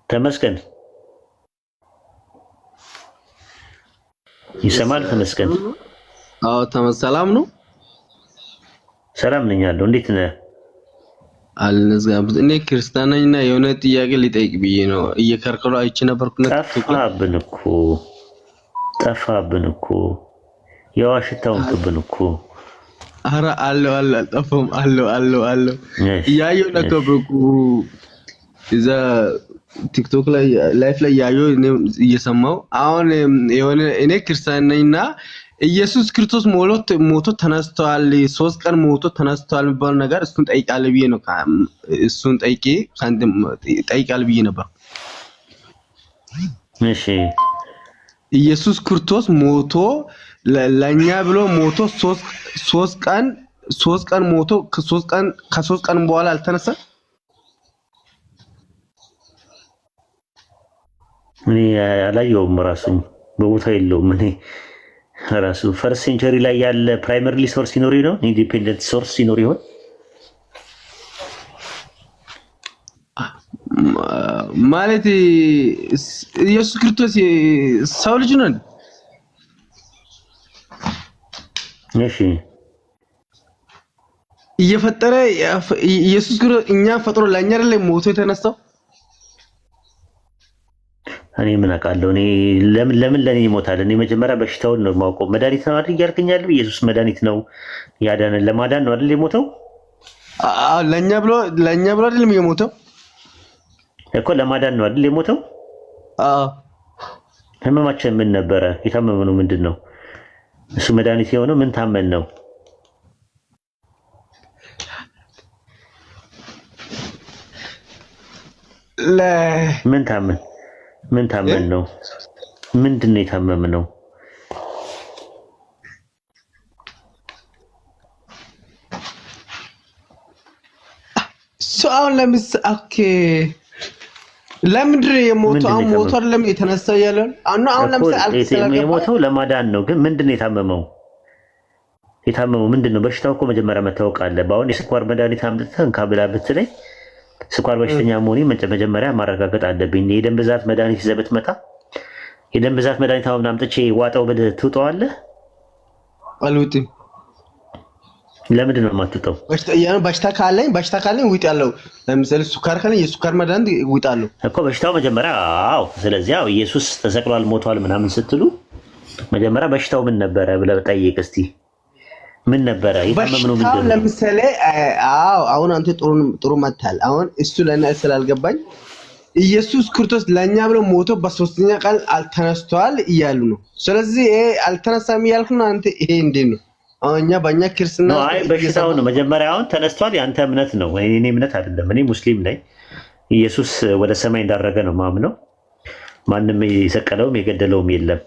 ተመስገን ይሰማል። ተመስገን አዎ ሰላም ነው። ሰላም ነኝ አለው። እንዴት ነህ? አልነዝጋም። እኔ ክርስቲያን ነኝና የሆነ ጥያቄ ሊጠይቅ ብዬ ነው እየከርከሉ አይቼ ነበርኩና ጠፋብን እኮ የዋሽታውን ክብን እኮ አረ አለው አልጠፋም አለው ያየው ነከብኩ እዛ ቲክቶክ ላይ ላይፍ ላይ ያየው እየሰማው አሁን የሆነ እኔ ክርስቲያን ነኝና ኢየሱስ ክርስቶስ ሞቶ ተነስቷል 3 ቀን ሞቶ ተነስቷል የሚባል ነገር እሱን ጠይቃለህ ብዬ ነው እሱን ጠይቃለህ ብዬ ነበር። እሺ ኢየሱስ ክርስቶስ ሞቶ ለኛ ብሎ ሞቶ 3 ቀን ሞቶ ከ3 ቀን በኋላ አልተነሳም። እኔ አላየውም። ራሱ በቦታ የለውም። እኔ ራሱ ፈርስት ሴንቸሪ ላይ ያለ ፕራይመሪ ሶርስ ሲኖር ነው ኢንዲፔንደንት ሶርስ ሲኖር ይሆን ማለት ኢየሱስ ክርስቶስ ሰው ልጅ ነው። እሺ እየፈጠረ ኢየሱስ ክርስቶስ እኛ ፈጥሮ ለኛ አይደለም ሞቶ የተነሳው። እኔ ምን አውቃለሁ? እኔ ለምን ለኔ ይሞታል? እኔ መጀመሪያ በሽታውን ነው የማውቀው። መድኃኒት ነው አይደል ያልከኛል? ኢየሱስ መድኃኒት ነው ያዳነን፣ ለማዳን ነው አይደል የሞተው? አዎ ለኛ ብሎ አይደለም የሞተው እኮ ለማዳን ነው አይደል የሞተው? አዎ ህመማችን ምን ነበረ? የታመመነው ምንድን ነው? እሱ መድኃኒት የሆነው ምን ታመን ነው? ምን ታመን ነው? ምንድነው የታመምነው? አሁን ለምንድን ነው የሞተው? አሁን ሞቶ አይደለም የተነሳው ያለው አሁን ለምሳሌ የሞተው ለማዳን ነው። ግን ምንድነው የታመመው? ምንድነው? በሽታው እኮ መጀመሪያ መታወቅ አለበት። አሁን የስኳር መድኃኒት አምጥተህ እንካ ብላ ብትለኝ ስኳር በሽተኛ መሆኔን መጀመሪያ ማረጋገጥ አለብኝ። የደም ብዛት መድኃኒት ይዘህ ብትመጣ የደም ብዛት መድኃኒት አሁን አምጥቼ ዋጣው ብለህ ትውጠዋለህ? አልውጥም። ለምንድን ነው የማትውጠው? በሽታ ካለኝ ውጣለሁ። ለምሳሌ ስኳር ካለኝ የስኳር መድኃኒት ውጣለሁ እኮ በሽታው መጀመሪያ። አዎ ስለዚህ ያው ኢየሱስ ተሰቅሏል ሞቷል ምናምን ስትሉ መጀመሪያ በሽታው ምን ነበረ ብለህ ጠይቅ እስቲ። ምን ነበረ? የታመምነው ምንድን ነው? ለምሳሌ አሁን አንተ ጥሩ መታል። አሁን እሱ ለእኔ ስላልገባኝ ኢየሱስ ክርስቶስ ለኛ ብሎ ሞቶ በ3ኛ ቀን አልተነስተዋል እያሉ ነው። ስለዚህ ይሄ አልተነሳም እያልኩ ነው። አንተ ይሄ እንዴት ነው? አሁንኛ በእኛ ክርስትና በሽታው ነው መጀመሪያ። አሁን ተነስቷል ያንተ እምነት ነው ወይ? እኔ እምነት አይደለም። እኔ ሙስሊም ነኝ። ኢየሱስ ወደ ሰማይ እንዳረገ ነው ማምነው። ማንም የሰቀለውም የገደለውም የለም።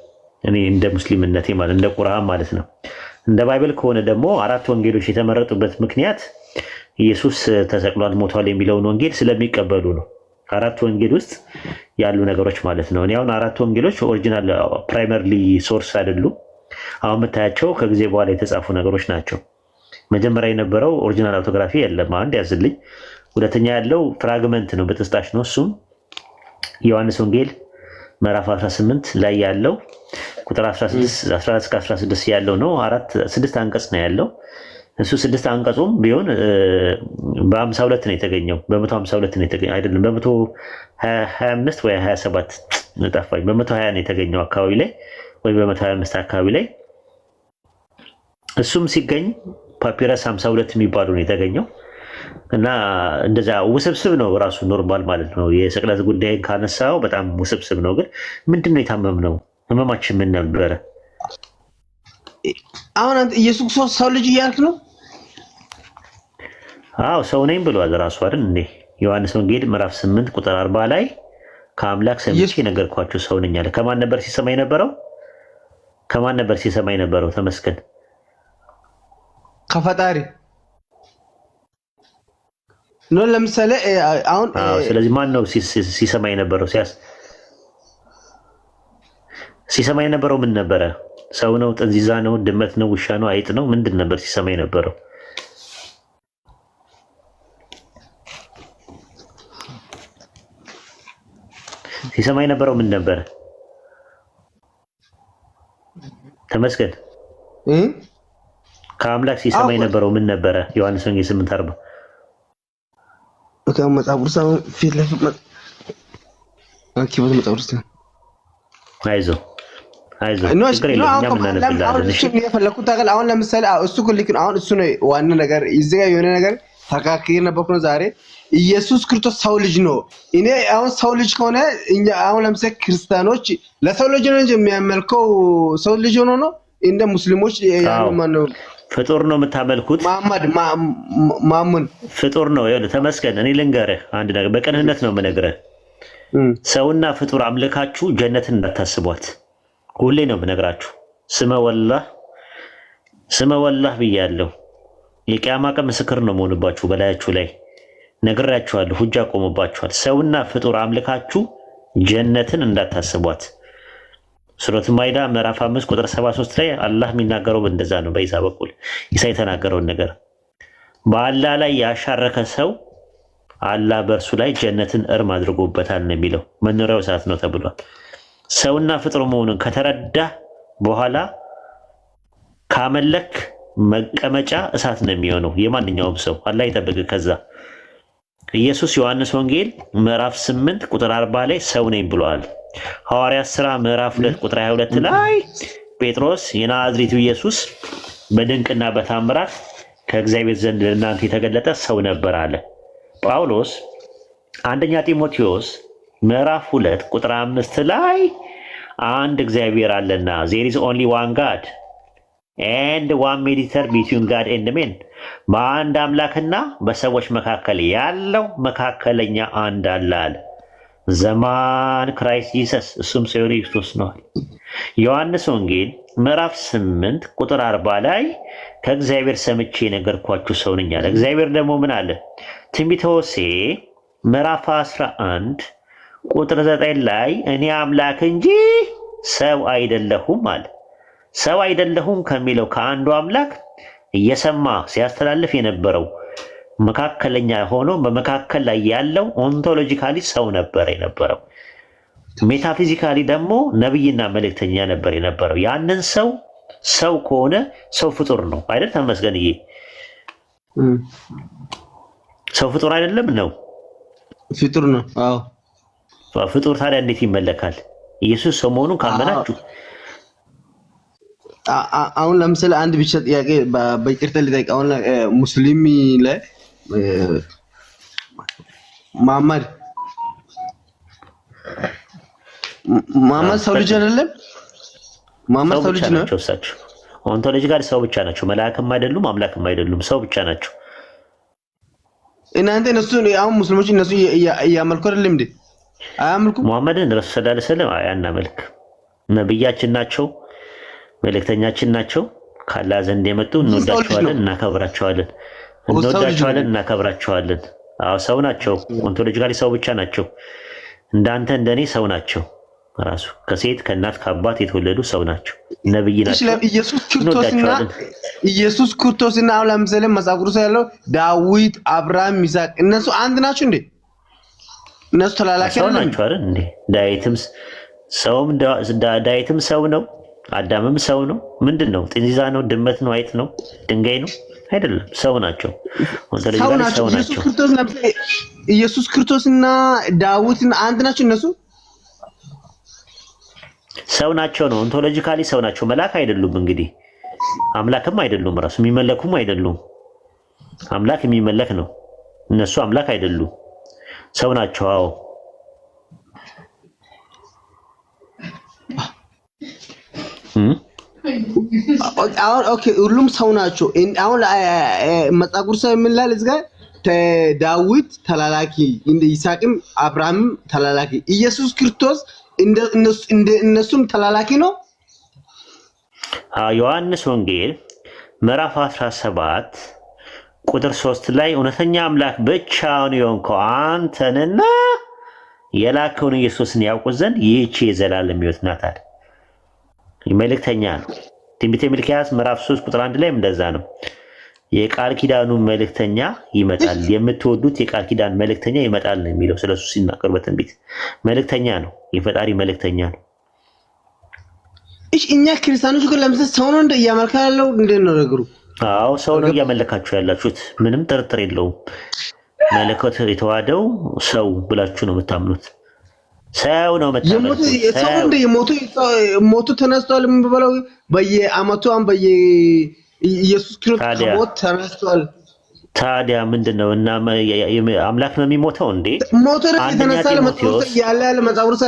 እኔ እንደ ሙስሊምነቴ ማለት እንደ ቁርአን ማለት ነው። እንደ ባይብል ከሆነ ደግሞ 4 ወንጌሎች የተመረጡበት ምክንያት ኢየሱስ ተሰቅሏል ሞቷል የሚለውን ወንጌል ስለሚቀበሉ ነው። 4 ወንጌል ውስጥ ያሉ ነገሮች ማለት ነው። እኔ አሁን 4 ወንጌሎች ኦሪጂናል ፕራይመሪ ሶርስ አይደሉም። አሁን የምታያቸው ከጊዜ በኋላ የተጻፉ ነገሮች ናቸው። መጀመሪያ የነበረው ኦሪጂናል አውቶግራፊ የለም። አንድ ያዝልኝ። ሁለተኛ ያለው ፍራግመንት ነው፣ በጥስጣሽ ነው። እሱም ዮሐንስ ወንጌል ምዕራፍ 18 ላይ ያለው ቁጥር 14-16 ያለው ነው። 6 አንቀጽ ነው ያለው። እሱ 6 አንቀጹም ቢሆን በ52 ነው የተገኘው። በ152 ነው የተገኘው አይደለም፣ በ125 ወይ 27 ጠፋኝ። በ120 ነው የተገኘው አካባቢ ላይ ወይ በ125 አካባቢ ላይ። እሱም ሲገኝ ፓፒረስ 52 የሚባለው ነው የተገኘው። እና እንደዛ ውስብስብ ነው ራሱ ኖርማል ማለት ነው። የስቅለት ጉዳይ ካነሳው በጣም ውስብስብ ነው። ግን ምንድነው የታመምነው? ህመማችን ምን ነበረ? አሁን አንተ ኢየሱስ ሰው ልጅ እያልክ ነው? አዎ ሰው ነኝ ብሏል ራሱ አይደል እንዴ? ዮሐንስ ወንጌል ምዕራፍ 8 ቁጥር 40 ላይ ከአምላክ ሰምቼ ነገርኳችሁ ሰው ነኝ አለ። ከማን ነበር ሲሰማ የነበረው? ተመስገን ከፈጣሪ ነው። ለምሳሌ አሁን ስለዚህ ማን ነው ሲሰማ የነበረው? ሲሰማ የነበረው ምን ነበረ? ሰው ነው? ጥንዚዛ ነው? ድመት ነው? ውሻ ነው? አይጥ ነው? ምንድን ነበር ሲሰማ የነበረው? ሲሰማ የነበረው ምን ነበረ? ተመስገን ከአምላክ ሲሰማ የነበረው ምን ነበረ? ዮሐንስ ወንጌል 8:40 መጽሐፍ ቅዱስ ፊት ለፊት አይዞህ ችግር የለውም። አሁን ለምሳሌ እሱ አሁን እሱ ነው ዋና ነገር። እዚህ ጋር የሆነ ነገር ተካክዬ ነበርኩ ነው ዛሬ። ኢየሱስ ክርስቶስ ሰው ልጅ ነው። እኔ አሁን ሰው ልጅ ከሆነ አሁን ለምሳሌ ክርስቲያኖች ለሰው ልጅ ነው እንጂ የሚያመልከው ሰው ልጅ ሆኖ ነው። እንደ ሙስሊሞች ያሉ ማነው ፍጡር ነው የምታመልኩት? ማሙን ፍጡር ነው። ይኸውልህ ተመስገን፣ እኔ ልንገርህ አንድ ነገር በቅንነት ነው የምነግርህ። ሰውና ፍጡር አምልካችሁ ጀነትን እንዳታስቧት። ሁሌ ነው የምነግራችሁ። ስመ ወላህ ብያለሁ። የቂያማ ቀን ምስክር ነው መሆንባችሁ። በላያችሁ ላይ ነግራችኋለሁ። ሁጃ ቆሞባችኋል። ሰውና ፍጡር አምልካችሁ ጀነትን እንዳታስቧት። ሱረቱ ማይዳ ምዕራፍ 5 ቁጥር 73 ላይ አላህ የሚናገረው እንደዛ ነው። በኢሳ በኩል ኢሳ የተናገረውን ነገር በአላህ ላይ ያሻረከ ሰው አላህ በእርሱ ላይ ጀነትን እርም አድርጎበታል ነው የሚለው። መኖሪያው እሳት ነው ተብሏል። ሰውና ፍጡር መሆኑን ከተረዳ በኋላ ካመለክ መቀመጫ እሳት ነው የሚሆነው የማንኛውም ሰው። አላህ ይጠብቅ። ከዛ ኢየሱስ ዮሐንስ ወንጌል ምዕራፍ 8 ቁጥር 40 ላይ ሰው ነኝ ብለዋል። ሐዋርያት ሥራ ምዕራፍ 2 ቁጥር 22 ላይ ጴጥሮስ የናዝሬቱ ኢየሱስ በድንቅና በታምራት ከእግዚአብሔር ዘንድ ለእናንተ የተገለጠ ሰው ነበር አለ። ጳውሎስ አንደኛ ጢሞቴዎስ ምዕራፍ 2 ቁጥር 5 ላይ አንድ እግዚአብሔር አለና there is only one God and one mediator between God and men በአንድ አምላክና በሰዎች መካከል ያለው መካከለኛ አንድ አለ አለ። ዘማን ክራይስት ጂሰስ እሱም ሰው ክርስቶስ ነው። ዮሐንስ ወንጌል ምዕራፍ 8 ቁጥር 40 ላይ ከእግዚአብሔር ሰምቼ ነገርኳችሁ ሰው ነኝ አለ። እግዚአብሔር ደግሞ ምን አለ? ትንቢተ ሆሴዕ ምዕራፍ 11 ቁጥር 9 ላይ እኔ አምላክ እንጂ ሰው አይደለሁም አለ። ሰው አይደለሁም ከሚለው ከአንዱ አምላክ እየሰማ ሲያስተላልፍ የነበረው መካከለኛ ሆኖ በመካከል ላይ ያለው ኦንቶሎጂካሊ ሰው ነበር የነበረው። ሜታፊዚካሊ ደግሞ ነብይና መልእክተኛ ነበር የነበረው። ያንን ሰው ከሆነ ሰው ፍጡር ነው አይደል? ተመስገንዬ ሰው ፍጡር አይደለም ነው? ፍጡር ነው። አዎ ፍጡር ታዲያ እንዴት ይመለካል? ኢየሱስ ሰው መሆኑን ካመናችሁ አሁን ለምሳሌ አንድ ብቻ ጥያቄ በይቅርታ ልጠይቅ። አሁን ሙስሊም ላይ መሐመድ ሰው ልጅ አይደለም? መሐመድ ሰው ልጅ ነው። እሳቸው ኦንቶሎጂካሊ ሰው ብቻ ናቸው። መልአክም አይደሉም፣ አምላክም አይደሉም፣ ሰው ብቻ ናቸው። እናንተ እነሱ አሁን ሙስሊሞች እነሱ እያመልኩ አይደለም እንዴ? አያመልኩም። መሐመድን ረሱል ሰለላሁ ዐለይሂ ወሰለም አያናመልክ። ነብያችን ናቸው፣ መልእክተኛችን ናቸው። ካላህ ዘንድ የመጡ እንወዳቸዋለን፣ እናከብራቸዋለን። አዎ ሰው ናቸው። ኦንቶሎጂካሊ ሰው ብቻ ናቸው። እንዳንተ እንደኔ ሰው ናቸው። ራሱ ከሴት ከእናት ከአባት የተወለዱ ሰው ናቸው። ነብይ ናቸው። ኢየሱስ ክርስቶስና አሁን ለምሳሌ መጽሐፍ ቅዱስ ያለው ዳዊት፣ አብርሃም፣ ይስሐቅ እነሱ አንድ ናቸው እንዴ? እነሱ ተላላኪ ናቸው አይደል እንዴ? ዳዊትም ሰው ነው። አዳምም ሰው ነው። ምንድን ነው? ጥንዚዛ ነው? ድመት ነው? አይጥ ነው? ድንጋይ ነው? አይደለም፣ ሰው ናቸው። ሰው ናቸው። ኢየሱስ ክርስቶስና ዳዊትና አንድ ናቸው። እነሱ ሰው ናቸው ነው። ኦንቶሎጂካሊ ሰው ናቸው። መልአክ አይደሉም። እንግዲህ አምላክም አይደሉም። ራሱ የሚመለኩም አይደሉም። አምላክ የሚመለክ ነው። እነሱ አምላክ አይደሉም። ሰው ናቸው። አዎ አሁን ኦኬ፣ ሁሉም ሰው ናቸው። አሁን መጽሐፍ ቅዱስ ምን ይላል? እዚህ ጋር ዳዊት ተላላኪ፣ እንደ ይስሐቅም አብርሃምም ተላላኪ፣ ኢየሱስ ክርስቶስ እነሱም ተላላኪ ነው። ዮሐንስ ወንጌል ምዕራፍ 17 ቁጥር 3 ላይ እውነተኛ አምላክ ብቻውን የሆንከው አንተንና የላከውን ኢየሱስን ያውቁ ዘንድ ይህች የዘላለም ሕይወት ናት አለ። መልእክተኛ ነው። ትንቢተ ሚልክያስ ምዕራፍ 3 ቁጥር 1 ላይ እንደዛ ነው። የቃል ኪዳኑ መልእክተኛ ይመጣል፣ የምትወዱት የቃል ኪዳን መልእክተኛ ይመጣል ነው የሚለው። ስለሱ ሲናገር በትንቢት መልእክተኛ ነው፣ የፈጣሪ መልእክተኛ ነው። እሺ እኛ ክርስቲያኖች ግን ለምሳሌ ሰው ነው እንደ እያመልካለው እንዴት ነው ነገሩ? አዎ ሰው ነው እያመለካችሁ ያላችሁት፣ ምንም ጥርጥር የለውም። መለኮት የተዋደው ሰው ብላችሁ ነው የምታምኑት። ሰው ነው የምታምኑት። ሰው እንደ ሞቱ ተነስቷል የምንበለው በየአመቱ ኢየሱስ ክርስቶስ ከሞት ተነስቷል። ታዲያ ምንድነው? እና አምላክ ነው የሚሞተው እንዴ? ሞቶ ተነሳለ መጥቶ ያለ መጻውርሳ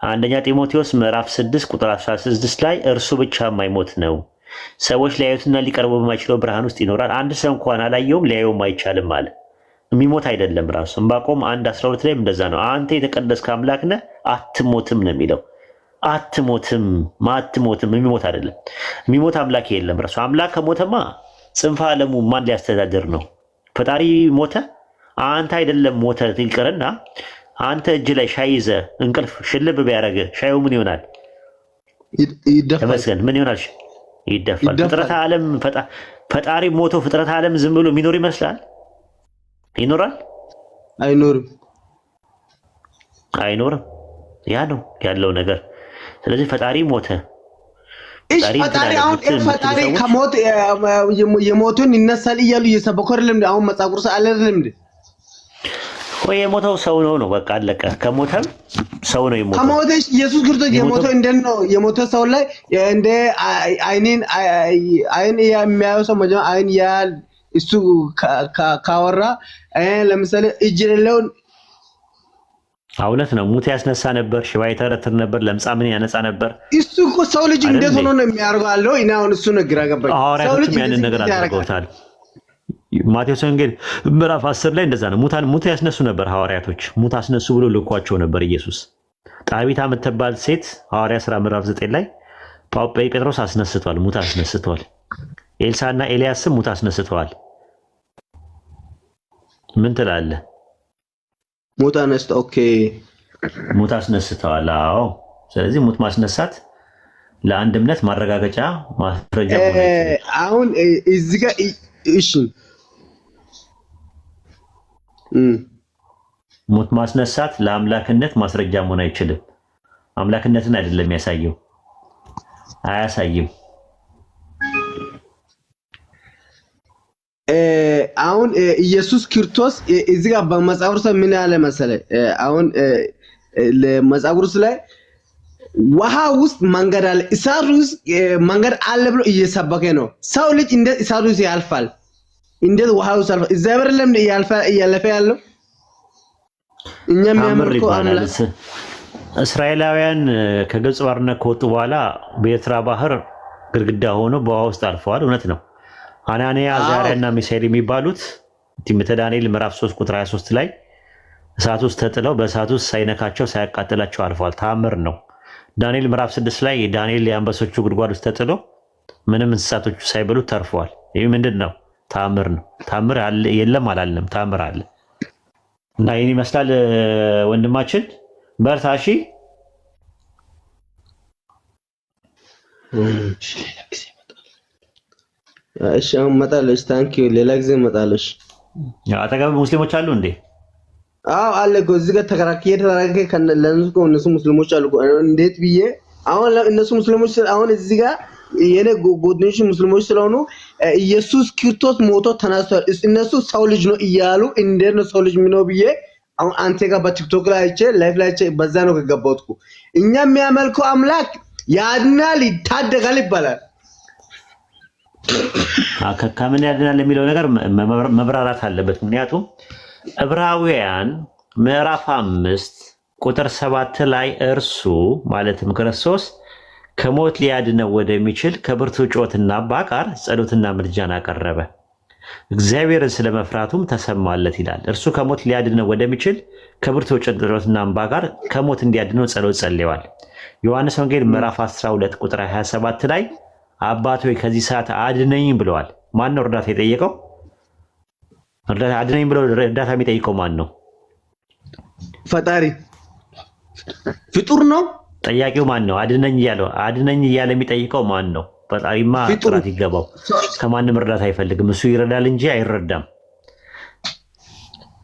አንደኛ ጢሞቴዎስ ምዕራፍ 6 ቁጥር 16 ላይ እርሱ ብቻ የማይሞት ነው፣ ሰዎች ሊያዩትና ሊቀርቡ በማይችለው ብርሃን ውስጥ ይኖራል፣ አንድ ሰው እንኳን አላየውም ሊያየውም አይቻልም አለ። የሚሞት አይደለም ራሱ። ዕንባቆም 1:12 ላይ እንደዛ ነው። አንተ የተቀደስክ አምላክ ነህ አትሞትም ነው የሚለው። አትሞትም የሚሞት አይደለም። የሚሞት አምላክ የለም። ራሱ አምላክ ከሞተማ ጽንፈ ዓለሙ ማን ሊያስተዳድር ነው? ፈጣሪ ሞተ? አንተ አይደለም ሞተ ይቅርና አንተ እጅ ላይ ሻይ ይዘህ እንቅልፍ ሽልብ ቢያደርግ ሻዩ ምን ይሆናል? ተመስገን ምን ይሆናል? ይደፋል። ፍጥረተ ዓለም ፈጣሪ ሞቶ ፍጥረተ ዓለም ዝም ብሎ የሚኖር ይመስላል? ይኖራል? አይኖርም። ያ ነው ያለው ነገር። ስለዚህ ፈጣሪ ሞተ። ፈጣሪ ከሞት የሞቱን ይነሳል እያሉ እየሰበኩ አይደለም? አሁን መጽሐፍ ቅዱስ አለ አይደለም? ወይ የሞተው ሰው ነው፣ በቃ አለቀ። ከሞተም ሰው ነው የሞተው። ከሞተሽ ኢየሱስ ክርስቶስ የሞተው እንደት ነው? የሞተው ሰው ላይ እንደ አይን የሚያየው ሰው መጀመሪያ አይን ያል እሱ ካወራ ለምሳሌ እጅ የሌለውን እውነት ነው። ሙት ያስነሳ ነበር፣ ሽባ ይተረትር ነበር፣ ለምጻምን ያነጻ ነበር። እሱ እኮ ሰው ልጅ እንዴት ሆኖ ነው የሚያደርገው አለው። እና አሁን እሱ ነው ግራ ገባኝ። ሰው ልጅ ያንን ነገር አድርገውታል። ማቴዎስ ወንጌል ምዕራፍ 10 ላይ እንደዛ ነው። ሙት ያስነሱ ነበር ሐዋርያቶች። ሙት አስነሱ ብሎ ልኳቸው ነበር ኢየሱስ። ጣቢታ የምትባል ሴት ሐዋርያ ሥራ ምዕራፍ 9 ላይ ጴጥሮስ አስነስቷል፣ ሙት አስነስተዋል። ኤልሳዕና ኤልያስም ሙት አስነስተዋል። ምን ትላለህ? ሙት አነስተ ኦኬ፣ ሙት አስነስተዋል። አዎ። ስለዚህ ሙት ማስነሳት ለአንድ እምነት ማረጋገጫ ማስረጃ ነው። አሁን እዚህ ጋር እሺ ሙት ማስነሳት ለአምላክነት ማስረጃ መሆን አይችልም። አምላክነትን አይደለም ያሳየው፣ አያሳይም። አሁን ኢየሱስ ክርስቶስ እዚህ ጋር በመጽሐፍ ቅዱስ ምን ያለ መሰለ? አሁን ለመጽሐፍ ቅዱስ ላይ ውሃ ውስጥ መንገድ አለ፣ እሳት ውስጥ መንገድ አለ ብሎ እየሰበከ ነው። ሰው ልጅ እንዴት እሳት ውስጥ ያልፋል? እንዴት ውሃ ውስጥ ያልፋል? እግዚአብሔር ለምን እያለፈ ያለው? እኛ የሚያመልከው አምላክ እስራኤላውያን ከግብጽ ባርነት ከወጡ በኋላ በኤርትራ ባህር ግድግዳ ሆኖ በውሃ ውስጥ አልፈዋል። እውነት ነው። አናንያ አዛርያና ሚሳኤል የሚባሉት ትንቢተ ዳንኤል ምዕራፍ 3 ቁጥር 23 ላይ እሳት ውስጥ ተጥለው በእሳት ውስጥ ሳይነካቸው ሳያቃጥላቸው አልፈዋል። ተአምር ነው። ዳንኤል ምዕራፍ 6 ላይ ዳንኤል የአንበሶቹ ጉድጓድ ውስጥ ተጥሎ ምንም እንስሳቶቹ ሳይበሉ ተርፈዋል። ይህ ምንድን ነው? ተአምር ነው። ተአምር የለም አላለም፣ ተአምር አለ። እና ይህን ይመስላል ወንድማችን፣ በርታ እሺ። እሺ አሁን እመጣለሁ። ታንኪዩ። ሌላ ጊዜ እመጣለሁ። አጠገብ ሙስሊሞች አሉ እንዴ? አዎ አለ እኮ እዚህ ጋር ተከራክሬ ለእነሱ ሙስሊሞች አሉ። እንዴት ብዬ አሁን እነሱ ሙስሊሞች አሁን እዚህ ጋር የኔ ጎድኞች ሙስሊሞች ስለሆኑ ኢየሱስ ክርስቶስ ሞቶ ተነስቷል፣ እነሱ ሰው ልጅ ነው እያሉ እንዴት ነው ሰው ልጅ ነው ብዬ አሁን አንተ ጋር በቲክቶክ ላይ አይቼ ላይፍ ላይ አይቼ በዛ ነው ከገባሁት እኮ። እኛ የሚያመልከው አምላክ ያድናል ይታደጋል ይባላል። ከምን ያድናል የሚለው ነገር መብራራት አለበት። ምክንያቱም ዕብራውያን ምዕራፍ 5 ቁጥር 7 ላይ እርሱ ማለትም ክርስቶስ ከሞት ሊያድነው ወደሚችል ከብርቱ ጩኸትና ባቃር ጸሎትና ምልጃን አቀረበ፣ እግዚአብሔርን ስለመፍራቱም ተሰማለት ይላል። እርሱ ከሞት ሊያድነው ወደሚችል ከብርቱ ጩኸትና ባቃር ከሞት እንዲያድነው ጸሎት ጸልየዋል። ዮሐንስ ወንጌል ምዕራፍ 12 ቁጥር 27 ላይ አባት ሆይ ከዚህ ሰዓት አድነኝ ብለዋል። ማን ነው እርዳታ የጠየቀው? አድነኝ ብሎ እርዳታ የሚጠይቀው ማን ነው? ፈጣሪ። ፍጡር ነው ጠያቂው ማን ነው? አድነኝ እያለ የሚጠይቀው ማን ነው? ፈጣሪማ ጥራት ይገባው። ከማንም እርዳታ አይፈልግም። እሱ ይረዳል እንጂ አይረዳም።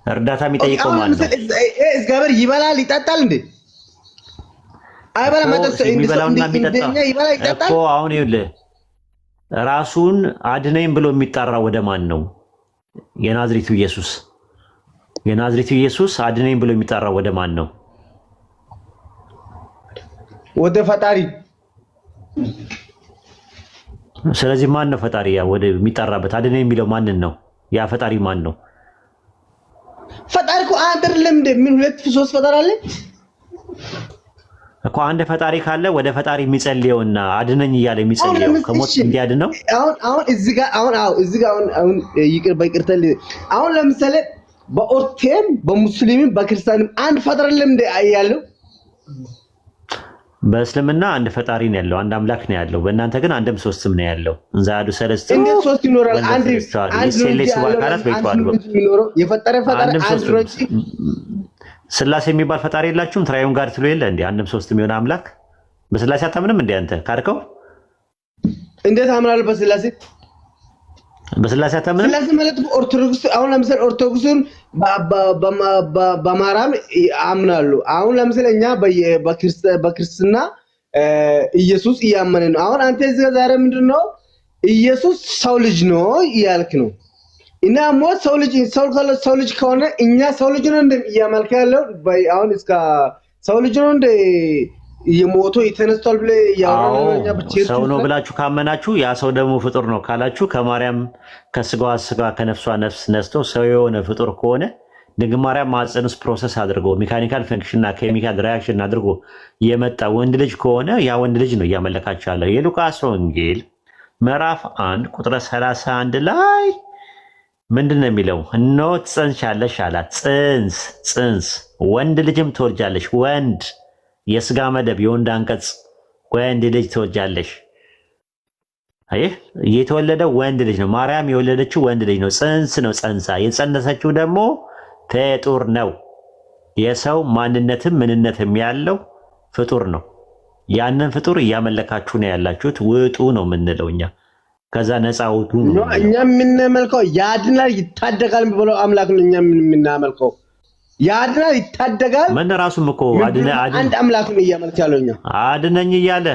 እርዳታ የሚጠይቀው ማን ነው? እግዚአብሔር ይበላል ይጠጣል እንዴ? አይበላም። የሚበላውና የሚጠጣው እኮ አሁን ይኸውልህ ራሱን አድነኝ ብሎ የሚጣራ ወደ ማን ነው? የናዝሬቱ ኢየሱስ። የናዝሬቱ ኢየሱስ አድነኝ ብሎ የሚጣራ ወደ ማን ነው? ወደ ፈጣሪ። ስለዚህ ማን ነው ፈጣሪ? ያ ወደ የሚጣራበት አድነኝ የሚለው ማንን ነው? ያ ፈጣሪ ማን ነው? ፈጣሪ እኮ አንድ አይደለም እንዴ? ምን ሁለት ሶስት ፈጣሪ አለ እኮ። አንድ ፈጣሪ ካለ ወደ ፈጣሪ የሚጸልየውና አድነኝ እያለ የሚጸልየው ከሞት እንዲያድነው አሁን እዚህ ጋር አሁን በይቅርታ አሁን ለምሳሌ በኦርቶዶክስም በሙስሊምም በክርስቲያንም አንድ ፈጣሪ አይደለም እንዴ ያለው? በእስልምና አንድ ፈጣሪ ነው ያለው፣ አንድ አምላክ ነው ያለው። በእናንተ ግን አንድም ሶስትም ነው ያለው። እንዛዱ ሰለስቱ እንዴት ሶስት ይኖራል? አንድ ሴሌስ ዋካላት በይቷል ነው የፈጠረ ፈጣሪ አንድ ነው። ስላሴ የሚባል ፈጣሪ የላችሁም? ትራዩን ጋር ትሉ የለ እንዴ? አንድም ሶስትም የሆነ አምላክ በስላሴ አታምንም እንዴ? አንተ ካድከው እንዴት አምናለሁ በስላሴ? በስላሴ አታምንም? ስላሴ ማለት ኦርቶዶክስ አሁን ለምሳሌ ኦርቶዶክስን በማርያም አምናሉ። አሁን ለምሳሌ እኛ በክርስትና ኢየሱስ እያመነ ነው። አሁን አንተ እዚህ ዛሬ ምንድነው ኢየሱስ ሰው ልጅ ነው እያልክ ነው። እና ሞት ሰው ልጅ ከሆነ እኛ ሰው ልጅ ነው እንደ እያመልክ ያለው አሁን እስከ ሰው ልጅ ነው እንደ የሞቶ የተነስቷል ብለ ያወራኛ በቸርች ሰው ነው ብላችሁ ካመናችሁ ያ ሰው ደግሞ ፍጡር ነው ካላችሁ ከማርያም ከስጋዋ ስጋ ከነፍሷ ነፍስ ነስቶ ሰው የሆነ ፍጡር ከሆነ ድንግል ማርያም ማህፀን ውስጥ ፕሮሰስ አድርጎ ሜካኒካል ፈንክሽን እና ኬሚካል ሪአክሽን አድርጎ የመጣ ወንድ ልጅ ከሆነ ያ ወንድ ልጅ ነው እያመለካችሁ ያለው። የሉቃስ ወንጌል ምዕራፍ 1 ቁጥር 31 ላይ ምንድን ነው የሚለው? እነሆ ትጸንሻለሽ አላት። ጽንስ ወንድ ልጅም ትወልጃለሽ። ወንድ የስጋ መደብ የወንድ አንቀጽ ወንድ ልጅ ትወልጃለሽ። አየህ፣ የተወለደው ወንድ ልጅ ነው። ማርያም የወለደችው ወንድ ልጅ ነው። ጽንስ ነው ጸንሳ። የጸነሰችው ደግሞ ፍጡር ነው። የሰው ማንነትም ምንነትም ያለው ፍጡር ነው። ያንን ፍጡር እያመለካችሁ ነው ያላችሁት። ውጡ ነው የምንለው እኛ። ከዛ ነፃ ውጡ ነው እኛ የምንመልከው። ያድናል ይታደጋል ብለው አምላክ ነው እኛ የምናመልከው። ያድናል ይታደጋል። ምን ራሱም እኮ አንድ አምላክ ነው እያመልክ ያለው እኛ። አድነኝ እያለ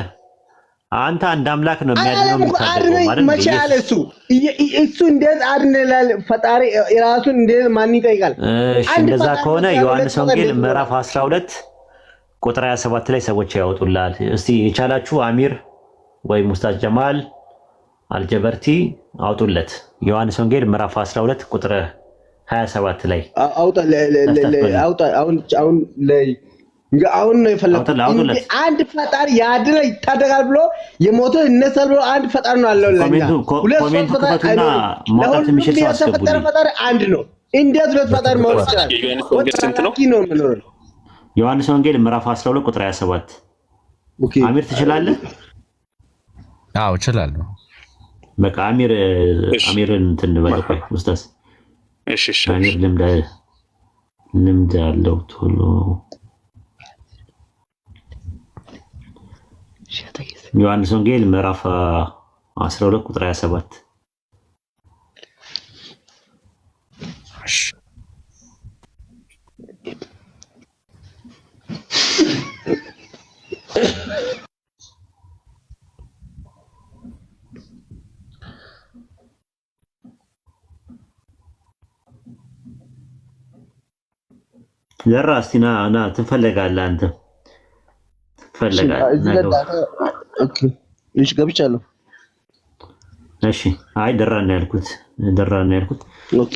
አንተ አንድ አምላክ ነው የሚያድነው የሚታደገው ማለት ነው። መቼ አለ እሱ? እሱ እንዴት አድነላል? ፈጣሪ ራሱን እንዴት ማን ይጠይቃል? እሺ እንደዛ ከሆነ ዮሐንስ ወንጌል ምዕራፍ 12 ቁጥር 27 ላይ ሰዎች ያወጡላል። እስቲ የቻላችሁ አሚር ወይም ኡስታዝ ጀማል አልጀበርቲ አውጡለት። ዮሐንስ ወንጌል ምዕራፍ 12 ቁጥር 27 ላይ አውጣ። አሁን ነው የፈለኩት። አንድ ፈጣሪ ያድነ ይታደጋል ብሎ የሞተ ይነሳል ብሎ አንድ ፈጣሪ ነው አለው ለኛ። ሁለት ፈጣሪ ማውጣት የሚችል ሰው አስገቡልኝ። ፈጣሪ አንድ ነው። እንዴት ሁለት ፈጣሪ መሆን ይችላል? ዮሐንስ ወንጌል ምዕራፍ 12 ቁጥር 27። ኦኬ አሚር ትችላለህ? አዎ እችላለሁ። በቃ አሚርን እንትን በለው ኡስታዝ። እሺ አሚር ልምድ አለው ቶሎ። ዮሐንስ ወንጌል ምዕራፍ 12 ቁጥር 27። ዘራ እስቲ ና ትፈልጋለህ አንተ ትፈልጋለህ። ኦኬ እሺ ገብቻለሁ። እሺ አይ ደራ ነው ያልኩት። ኦኬ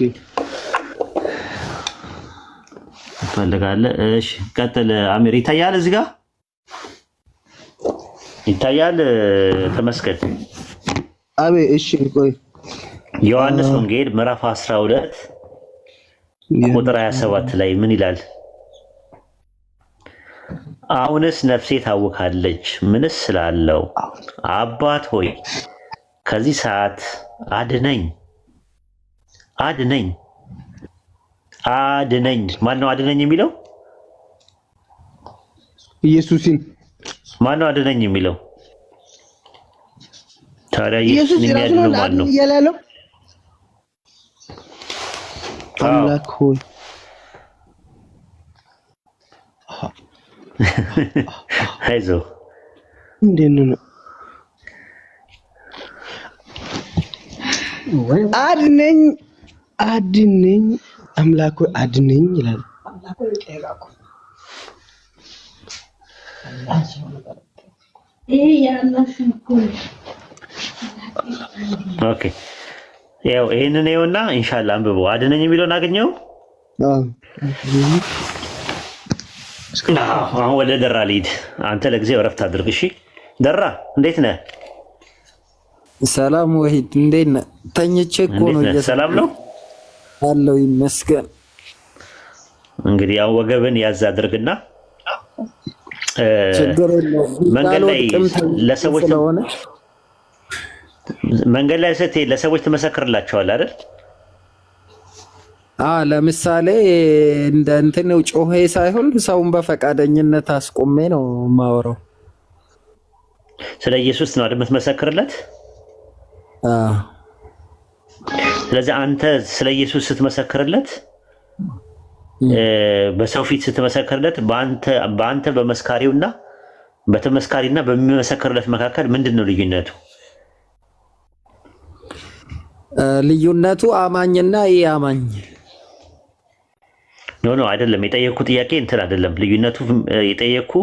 ትፈልጋለህ። እሺ ቀጥል አሚር። ይታያል እዚህ ጋር ይታያል። ተመስገን አቤ እሺ ቆይ ዮሐንስ ወንጌል ምዕራፍ 12 ቁጥር 27 ላይ ምን ይላል? አሁንስ ነፍሴ ታውካለች፣ ምንስ ስላለው አባት ሆይ ከዚህ ሰዓት አድነኝ። ማነው አድነኝ የሚለው? ኢየሱስን። ማነው አድነኝ የሚለው? ታዲያ ኢየሱስን የሚያድነው ማን ነው? ያላለው አምላክ ሆይ አይዞህ እንዴት ነው? አድነኝ አድነኝ አምላክ ሆይ አድነኝ ይላል። ኦኬ ያው ይሄንን ነውና ኢንሻአላህ አንብበው። አድነኝ የሚለውን አገኘው። አሁን ወደ ደራ ልሂድ። አንተ ለጊዜው እረፍት አድርግ። እሺ ደራ እንዴት ነህ? ሰላም ወሂድ እንዴት ነህ? ተኝቼ እኮ ነው። ሰላም ነው አለው ይመስገን። እንግዲህ ያው ወገብን ያዝ አድርግና መንገድ ላይ ለሰዎች መንገድ ላይ ስትሄድ ለሰዎች ትመሰክርላቸዋለህ አይደል? ለምሳሌ እንደ እንትን ነው ጮሄ ሳይሆን ሰውን በፈቃደኝነት አስቆሜ ነው ማወራው። ስለ ኢየሱስ ነው አይደል የምትመሰክርለት? ስለዚህ አንተ ስለ ኢየሱስ ስትመሰክርለት በሰው ፊት ስትመሰክርለት በአንተ በመስካሪውና በተመስካሪና በሚመሰክርለት መካከል ምንድነው ልዩነቱ? ልዩነቱ አማኝና ኢአማኝ ኖ አይደለም። የጠየኩ ጥያቄ እንትን አይደለም። ልዩነቱ የጠየኩ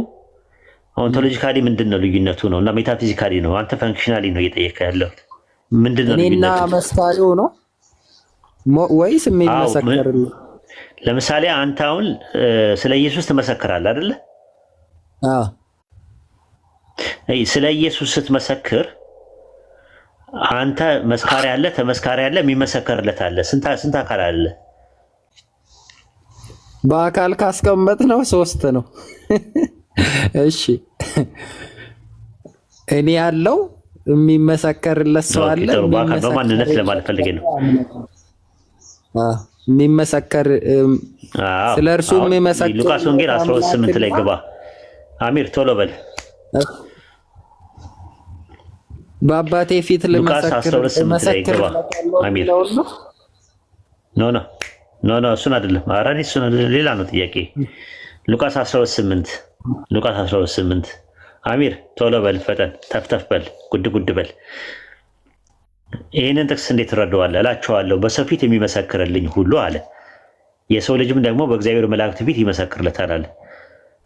ኦንቶሎጂካሊ ምንድነው ልዩነቱ ነው እና ሜታፊዚካሊ ነው። አንተ ፈንክሽናሊ ነው እየጠየቀ ያለው። ምንድነው ልዩነቱ? እኔና መስካሪው ነው ወይስ የሚመሰክርልኝ? ለምሳሌ አንተ አሁን ስለ ኢየሱስ ትመሰክራለህ አይደለ? ስለ ኢየሱስ ስትመሰክር አንተ መስካሪ አለ፣ ተመስካሪ አለ፣ የሚመሰከርለት አለ። ስንት አካል አለ? በአካል ካስቀመጥ ነው 3 ነው። እሺ እኔ ያለው የሚመሰከርለት ሰው አለ። በአካል በማንነት ለማለት ፈልጌ ነው። የሚመሰከር ስለ እርሱ የሚመሰክር ሉቃስ ወንጌል 12:8 ላይ ግባ። አሚር ቶሎ በል። በአባቴ ፊት ለመሰከር መሰከር አሚር ኖ እሱን አይደለም። አራኒ እሱን ሌላ ነው ጥያቄ። ሉቃስ 12:8 አሚር ቶሎ በል፣ ፈጠን ተፍተፍ በል፣ ጉድ በል። ይህንን ጥቅስ እንዴት ትረዳዋለህ? እላቸዋለሁ በሰው ፊት የሚመሰክርልኝ ሁሉ አለ፣ የሰው ልጅም ደግሞ በእግዚአብሔር መላእክት ፊት ይመሰክርለታል አለ።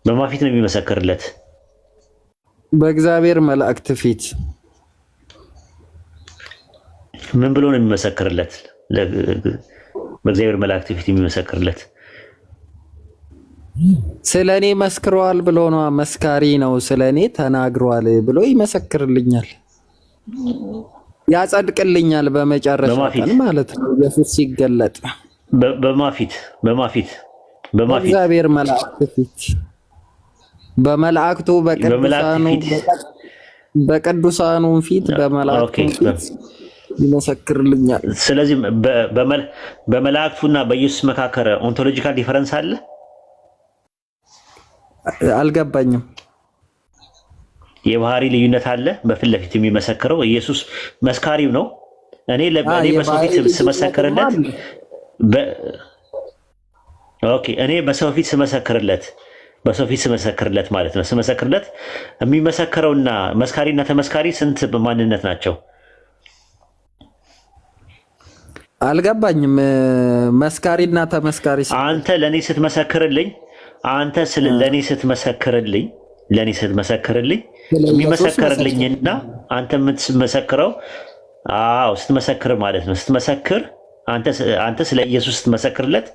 በማን ፊት ነው የሚመሰክርለት? በእግዚአብሔር መላእክት ፊት። ምን ብሎ ነው የሚመሰክርለት? በእግዚአብሔር መላእክት ፊት የሚመሰክርለት ስለኔ መስክሯል ብሎ ነው። መስካሪ ነው፣ ስለኔ ተናግሯል ብሎ ይመሰክርልኛል፣ ያጸድቅልኛል በመጨረሻ ቀን ማለት ነው። ኢየሱስ ሲገለጥ በማፊት በእግዚአብሔር መላእክት ፊት፣ በመላእክቱ በቅዱሳኑ ፊት በመላእክቱ ፊት ይመሰክርልኛል። ስለዚህ በመላእክቱና በኢየሱስ መካከል ኦንቶሎጂካል ዲፈረንስ አለ? አልገባኝም። የባህሪ ልዩነት አለ። በፊት ለፊት የሚመሰክረው ኢየሱስ መስካሪው ነው። እኔ በሰው ፊት ስመሰክርለት እኔ በሰው ፊት ስመሰክርለት ማለት ነው። ስመሰክርለት የሚመሰክረውና መስካሪና ተመስካሪ ስንት በማንነት ናቸው? አልገባኝም። መስካሪና ተመስካሪ አንተ ለኔ ስትመሰክርልኝ ለኔ ስትመሰክርልኝ የሚመሰክርልኝና አንተ የምትመሰክረው ስትመሰክር ማለት ነው። ስትመሰክር አንተ ስለ ኢየሱስ ስትመሰክርለት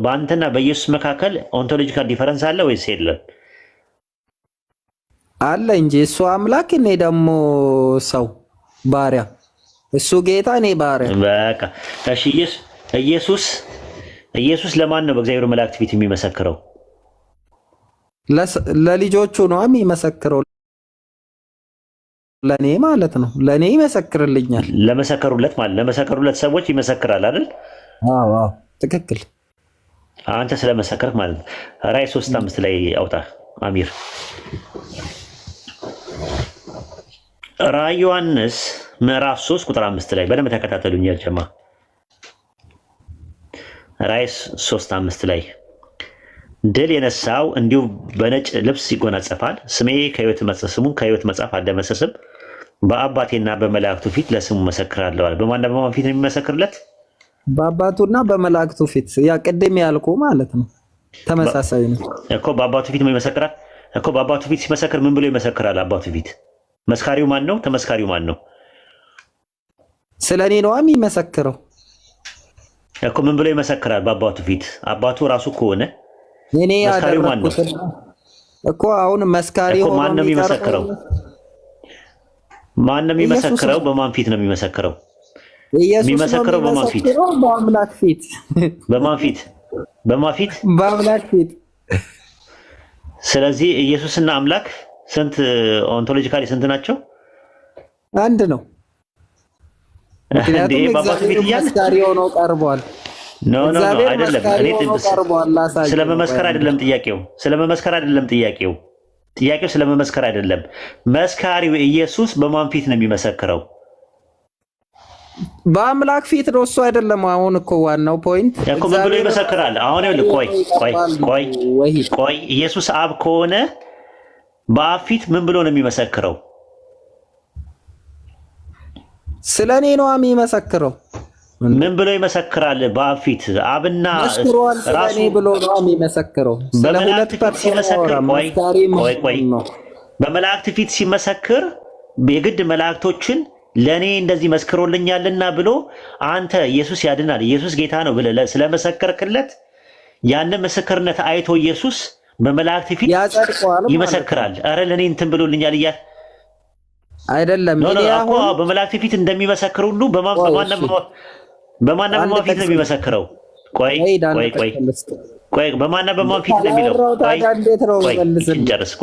በአንተና በኢየሱስ መካከል ኦንቶሎጂካል ዲፈረንስ አለ ወይስ የለም? አለ እንጂ እሱ አምላክ፣ እኔ ደግሞ ሰው ባሪያ። እሱ ጌታ፣ እኔ ባሪያ። በቃ እሺ። ኢየሱስ ለማን ነው በእግዚአብሔር መላእክት ፊት የሚመሰክረው? ለልጆቹ ነው የሚመሰክረው። ለኔ ማለት ነው። ለኔ ይመሰክርልኛል። ለመሰከሩለት ሰዎች ይመሰክራል አይደል? አዎ ትክክል። አንተ ስለመሰከርክ ማለት ነው። ራዕይ 3:5 ላይ አውጣ አሚር። ራዕየ ዮሐንስ ምዕራፍ 3 ቁጥር 5 ላይ በደንብ ተከታተሉኝ ያልጀማ ራዕይ 3:5 ላይ ድል የነሳው እንዲሁ በነጭ ልብስ ይጎናጸፋል፣ ስሙን ከሕይወት መጽሐፍ አልደመሰስም፣ በአባቴና በመላእክቱ ፊት ለስሙ መሰክራለሁ። በማንና በማን ፊት ነው የሚመሰክርለት? በአባቱና በመላእክቱ ፊት። ያ ቅድም ያልኩ ማለት ነው። ተመሳሳይ ነው እኮ። በአባቱ ፊት ነው ይመሰክራል እኮ። በአባቱ ፊት ሲመሰክር ምን ብሎ ይመሰክራል? አባቱ ፊት መስካሪው ማን ነው? ተመስካሪው ማን ነው? ስለኔ ነው የሚመሰክረው እኮ። ምን ብሎ ይመሰክራል በአባቱ ፊት? አባቱ ራሱ ከሆነ እኔ መስካሪው ማን ነው እኮ? አሁን መስካሪ ሆኖ ማን ነው የሚመሰክረው? ማን ነው የሚመሰክረው? በማን ፊት ነው የሚመሰክረው? የሚመሰክረው በማን ፊት? በአምላክ ፊት። በማን ፊት? በማን ፊት? በአምላክ ፊት። ስለዚህ ኢየሱስና አምላክ ስንት ኦንቶሎጂካሊ ስንት ናቸው? አንድ ነው። ምክንያቱም በአባቱ ፊት መስካሪ ሆኖ ቀርቧል። ኖ አይደለም። እኔ ስለመመስከር አይደለም ጥያቄው። ስለመመስከር አይደለም ጥያቄው። ጥያቄው ስለመመስከር አይደለም። መስካሪው ኢየሱስ በማን ፊት ነው የሚመሰክረው? በአምላክ ፊት ነው። እሱ አይደለም አሁን እኮ ዋናው ፖይንት እኮ ምን ብሎ ይመሰክራል? አሁን ቆይ ኢየሱስ አብ ከሆነ በአብ ፊት ምን ብሎ ነው የሚመሰክረው? ስለኔ ነው የሚመሰክረው። ምን ብሎ ይመሰክራል? በአብ ፊት አብና ራሱ ብሎ ነው የሚመሰክረው። በመላእክት ፊት ሲመሰክር በመላእክት ፊት ሲመሰክር የግድ መላእክቶችን ለኔ እንደዚህ መስክሮልኛልና ብሎ አንተ ኢየሱስ ያድናል፣ ኢየሱስ ጌታ ነው ብለህ ስለመሰከርክለት ያንን ምስክርነት አይቶ ኢየሱስ በመላእክት ፊት ይመሰክራል። አረ ለኔ እንትን ብሎልኛል እያለ አይደለም። በመላእክት ፊት እንደሚመሰክር ሁሉ በማን ፊት ነው የሚመሰክረው? ቆይ በማን ፊት ነው የሚለው? እንጨርስ።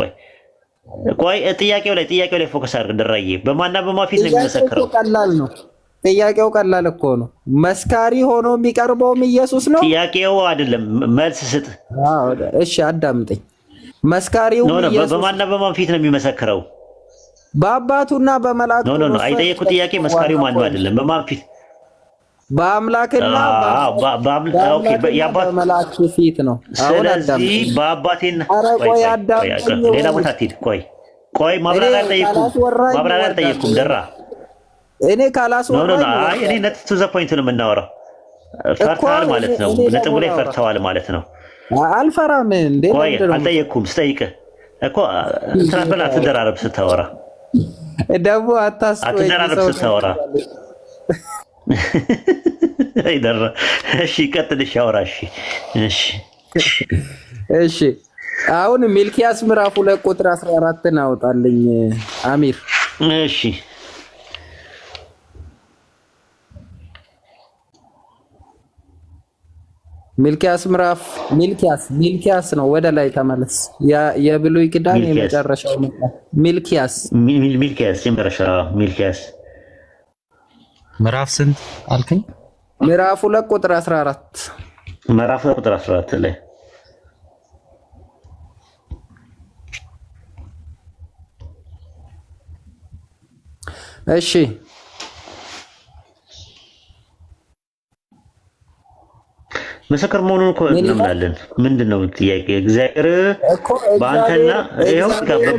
ቆይ ጥያቄው ላይ ፎከስ አድርግ ድራዬ። በማን ፊት ነው የሚመሰክረው? ቀላል ነው ጥያቄው። ቀላል እኮ ነው። መስካሪ ሆኖ የሚቀርበውም ኢየሱስ ነው። ጥያቄው አይደለም፣ መልስ ስጥ። እሺ አዳምጠኝ። መስካሪው ኢየሱስ በማን ፊት ነው የሚመሰክረው? በአባቱና በመላእክቱ ኖ አይጠየቁ ጥያቄ። መስካሪው ማን ነው? አይደለም በማን ፊት? በአምላክና በመላእክቱ ፊት ነው። ስለዚህ በአባቴና ሌላ ቦታ አትሂድ። ቆይ ማብራሪያ አልጠየኩም ደራ። እኔ ካላስወራኝ እኔ ነጥብ ቱ ዘ ፖይንት ነው የምናወራው። ፈርተዋል ማለት ነው። ነጥቡ ላይ ፈርተዋል ማለት ነው። አልፈራም እንዴ? ቆይ አልጠየኩም። ስጠይቅህ እኮ እንትን በላ አትደራረብ ስታወራ ደግሞ አትደራረብ ስታወራ አይደረ። እሺ ቀጥል። እሺ አውራ። እሺ አሁን ሚልኪያስ ምዕራፍ 2 ቁጥር 14 አውጣልኝ አሚር። እሺ ሚልኪያስ ነው። ወደ ላይ ተመለስ። የብሉይ ኪዳን የመጨረሻው ሚልኪያስ ምዕራፍ ስንት አልከኝ? ምዕራፍ 2 ቁጥር 14 ምዕራፍ 2 ቁጥር 14 ላይ እሺ ምስክር መሆኑን እኮ እናምናለን። ምንድነው ጥያቄ? እግዚአብሔር በአንተና ይኸው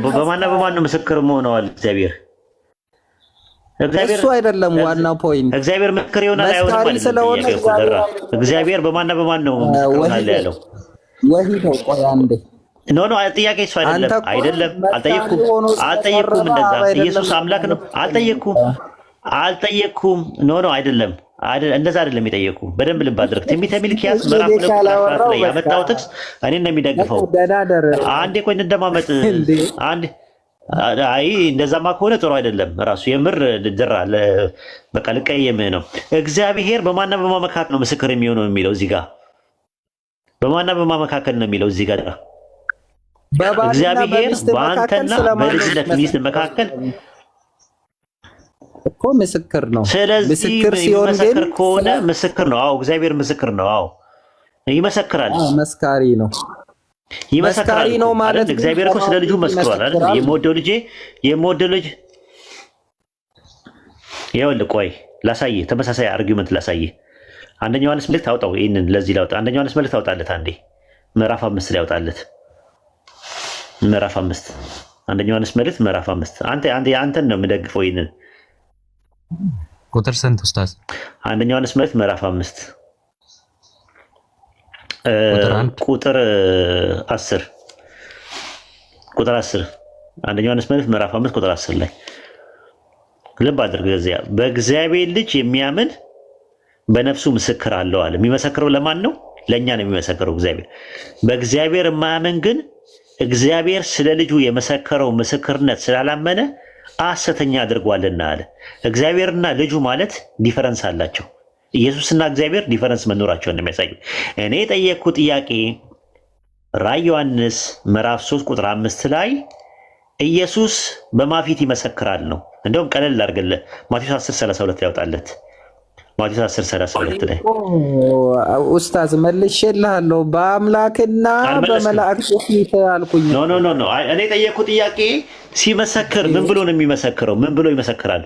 በማን ነው ምስክር መሆነዋል? እግዚአብሔር እሱ አይደለም ዋናው ፖይንት። እግዚአብሔር ምስክር ይሆናል አይሆንም ማለት እግዚአብር በማን ነው ምስክር ያለው? ወሂደው ቆይ አንዴ ኖ ጥያቄ እሱ አይደለም። አልጠየኩም። እንደዛ ኢየሱስ አምላክ ነው። አልጠየኩም። ኖ አይደለም። እንደዛ አይደለም የጠየቁ። በደንብ ልብ አድርግ። ትንቢተ ሚልክያስ ምዕራፍ 2 ላይ ያመጣው ጥቅስ እኔ እንደሚደግፈው አንዴ ቆይ እንደማመጥ አንዴ አይ እንደዛማ ከሆነ ጥሩ አይደለም። ራሱ የምር ድራ በቃ ልቀየምህ ነው። እግዚአብሔር በማንና በማን መካከል ነው ምስክር የሚሆነው የሚለው እዚህ ጋር በማንና በማን መካከል ነው የሚለው እዚህ ጋር እግዚአብሔር በአንተና በልጅነት ሚስት መካከል እኮ ምስክር ነው። ስለዚህ ምስክር ሲሆን ግን ከሆነ ምስክር ነው። አዎ እግዚአብሔር ምስክር ነው። አዎ ይመሰክራል። መስካሪ ነው። ይመሰክራል ነው ማለት እግዚአብሔር እኮ ስለ ልጁ መስክሯል አይደል? የምወደው ልጅ ይኸውልህ ቆይ ላሳይህ፣ ተመሳሳይ አርጊውመንት ላሳይህ። አንደኛ ዮሐንስ መልእክት አውጣው። ይሄንን ለዚህ ላውጣ። አንደኛ ዮሐንስ መልእክት አውጣለት አንዴ፣ ምዕራፍ 5 ላይ አውጣለት። ምዕራፍ 5 አንደኛ ዮሐንስ መልእክት ምዕራፍ 5 አንተን ነው የምደግፈው። ይሄንን ቁጥር ስንት ኡስታዝ? አንደኛ ዮሐንስ መልእክት ምዕራፍ 5 ቁጥር 10 ቁጥር 10 አንደኛ ዮሐንስ መልእክት ምዕራፍ 5 ቁጥር 10 ላይ ልብ አድርግ። እዚያ በእግዚአብሔር ልጅ የሚያምን በነፍሱ ምስክር አለው አለ። የሚመሰክረው ለማን ነው? ለእኛ ነው የሚመሰክረው እግዚአብሔር። በእግዚአብሔር የማያምን ግን እግዚአብሔር ስለ ልጁ የመሰከረው ምስክርነት ስላላመነ ሐሰተኛ አድርጓልና አለ። እግዚአብሔርና ልጁ ማለት ዲፈረንስ አላቸው። ኢየሱስና እግዚአብሔር ዲፈረንስ መኖራቸውን ነው የሚያሳዩ። እኔ የጠየቅኩት ጥያቄ ራዕየ ዮሐንስ ምዕራፍ 3 ቁጥር 5 ላይ ኢየሱስ በማፊት ይመሰክራል ነው። እንደውም ቀለል አድርገለ ማቴዎስ 10:32 ያውጣለት። ማቴዎስ 10:32 ላይ ኡስታዝ መልሼልሃለሁ በአምላክና በመላእክት ፊት አልኩኝ። ኖ እኔ የጠየቅኩት ጥያቄ ሲመሰክር ምን ብሎ ነው የሚመሰክረው? ምን ብሎ ይመሰክራል?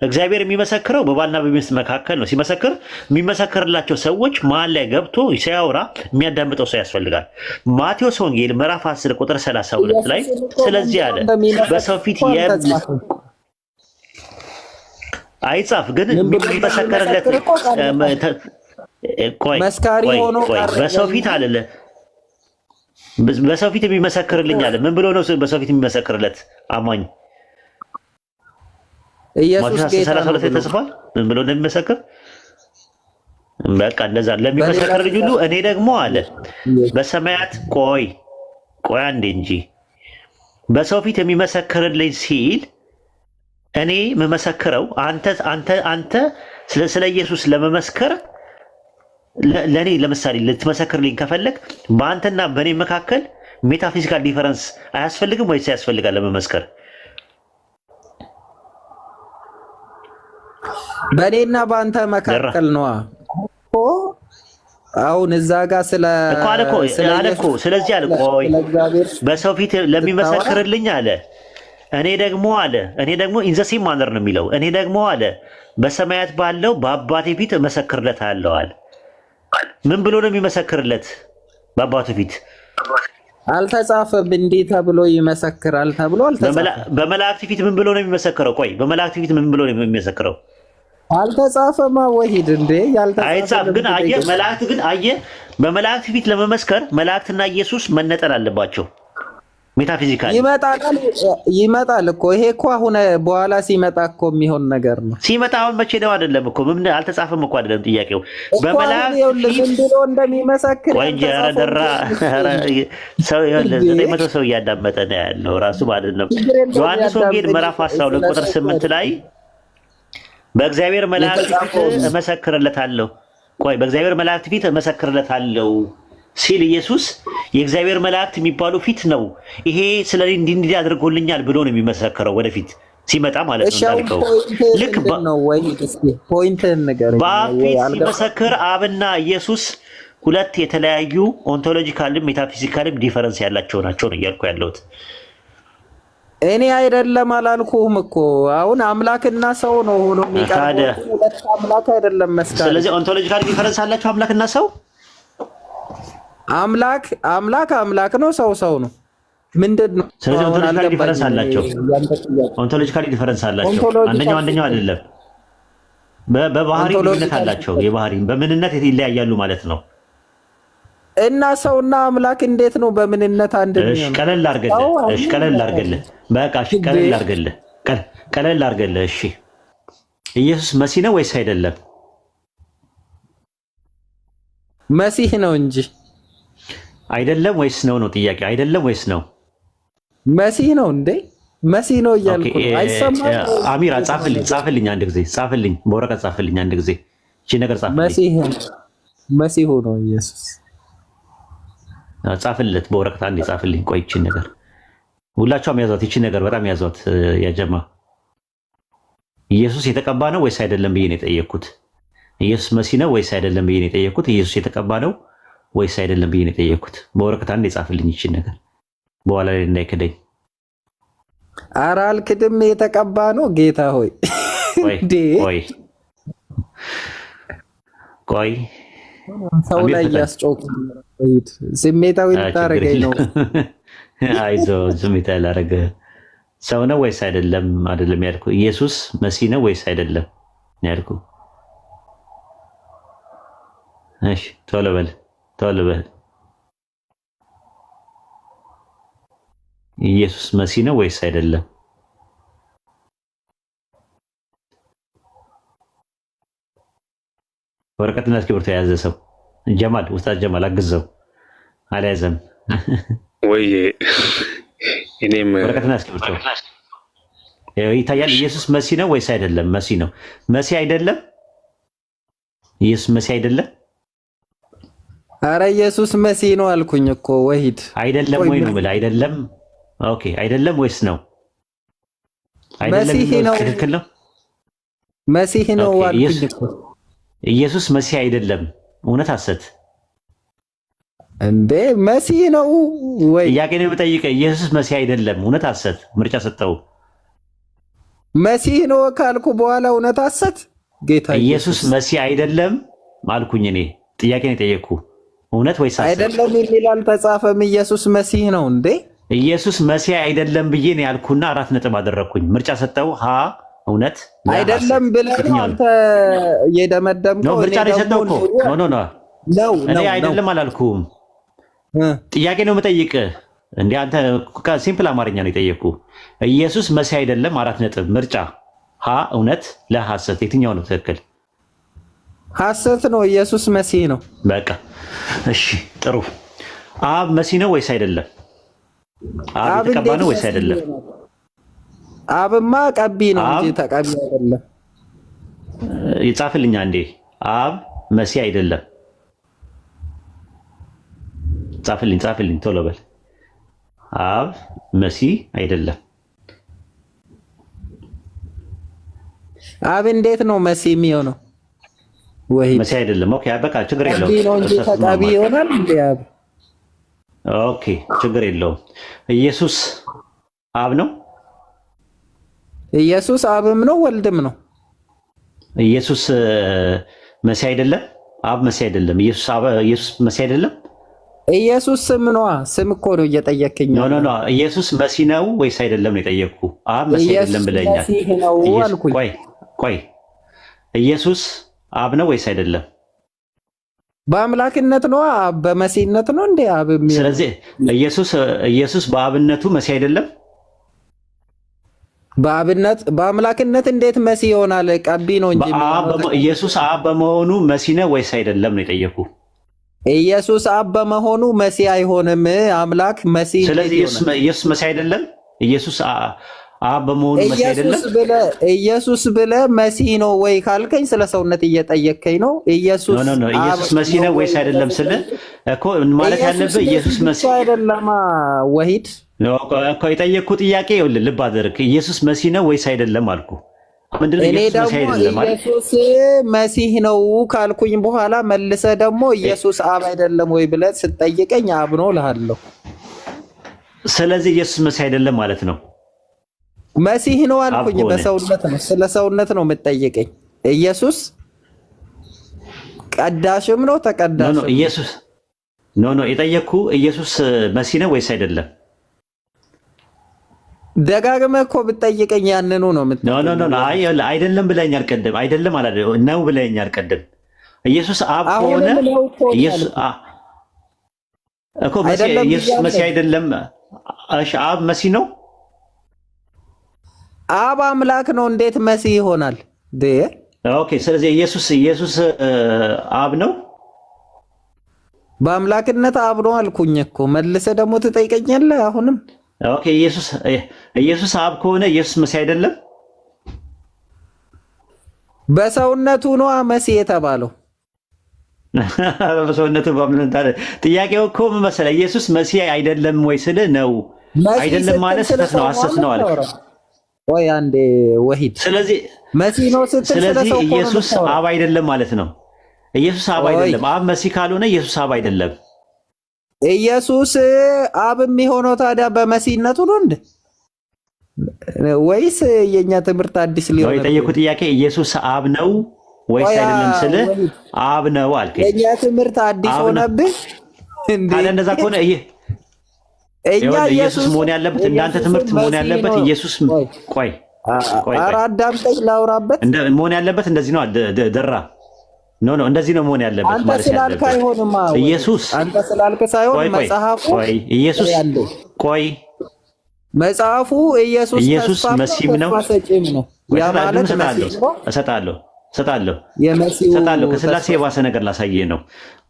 እግዚአብሔር የሚመሰክረው በባልና በሚስት መካከል ነው። ሲመሰክር የሚመሰክርላቸው ሰዎች መሀል ላይ ገብቶ ሲያወራ የሚያዳምጠው ሰው ያስፈልጋል። ማቴዎስ ወንጌል ምዕራፍ 10 ቁጥር 32 ላይ ስለዚህ አለ በሰው ፊት አይጻፍ ግን የሚመሰክርለት መስካሪ ሆኖ በሰው ፊት አለ። በሰው ፊት የሚመሰክርልኝ አለ። ምን ብሎ ነው በሰው ፊት የሚመሰክርለት አማኝ? ኢየሱስ ጌታ ነው ተጽፏል። ምን ብሎ እንደሚመሰክር በቃ እንደዛ ለሚመሰክር ልጅ ሁሉ እኔ ደግሞ አለ በሰማያት ቆይ አንዴ እንጂ በሰው ፊት የሚመሰክርልኝ ሲል እኔ የምመሰክረው አንተ ስለ ኢየሱስ ለመመስከር ለኔ ለምሳሌ ልትመሰክርልኝ ከፈለግ በአንተና በእኔ መካከል ሜታፊዚካል ዲፈረንስ አያስፈልግም ወይስ ያስፈልጋል ለመመስከር? በእኔና በአንተ መካከል ነው እኮ አሁን እዛ ጋር ስለዚህ አለ ቆይ በሰው ፊት ለሚመሰክርልኝ አለ እኔ ደግሞ ኢን ዘ ሴም ማነር ነው የሚለው። እኔ ደግሞ አለ በሰማያት ባለው በአባቴ ፊት እመሰክርለታለሁ አለ። ምን ብሎ ነው የሚመሰክርለት? በአባቱ ፊት አልተጻፈም። እንዲህ ተብሎ ይመሰክራል ተብሎ አልተጻፈም። በመላእክት ፊት ምን ብሎ ነው የሚመሰክረው? ቆይ በመላእክት ፊት ምን ብሎ ነው የሚመሰክረው? አልተጻፈማ። ወሂድ እንዴ ያልተጻፈ አይጻፍ። ግን አየ በመላእክት ፊት ለመመስከር መላእክትና ኢየሱስ መነጠል አለባቸው። ሜታፊዚካል ይመጣል እኮ ይሄ እኮ አሁን በኋላ ሲመጣ እኮ የሚሆን ነገር ነው። ሲመጣ አሁን መቼ ነው? አይደለም እኮ ምን አልተጻፈም እኮ አይደለም ጥያቄው። በመላእክት ፊት ብሎ እንደሚመሰክር ቆይ እንጂ ረደራ ሰው 900 ሰው እያዳመጠ ነው ያለው ራሱ ማለት ነው። ዮሐንስ ወንጌል ምዕራፍ 12 ቁጥር 8 ላይ በእግዚአብሔር መላእክት ፊት እመሰክርለታለሁ። ቆይ በእግዚአብሔር መላእክት ፊት እመሰክርለታለሁ ሲል ኢየሱስ የእግዚአብሔር መላእክት የሚባሉ ፊት ነው። ይሄ ስለኔ እንዲህ አድርጎልኛል ብሎ ነው የሚመሰክረው ወደፊት ሲመጣ ማለት ነው። ታሪከው ልክ ፖይንትን ነገር በአብ ፊት ሲመሰክር አብና ኢየሱስ ሁለት የተለያዩ ኦንቶሎጂካልም ሜታፊዚካልም ዲፈረንስ ያላቸው ናቸው ነው እያልኩ ያለሁት። እኔ አይደለም አላልኩም እኮ አሁን አምላክና ሰው ነው ሆኖ የሚቀርበው። ሁለት አምላክ አይደለም መስካሪ። ስለዚህ ኦንቶሎጂካል ዲፈረንስ አላቸው አምላክና ሰው። አምላክ ነው፣ ሰው ነው። ምንድነው? ስለዚህ ኦንቶሎጂካል ዲፈረንስ አላቸው። ኦንቶሎጂካል ዲፈረንስ አላቸው። አንደኛው አይደለም። በባህሪ ልዩነት አላቸው። የባህሪ በምንነት ይለያያሉ ማለት ነው። እና ሰውና አምላክ እንዴት ነው በምንነት አንድ ነው? ቀለል አድርገልህ። በቃ ቀለል አድርገልህ። እሺ ኢየሱስ መሲህ ነው ወይስ አይደለም? መሲህ ነው እንጂ አይደለም ወይስ ነው ጥያቄ። አይደለም ወይስ ነው? መሲህ ነው እንዴ? መሲህ ነው እያልኩ ነው። አይሰማም? አሚራ ጻፍልኝ አንድ ጊዜ ጻፍልኝ፣ በወረቀት ጻፍልኝ አንድ ጊዜ። እቺ ነገር ጻፍልኝ። መሲህ ነው ኢየሱስ። ጻፍለት በወረቀት አንዴ ጻፍልኝ። ቆይ እቺ ነገር ሁላችሁም ያዟት። እቺ ነገር በጣም ያዟት ያጀማ። ኢየሱስ የተቀባ ነው ወይስ አይደለም ብዬ ነው የጠየቅኩት። ኢየሱስ መሲህ ነው ወይስ አይደለም ብዬ ነው የጠየቅኩት። ኢየሱስ የተቀባ ነው ወይስ አይደለም ብዬ ነው የጠየቅኩት። በወረቀት አንዴ ጻፍልኝ እቺ ነገር በኋላ ላይ እንዳይከደኝ። ኧረ አልክድም። የተቀባ ነው ጌታ ሆይ ቆይ ሰው ላይ እያስጮክ ስሜታዊ ልታረገኝ ነው። አይዞህ ስሜታዊ ላረገህ። ሰው ነው ወይስ አይደለም? አይደለም ያልኩህ። ኢየሱስ መሲህ ነው ወይስ አይደለም ያልኩህ። እሺ ቶሎ በል ኢየሱስ መሲህ ነው ወይስ አይደለም? ወረቀትና እስክሪብቶ የያዘ ሰው ጀማል፣ ኡስታዝ ጀማል አግዘው። አልያዘም ወይ? እኔም ወረቀትና እስክሪብቶ ይታያል። ኢየሱስ መሲህ ነው ወይስ አይደለም? መሲህ ነው። መሲህ አይደለም። ኢየሱስ መሲህ አይደለም። አረ ኢየሱስ መሲህ ነው አልኩኝ እኮ ወሂድ። አይደለም ወይ ነው ብለህ አይደለም። ኦኬ አይደለም ወይስ ነው? አይደለም ነው። ትክክል ነው። መሲህ ነው አልኩኝ እኮ። ኢየሱስ መሲህ አይደለም። እውነት ሐሰት እንዴ? መሲህ ነው ወይ? ጥያቄ ነው የምጠይቀህ። ኢየሱስ መሲህ አይደለም። እውነት ሐሰት? ምርጫ ሰጠው። መሲህ ነው ካልኩ በኋላ እውነት ሐሰት? ጌታ ኢየሱስ መሲህ አይደለም አልኩኝ። እኔ ጥያቄ ነው የጠየቅኩህ። እውነት ወይስ ሐሰት? አይደለም የሚል አልተጻፈም። ኢየሱስ መሲህ ነው እንዴ? ኢየሱስ መሲህ አይደለም ብዬ ነው ያልኩና 4 ነጥብ አደረግኩኝ። ምርጫ ሰጠው። እውነት አይደለም ብለህ አንተ የደመደምከው። ነው ምርጫ ነው የሰጠው እኮ። ኖ እኔ አይደለም አላልኩም። ጥያቄ ነው የምጠይቅህ። እንዴ አንተ ሲምፕል አማርኛ ነው የጠየቅኩህ። ኢየሱስ መሲህ አይደለም 4 ነጥብ። ምርጫ እውነት ለሐሰት የትኛው ነው ትክክል? ሐሰት ነው። ኢየሱስ መሲህ ነው። በቃ እሺ ጥሩ። አብ መሲህ ነው ወይስ አይደለም? አብ የተቀባ ነው ወይስ አይደለም? አብማ ቀቢ ነው እንጂ ተቀቢ አይደለም። ይጻፍልኛ እንዴ አብ መሲህ አይደለም። ጻፍልኝ ቶሎ በል። አብ መሲህ አይደለም። አብ እንዴት ነው መሲህ የሚሆነው? ወይ መሲህ አይደለም። ኦኬ በቃ ችግር የለውም። ተቀቢ ይሆናል እንዴ አብ? ኦኬ ችግር የለውም። ኢየሱስ አብ ነው። ኢየሱስ አብም ነው ወልድም ነው። ኢየሱስ መሲህ አይደለም። አብ መሲህ አይደለም። ኢየሱስ መሲህ አይደለም። ኢየሱስ ስም ነዋ። ስም እኮ ነው እየጠየከኝ። ኖ ኢየሱስ መሲህ ነው ወይስ አይደለም ነው የጠየቅኩህ። አብ መሲህ አይደለም ብለኛል። ቆይ ኢየሱስ አብ ነው ወይስ አይደለም? በአምላክነት ነው። አብ በመሲህነት ነው እንዴ አብ የሚሆነው? ስለዚህ ኢየሱስ በአብነቱ መሲህ አይደለም። በአምላክነት እንዴት መሲህ ይሆናል? ቀቢ ነው እንጂ። ኢየሱስ አብ በመሆኑ መሲህ ነው ወይስ አይደለም ነው የጠየቅኩህ። ኢየሱስ አብ በመሆኑ መሲህ አይሆንም። አምላክ መሲህ። ስለዚህ ኢየሱስ መሲህ አይደለም። ኢየሱስ አብ በመሆኑ መሲህ አይደለም። ኢየሱስ ብለህ መሲህ ነው ወይ ካልከኝ ስለ ሰውነት እየጠየከኝ ነው። ኢየሱስ መሲህ ነው ወይስ አይደለም ስለ እኮ ማለት ያለብህ ኢየሱስ መሲህ አይደለም። ወሂድ እኮ የጠየቅኩህ ጥያቄ ልብ አድርግ። ኢየሱስ መሲህ ነው ወይስ አይደለም አልኩ። ምንድነው ኢየሱስ መሲህ አይደለም ማለት? ኢየሱስ መሲህ ነው ካልኩኝ በኋላ መልሰህ ደግሞ ኢየሱስ አብ አይደለም ወይ ብለህ ስትጠይቀኝ አብ ነው እልሃለሁ። ስለዚህ ኢየሱስ መሲህ አይደለም ማለት ነው። መሲህ ነው አልኩኝ። በሰውነት ነው፣ ስለ ሰውነት ነው የምትጠይቀኝ። ኢየሱስ ቀዳሽም ነው ተቀዳሽም ነው። ኢየሱስ የጠየቅኩህ ኢየሱስ መሲህ ነው ወይስ አይደለም? ደጋግመህ እኮ ብትጠይቀኝ ያንኑ ነው የምትጠይቀኝ። አይደለም ብለኸኛል ቅድም። አይደለም ነው ብለኸኛል ቅድም። ኢየሱስ አብ ከሆነ ኢየሱስ መሲህ አይደለም። እሺ አብ መሲህ ነው። አብ አምላክ ነው። እንዴት መሲህ ይሆናል? ኦኬ ስለዚህ ኢየሱስ አብ ነው። በአምላክነት አብ ነው አልኩኝ እኮ። መልሰህ ደግሞ ትጠይቀኛለህ አሁንም። ኦኬ ኢየሱስ አብ ከሆነ ኢየሱስ መሲህ አይደለም። በሰውነቱ ነው መሲህ የተባለው። በሰውነቱ ጥያቄው እኮ ምን መሰለህ? ኢየሱስ መሲህ አይደለም ወይ ስልህ ነው። አይደለም ማለት ስህተት ነው፣ ሐሰት ነው አልክ። ወይ አንዴ ወሂድ። ስለዚህ መሲህ ነው ስትል ስለዚህ ኢየሱስ አብ አይደለም ማለት ነው። ኢየሱስ አብ አይደለም። አብ መሲህ ካልሆነ ኢየሱስ አብ አይደለም። ኢየሱስ አብ የሚሆነው ታዲያ በመሲህነቱ ነው እንዴ? ወይስ የኛ ትምህርት አዲስ ሊሆን ነው? የጠየኩት ጥያቄ ኢየሱስ አብ ነው ወይስ አይደለም ስለ አብ ነው አልከኝ። የኛ ትምህርት አዲስ ሆነብህ እንዴ? ታዲያ እንደዛ ከሆነ ኢየሱስ መሆን ያለበት እንዳንተ ትምህርት መሆን ያለበት ኢየሱስ ቆይ ኧረ አዳምጠኝ ላውራበት። መሆን ያለበት እንደዚህ ነው። ደራ ኖ እንደዚህ ነው መሆን ያለበት ማለት አንተ ስላልክ አይሆንም። ኢየሱስ አንተ ስላልክ ሳይሆን መጽሐፉ ኢየሱስ መጽሐፉ ኢየሱስ መሲህ ነው። ያ ማለት እሰጣለሁ ከስላሴ የባሰ ነገር ላሳየህ ነው።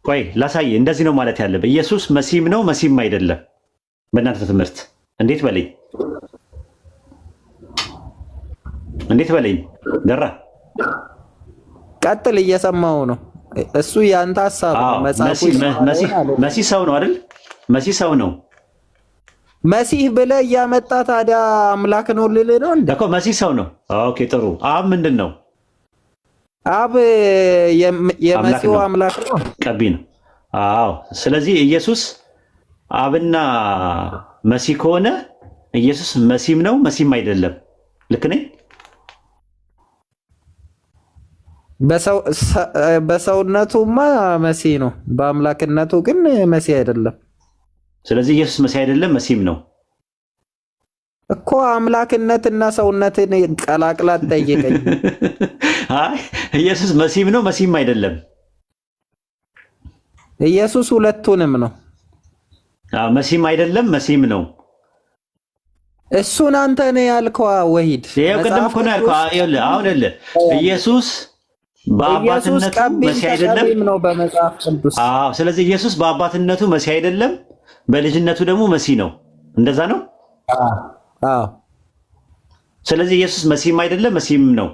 ቆይ ላሳየህ። እንደዚህ ነው ማለት ያለብህ። ኢየሱስ መሲህም ነው መሲህም አይደለም። በእናንተ ትምህርት እንዴት በለኝ ደራ ቀጥል፣ እየሰማው ነው። እሱ ያንተ ሐሳብ ነው። መጽሐፉ መሲህ ሰው ነው አይደል? መሲህ ሰው ነው። መሲህ ብለህ እያመጣ ታዲያ አምላክ ነው ልልህ ነው እንዴ? እኮ መሲህ ሰው ነው። ኦኬ ጥሩ። አብ ምንድን ነው? አብ የመሲሁ አምላክ ነው፣ ቀቢ ነው። አዎ። ስለዚህ ኢየሱስ አብና መሲህ ከሆነ ኢየሱስ መሲህም ነው መሲህም አይደለም። ልክ ነኝ? በሰውነቱማ መሲህ ነው፣ በአምላክነቱ ግን መሲህ አይደለም። ስለዚህ ኢየሱስ መሲህ አይደለም መሲህም ነው እኮ። አምላክነትና ሰውነትን ቀላቅላት ጠይቀኝ። አይ ኢየሱስ መሲህም ነው መሲህም አይደለም። ኢየሱስ ሁለቱንም ነው። መሲህም አይደለም መሲህም ነው። እሱን አንተ ነህ ያልከው ወሂድ። ይሄው ቅድም እኮ ነው ያልከው። ይኸውልህ አሁን ኢየሱስ በአባትነቱ መሲህ አይደለም ነው በመጽሐፍ ቅዱስ። አዎ። ስለዚህ ኢየሱስ በአባትነቱ መሲህ አይደለም፣ በልጅነቱ ደግሞ መሲህ ነው። እንደዛ ነው። አዎ። ስለዚህ ኢየሱስ መሲህም አይደለም መሲህም ነው።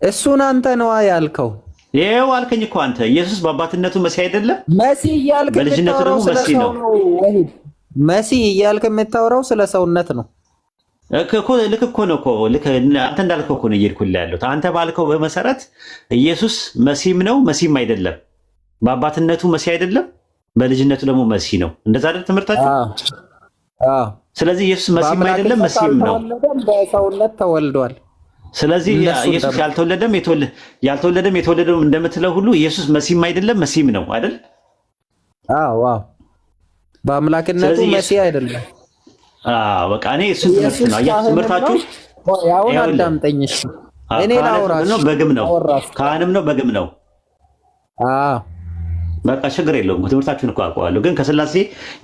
እሱን አንተ ነዋ ያልከው። ይሄው አልከኝ እኮ አንተ። ኢየሱስ በአባትነቱ መሲህ አይደለም፣ መሲህ እያልክ በልጅነቱ ደግሞ መሲህ ነው። መሲህ እያልክ የምታወራው ስለ ሰውነት ነው እኮ። ልክ እኮ ነው እኮ። ልክ አንተ እንዳልከው እኮ ነው እየሄድኩልህ ያለሁት። አንተ ባልከው በመሰረት ኢየሱስ መሲህም ነው መሲህም አይደለም። በአባትነቱ መሲህ አይደለም፣ በልጅነቱ ደግሞ መሲህ ነው። እንደዛ አይደል ትምህርታችሁ? አዎ። ስለዚህ ኢየሱስ መሲህም አይደለም መሲህም ነው። በሰውነት ተወልዷል። ስለዚህ ኢየሱስ ያልተወለደም የተወለደም እንደምትለው ሁሉ ኢየሱስ መሲህም አይደለም መሲህም ነው አይደል? አዎ። በአምላክነቱ መሲህ አይደለም። በቃ እኔ እሱን ትምህርት ነው አያችሁ። ትምህርታችሁ ያውን አዳምጠኝ እሺ። እኔ ላውራሽ ነው በግም ነው ካህንም ነው በግም ነው። በቃ ችግር የለውም። ትምህርታችሁን እኮ አውቀዋለሁ፣ ግን ከስላሴ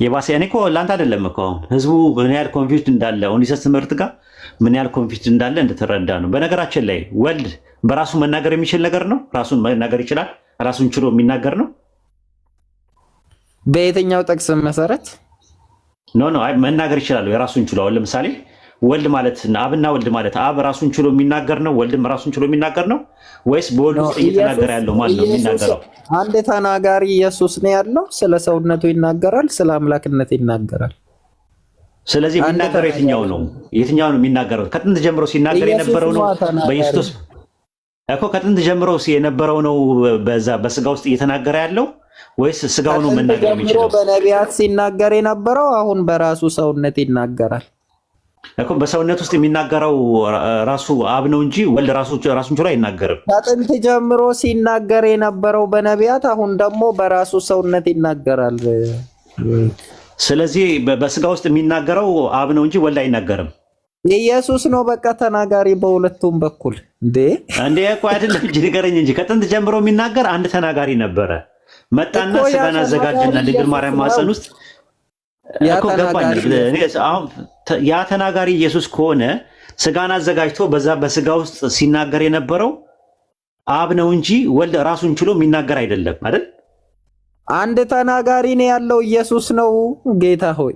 የባሰ እኔ እኮ ለአንተ አይደለም እኮ ህዝቡ ምን ያህል ኮንፊውዝድ እንዳለ ኦኒሰስ ትምህርት ጋር ምን ያህል ኮንፊውዝድ እንዳለ እንድትረዳ ነው። በነገራችን ላይ ወልድ በራሱ መናገር የሚችል ነገር ነው። ራሱን መናገር ይችላል። ራሱን ችሎ የሚናገር ነው። በየትኛው ጥቅስ መሰረት? ኖ መናገር ይችላል የራሱን ችሎ። አሁን ለምሳሌ ወልድ ማለት አብና ወልድ ማለት አብ ራሱን ችሎ የሚናገር ነው፣ ወልድም ራሱን ችሎ የሚናገር ነው ወይስ በወልድ ውስጥ እየተናገረ ያለው ማን ነው የሚናገረው? አንድ ተናጋሪ ኢየሱስ ነው ያለው። ስለ ሰውነቱ ይናገራል፣ ስለ አምላክነት ይናገራል። ስለዚህ የሚናገረው የትኛው ነው? የትኛው ነው የሚናገረው? ከጥንት ጀምሮ ሲናገር የነበረው ነው በኢየሱስ እኮ። ከጥንት ጀምሮ የነበረው ነው በዛ በስጋ ውስጥ እየተናገረ ያለው ወይስ ስጋው ነው መናገር የሚችለው? በነቢያት ሲናገር የነበረው አሁን በራሱ ሰውነት ይናገራል እኮ። በሰውነት ውስጥ የሚናገረው ራሱ አብ ነው እንጂ ወልድ ራሱን ችሎ አይናገርም። ከጥንት ጀምሮ ሲናገር የነበረው በነቢያት አሁን ደግሞ በራሱ ሰውነት ይናገራል። ስለዚህ በስጋ ውስጥ የሚናገረው አብ ነው እንጂ ወልድ አይናገርም። ኢየሱስ ነው በቃ ተናጋሪ በሁለቱም በኩል። እንዴ እኮ አይደለም እንጂ ንገረኝ እንጂ ከጥንት ጀምሮ የሚናገር አንድ ተናጋሪ ነበረ። መጣና ስጋን አዘጋጀና ድንግል ማርያም ማህፀን ውስጥ እኮ ገባኝ። ያ ተናጋሪ ኢየሱስ ከሆነ ስጋን አዘጋጅቶ በዛ በስጋ ውስጥ ሲናገር የነበረው አብ ነው እንጂ ወልድ ራሱን ችሎ የሚናገር አይደለም አይደል? አንድ ተናጋሪ ነው ያለው ኢየሱስ ነው። ጌታ ሆይ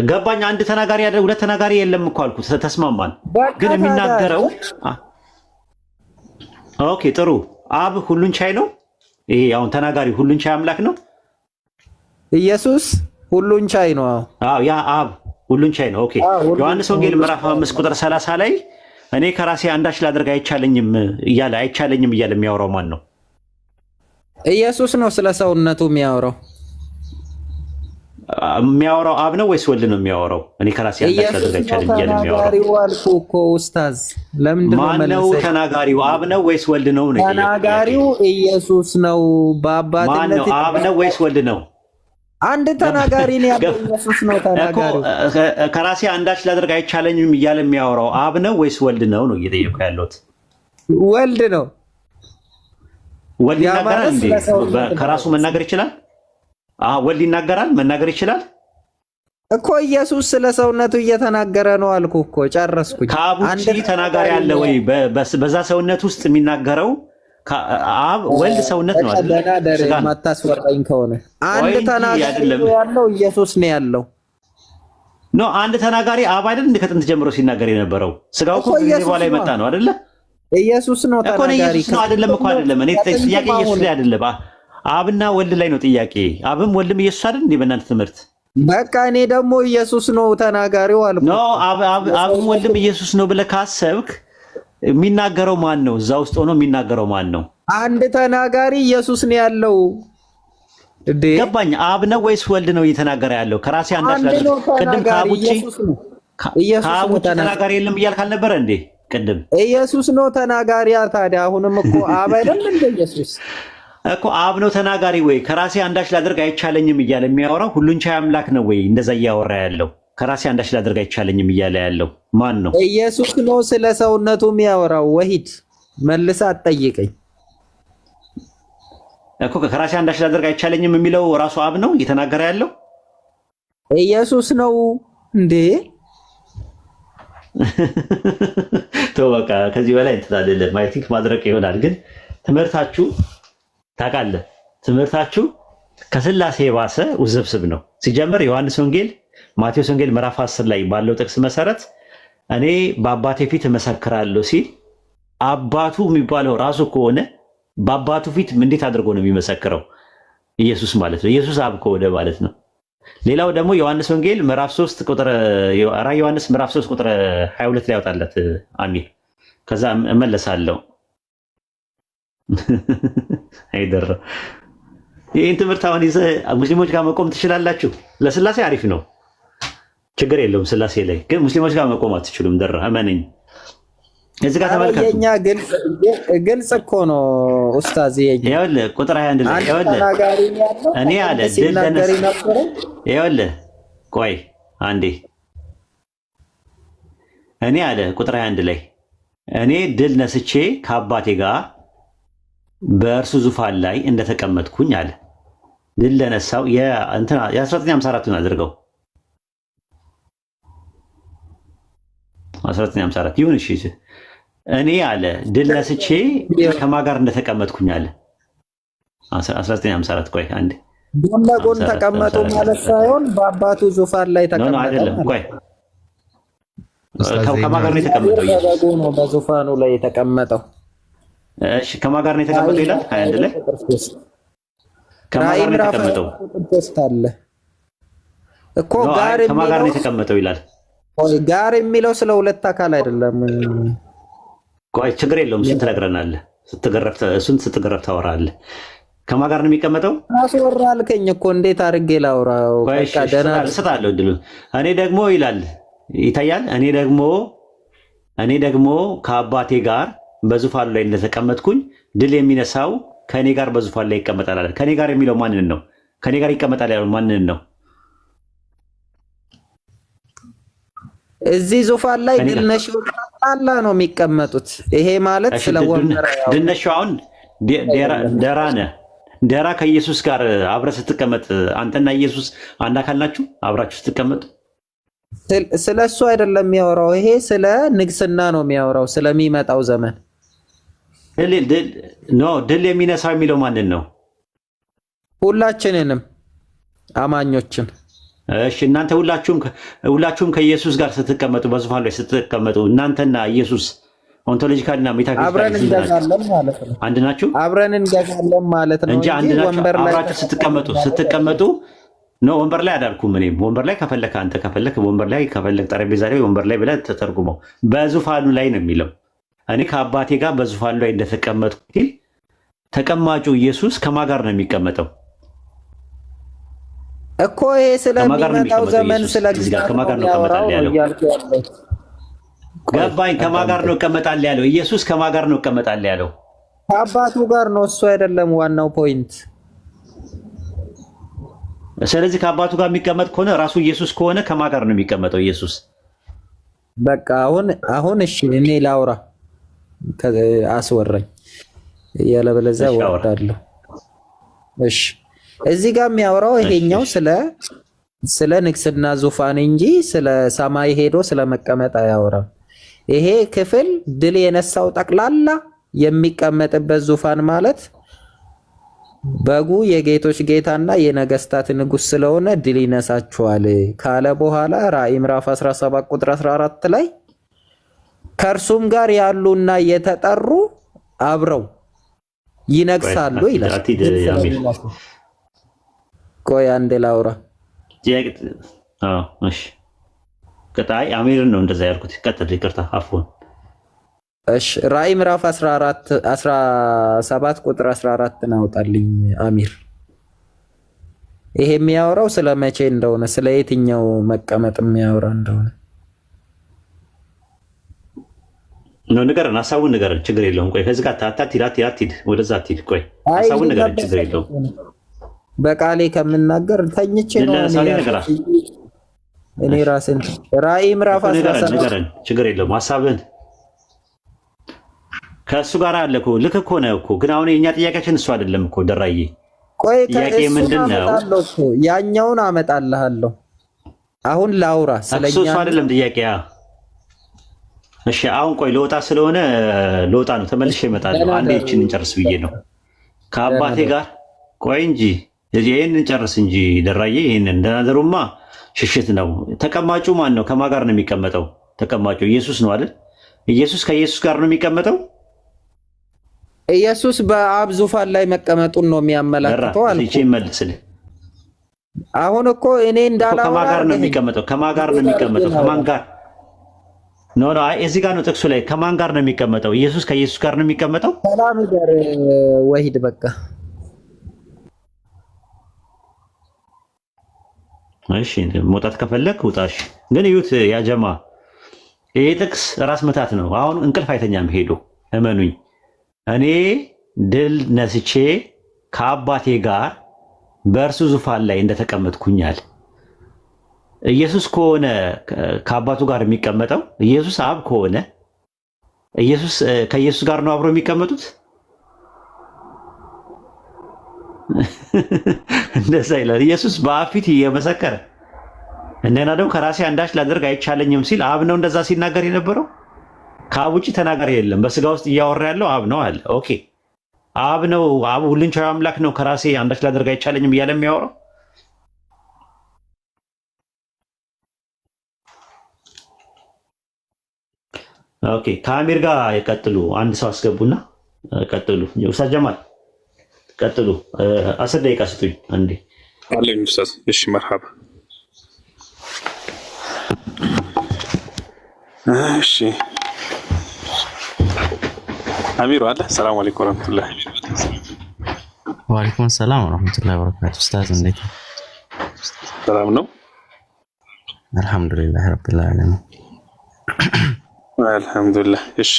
ገባኝ። አንድ ተናጋሪ ያለ ሁለት ተናጋሪ የለም እኮ አልኩ። ተስማማን። ግን የሚናገረው ኦኬ ጥሩ። አብ ሁሉን ቻይ ነው። ይሄ አሁን ተናጋሪ ሁሉን ቻይ አምላክ ነው። ኢየሱስ ሁሉን ቻይ ነው። አዎ ያ አብ ሁሉን ቻይ ነው። ኦኬ ዮሐንስ ወንጌል ምዕራፍ 5 ቁጥር 30 ላይ እኔ ከራሴ አንዳች ላደርግ አይቻለኝም እያለ የሚያወራው ማን ነው? ኢየሱስ ነው ስለ ሰውነቱ የሚያወራው። የሚያወራው አብ ነው ወይስ ወልድ ነው የሚያወራው? እኔ ከራሴ አንዳች ላደርግ አይቻልም እያለ የሚያወራው አልኩህ እኮ ኡስታዝ። ለምንድን ነው ማን ነው ተናጋሪው? አብ ነው ወይስ ወልድ ነው? ተናጋሪው ኢየሱስ ነው። በአባትነት ማን ነው? አብ ነው ወይስ ወልድ ነው? አንድ ተናጋሪ ነው ያለው ኢየሱስ ነው ተናጋሪው። ከራሴ አንዳች ላደርግ አይቻለኝም እያለ የሚያወራው አብ ነው ወይስ ወልድ ነው ነው እየጠየቁ ያለሁት? ወልድ ነው። ወልድ ይናገራል እንዴ? ከራሱ መናገር ይችላል? ወልድ ይናገራል፣ መናገር ይችላል እኮ። ኢየሱስ ስለ ሰውነቱ እየተናገረ ነው አልኩህ እኮ። ጨረስኩኝ። ከአብ ውጪ ተናጋሪ አለ ወይ? በዛ ሰውነት ውስጥ የሚናገረው አብ ወልድ ሰውነት ነው አይደል? ስጋ ማታስወራኝ ከሆነ አንድ ተናጋሪ ያለው ኢየሱስ ነው ያለው። ኖ አንድ ተናጋሪ አብ አይደል? እንደ ከጥንት ጀምሮ ሲናገር የነበረው ስጋው እኮ ከዚህ በኋላ የመጣ ነው አይደለ? ኢየሱስ ነው ተናጋሪ ነው አይደለም እኮ አይደለም። እኔ ጥያቄ ኢየሱስ ላይ አይደለም፣ አብና ወልድ ላይ ነው ጥያቄ። አብም ወልድም ኢየሱስ አይደል እንዴ በእናንተ ትምህርት? በቃ እኔ ደግሞ ኢየሱስ ነው ተናጋሪው አልኩ። ኖ አብም ወልድም ኢየሱስ ነው ብለህ ካሰብክ የሚናገረው ማን ነው? እዛ ውስጥ ሆኖ የሚናገረው ማን ነው? አንድ ተናጋሪ ኢየሱስ ነው ያለው። ገባኝ። አብ ነው ወይስ ወልድ ነው እየተናገረ ያለው? ከራሴ አንዳች ቅድም ከአብ ውጪ ተናጋሪ የለም እያልክ አልነበረ እንዴ? ቅድም ኢየሱስ ነው ተናጋሪ። ታዲያ አሁንም እኮ አብ አይደል እንደ ኢየሱስ እኮ አብ ነው ተናጋሪ ወይ? ከራሴ አንዳች ላደርግ አይቻለኝም እያለ የሚያወራው ሁሉን ቻይ አምላክ ነው ወይ? እንደዛ እያወራ ያለው ከራሴ አንዳች ላደርግ አይቻለኝም እያለ ያለው ማን ነው? ኢየሱስ ነው ስለ ሰውነቱ የሚያወራው። ወሂድ መልሳ አትጠይቀኝ እኮ። ከራሴ አንዳች ላደርግ አይቻለኝም የሚለው ራሱ አብ ነው እየተናገረ ያለው? ኢየሱስ ነው እንዴ? ተው በቃ ከዚህ በላይ እንትን አይደለም። አይ ቲንክ ማድረቅ ይሆናል። ግን ትምህርታችሁ ታውቃለህ፣ ትምህርታችሁ ከስላሴ የባሰ ውስብስብ ነው። ሲጀምር ዮሐንስ ወንጌል፣ ማቴዎስ ወንጌል ምዕራፍ 10 ላይ ባለው ጥቅስ መሰረት እኔ በአባቴ ፊት እመሰክራለሁ ሲል አባቱ የሚባለው ራሱ ከሆነ በአባቱ ፊት እንዴት አድርጎ ነው የሚመሰክረው? ኢየሱስ ማለት ነው። ኢየሱስ አብ ከሆነ ማለት ነው። ሌላው ደግሞ ዮሐንስ ወንጌል ምዕራፍ 3 ቁጥር ራዕይ ዮሐንስ ምዕራፍ 3 ቁጥር 22 ላይ ያወጣለት አሚር። ከዛ እመለሳለሁ። አይደረ ይህን ትምህርት አሁን ይዘህ ሙስሊሞች ጋር መቆም ትችላላችሁ። ለስላሴ አሪፍ ነው፣ ችግር የለውም። ስላሴ ላይ ግን ሙስሊሞች ጋር መቆም አትችሉም። ደራ እመነኝ። እዚህ ጋር ተመልከቱ። የኛ ግልጽ እኮ ነው ኡስታዝ። ይኸውልህ ቁጥር 21 ላይ ይኸውልህ እኔ አለ ድል ለነስ ይኸውልህ ቆይ አንዴ እኔ አለ ቁጥር 21 ላይ እኔ ድል ነስቼ ከአባቴ ጋር በእርሱ ዙፋን ላይ እንደተቀመጥኩኝ አለ። ድል ለነሳው የ1954ን አድርገው 1954 ይሁን እሺ። እኔ አለ ድል ነስቼ ከማን ጋር እንደተቀመጥኩኝ አለ 1954 ቆይ አንዴ ጎን ለጎን ተቀመጡ ማለት ሳይሆን በአባቱ ዙፋን ላይ ተቀመጠ አይደለም። ቆይ ከማን ጋር ነው የተቀመጠው? ነው በዙፋኑ ላይ የተቀመጠው። እሺ ከማን ጋር ነው የተቀመጠው ይላል 21 ላይ ከማን ጋር ነው የተቀመጠው? አለ እኮ ጋር ከማን ጋር ነው የተቀመጠው ይላል። ጋር የሚለው ስለ ሁለት አካል አይደለም። ቆይ ችግር የለውም። እሱን ትነግረናለህ። እሱን ስትገረፍ ታወራለህ። ከማን ጋር ነው የሚቀመጠው? አስወራ አልከኝ እኮ እንዴት አድርጌ ላውራው? በቃ ደህና እሰጥሃለሁ እድሉን። እኔ ደግሞ ይላል ይታያል። እኔ ደግሞ ከአባቴ ጋር በዙፋኑ ላይ እንደተቀመጥኩኝ ድል የሚነሳው ከእኔ ጋር በዙፋን ላይ ይቀመጣል አለ። ከእኔ ጋር የሚለው ማንን ነው? ከእኔ ጋር ይቀመጣል ያለው ማንን ነው? እዚህ ዙፋን ላይ ድል ነሺዎች አላ ነው የሚቀመጡት። ይሄ ማለት ስለ ወንበር ያው ድል ነሺው አሁን ደራ ነህ። ደራ ከኢየሱስ ጋር አብረህ ስትቀመጥ አንተና ኢየሱስ አንድ አካል ናችሁ አብራችሁ ስትቀመጡ። ስለ እሱ አይደለም የሚያወራው። ይሄ ስለ ንግስና ነው የሚያወራው፣ ስለሚመጣው ዘመን። ድል የሚነሳው የሚለው ማንን ነው? ሁላችንንም አማኞችን። እሺ እናንተ ሁላችሁም ከኢየሱስ ጋር ስትቀመጡ በዙፋን ላይ ስትቀመጡ እናንተና ኢየሱስ ኦንቶሎጂካል እና ሜታፊዚካል አብረን እንገዛለን ማለት ነው። አንድ ናችሁ? አብረን እንገዛለን ማለት ነው እንጂ አንድ ናችሁ። አብራችሁ ስትቀመጡ ነው። ወንበር ላይ አዳልኩም። እኔም ወንበር ላይ ከፈለክ አንተ ከፈለክ ወንበር ላይ ከፈለክ ጠረጴዛ ላይ ወንበር ላይ ብለህ ተተርጉመው። በዙፋኑ ላይ ነው የሚለው። እኔ ከአባቴ ጋር በዙፋኑ ላይ እንደተቀመጥኩ ሲል ተቀማጩ ኢየሱስ ከማን ጋር ነው የሚቀመጠው? እኮ ይሄ ስለሚመጣው ዘመን ስለ ግዛት ነው ያወራው ነው እያልኩ ያለው። ገባኝ። ከማን ጋር ነው እቀመጣለሁ ያለው? ኢየሱስ ከማን ጋር ነው እቀመጣለሁ ያለው? ከአባቱ ጋር ነው። እሱ አይደለም ዋናው ፖይንት። ስለዚህ ከአባቱ ጋር የሚቀመጥ ከሆነ ራሱ ኢየሱስ ከሆነ ከማን ጋር ነው የሚቀመጠው ኢየሱስ? በቃ አሁን እሺ እኔ ላውራ አስወራኝ፣ ያለበለዚያ ወርዳለሁ። እሺ እዚህ ጋር የሚያወራው ይሄኛው ስለ ንግስና ዙፋን እንጂ ስለ ሰማይ ሄዶ ስለ መቀመጥ አያወራም። ይሄ ክፍል ድል የነሳው ጠቅላላ የሚቀመጥበት ዙፋን ማለት በጉ የጌቶች ጌታና የነገስታት ንጉስ ስለሆነ ድል ይነሳቸዋል ካለ በኋላ ራዕይ ምዕራፍ 17 ቁጥር 14 ላይ ከእርሱም ጋር ያሉና የተጠሩ አብረው ይነግሳሉ ይላል። ቆይ አንዴ ላውራ። እሺ ቀጣይ አሚርን ነው እንደዛ ያልኩት። ቀጥል፣ ይቅርታ አፎን። እሺ ራዕይ ምዕራፍ 17 ቁጥር 14 አውጣልኝ አሚር። ይሄ የሚያወራው ስለ መቼ እንደሆነ ስለ የትኛው መቀመጥ የሚያወራ እንደሆነ ነው ንገረን፣ ሀሳቡን ንገረን። ችግር የለውም። ቆይ ከዚህ ጋር አታቲድ ወደዛ አትሂድ። ቆይ ሀሳቡን ንገረን፣ ችግር የለውም። በቃሌ ከምናገር ተኝቼ ነው እኔ ራስን ራዕይ ምዕራፍ 17 ንገረን፣ ችግር የለውም። ሀሳብህን ከእሱ ጋር አለ እኮ ልክ እኮ ነው እኮ። ግን አሁን የእኛ ጥያቄያችን እሱ አይደለም እኮ ደራዬ። ቆይ ጥያቄ ምንድን ነው? ያኛውን አመጣልሃለሁ። አሁን ላውራ ስለኛ እሱ አይደለም ጥያቄ። እሺ አሁን ቆይ ልወጣ ስለሆነ ልወጣ ነው፣ ተመልሼ እመጣለሁ። አንዴ ይችን እንጨርስ ብዬ ነው ከአባቴ ጋር። ቆይ እንጂ ይሄን እንጨርስ እንጂ ደራዬ። ይሄን እንደናደሩማ ሽሽት ነው። ተቀማጩ ማን ነው? ከማን ጋር ነው የሚቀመጠው? ተቀማጩ ኢየሱስ ነው አይደል? ኢየሱስ ከኢየሱስ ጋር ነው የሚቀመጠው። ኢየሱስ በአብ ዙፋን ላይ መቀመጡን ነው የሚያመላክተው አልኩ። መልስልህ። አሁን እኮ እኔ እንዳላወራ ከማን ጋር ነው የሚቀመጠው? ከማን ጋር ነው የሚቀመጠው? ከማን ጋር ኖ አይ እዚህ ጋር ነው ጥቅሱ ላይ ከማን ጋር ነው የሚቀመጠው? ኢየሱስ ከኢየሱስ ጋር ነው የሚቀመጠው። ሰላም ጋር ወሂድ በቃ እሺ መውጣት ከፈለክ ውጣሽ። ግን እዩት ያጀማ፣ ይሄ ጥቅስ ራስ ምታት ነው። አሁን እንቅልፍ አይተኛም ሄዶ። እመኑኝ እኔ ድል ነስቼ ከአባቴ ጋር በእርሱ ዙፋን ላይ እንደተቀመጥኩኛል። ኢየሱስ ከሆነ ከአባቱ ጋር የሚቀመጠው ኢየሱስ አብ ከሆነ ኢየሱስ ከኢየሱስ ጋር ነው አብሮ የሚቀመጡት። እንደዛ ይላል። ኢየሱስ በአብ ፊት እየመሰከረ እንደና ደግሞ ከራሴ አንዳች ላደርግ አይቻለኝም ሲል አብ ነው እንደዛ ሲናገር የነበረው። ከአብ ውጭ ተናጋሪ የለም። በስጋ ውስጥ እያወራ ያለው አብ ነው አለ። ኦኬ አብ ነው፣ አብ ሁሉን ቻይ አምላክ ነው። ከራሴ አንዳች ላደርግ አይቻለኝም እያለ የሚያወራው ኦኬ። ከአሚር ጋር የቀጥሉ። አንድ ሰው አስገቡና ቀጥሉ። ኡስታዝ ጀማል ቀጥሉ። 10 ደቂቃ ስጡኝ አንዴ አለኝ ኡስታዝ። እሺ መርሐባ። እሺ አሚሩ አለ። ሰላም አለይኩም ወራህመቱላሂ። ወአለይኩም ሰላም ወራህመቱላሂ ወበረካቱ። ኡስታዝ እንዴት ነው? ሰላም ነው አልሐምዱሊላህ ረቢል ዓለሚን። አልሐምዱሊላህ። እሺ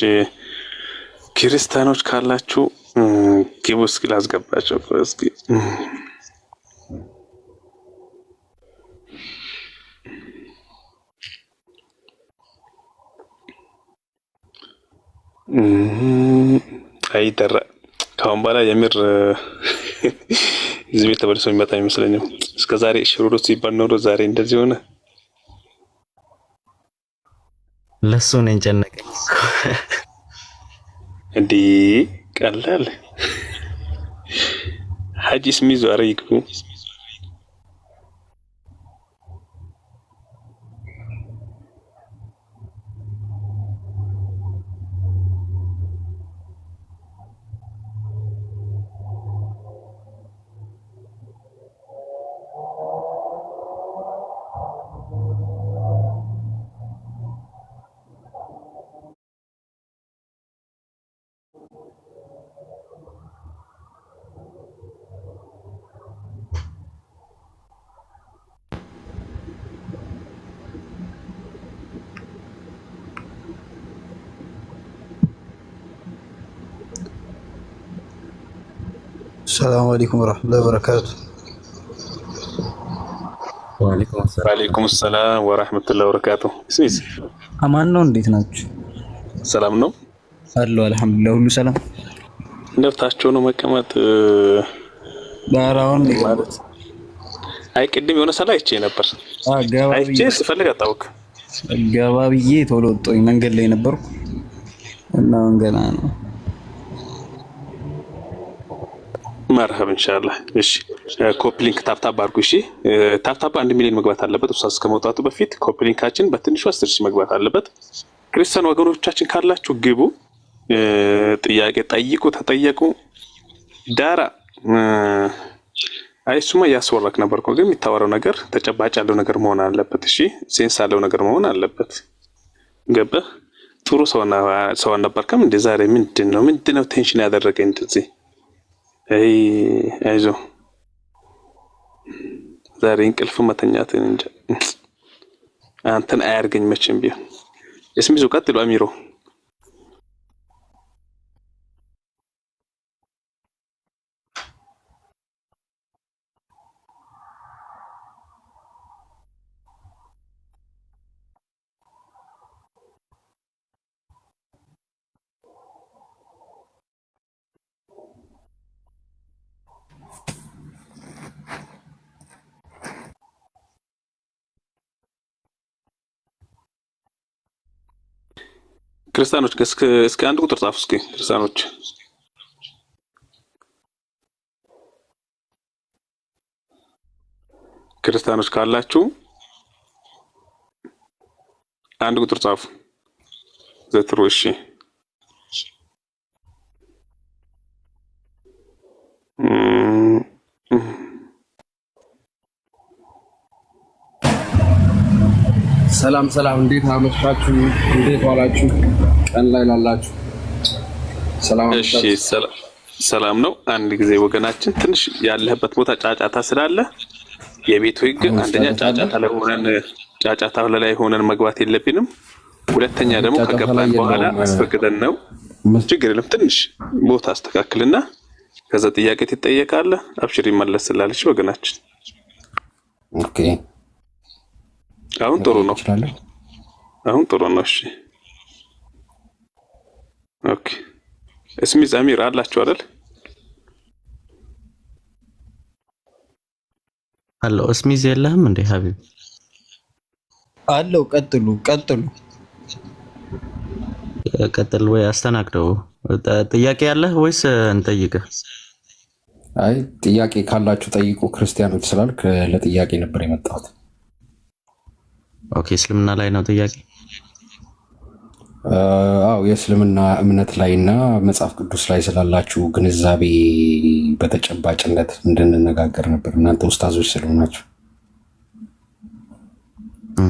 ክርስቲያኖች ካላችሁ ግቡ እስኪ ላስገባቸው እስኪ። አይደረ ካሁን በኋላ የምር እዚህ ቤት ተበልሶ የሚመጣ አይመስለኝም። እስከዛሬ ሽሩሩ ሲባል ኖሮ ዛሬ እንደዚህ ሆነ። ለሱ ነው እንጨነቀኝ እንዴ ቀላል ሐዲስ ሚዙ አረይኩ السلام عليكم ورحمة الله وبركاته. وعليكم السلام ورحمة الله وبركاته. اسميس አማን ነው እንዴት ናችሁ? ሰላም ነው አሉ አልহামዱሊላህ ሁሉ ሰላም። ነፍታችሁ ነው መቀመጥ ዳራውን ማለት አይ ቅድም የሆነ ሰላ አይቼ ነበር። አይቼ ስፈልግ አጣውክ ገባ ብዬ ቶሎ ወጣኝ መንገድ ላይ ነበርኩ እና ገና ነው። مرحبا ان شاء الله እሺ ኮፒ ሊንክ ታፕታፕ አድርጉ እሺ ታፕታፕ 1 ሚሊዮን መግባት አለበት ኡስታዝ ከመውጣቱ በፊት ኮፒ ሊንካችን በትንሹ 10,000 መግባት አለበት ክርስቲያን ወገኖቻችን ካላችሁ ግቡ ጥያቄ ጠይቁ ተጠየቁ ዳራ አይሱማ ያስወራክ ነበርኩ ግን የሚታወራው ነገር ተጨባጭ ያለው ነገር መሆን አለበት እሺ ሴንስ ያለው ነገር መሆን አለበት ገበህ ጥሩ ሰው ነበርከም እንደ ዛሬ ምንድነው ቴንሽን ያደረገ እንደዚህ አይ አይዞ ዛሬ እንቅልፍ መተኛትን እንጂ አንተን አያርገኝ መቼም ቢሆን እስሚዙ ቀጥሉ አሚሮ ክርስቲያኖች እስከ አንድ ቁጥር ጻፉ እስኪ ክርስቲያኖች ካላችሁ አንድ ቁጥር ጻፉ ዘትሩ እሺ ሰላም እንዴት አመሻችሁ እንዴት ዋላችሁ ቀን ላይ ላላችሁ ሰላም ነው አንድ ጊዜ ወገናችን ትንሽ ያለህበት ቦታ ጫጫታ ስላለ የቤቱ ህግ አንደኛ ጫጫታ ላይ ሆነን መግባት የለብንም ሁለተኛ ደግሞ ከገባን በኋላ አስፈቅደን ነው ችግር የለም ትንሽ ቦታ አስተካክልና ከዛ ጥያቄ ትጠየቃለህ አብሽሪ መለስላልሽ ወገናችን ኦኬ አሁን ጥሩ ነው እሺ ኦኬ እስሚ ዛሚር አላችሁ አይደል አሎ እስሚ የለህም እንዴ ሀቢብ አለው ቀጥል ወይ አስተናግደው ጥያቄ ያለህ ወይስ እንጠይቅህ አይ ጥያቄ ካላችሁ ጠይቁ ክርስቲያኖች ስላልክ ለጥያቄ ነበር የመጣሁት ኦኬ እስልምና ላይ ነው ጥያቄ አው የእስልምና እምነት ላይና መጽሐፍ ቅዱስ ላይ ስላላችሁ ግንዛቤ በተጨባጭነት እንድንነጋገር ነበር እናንተ ኡስታዞች ስለሆናችሁ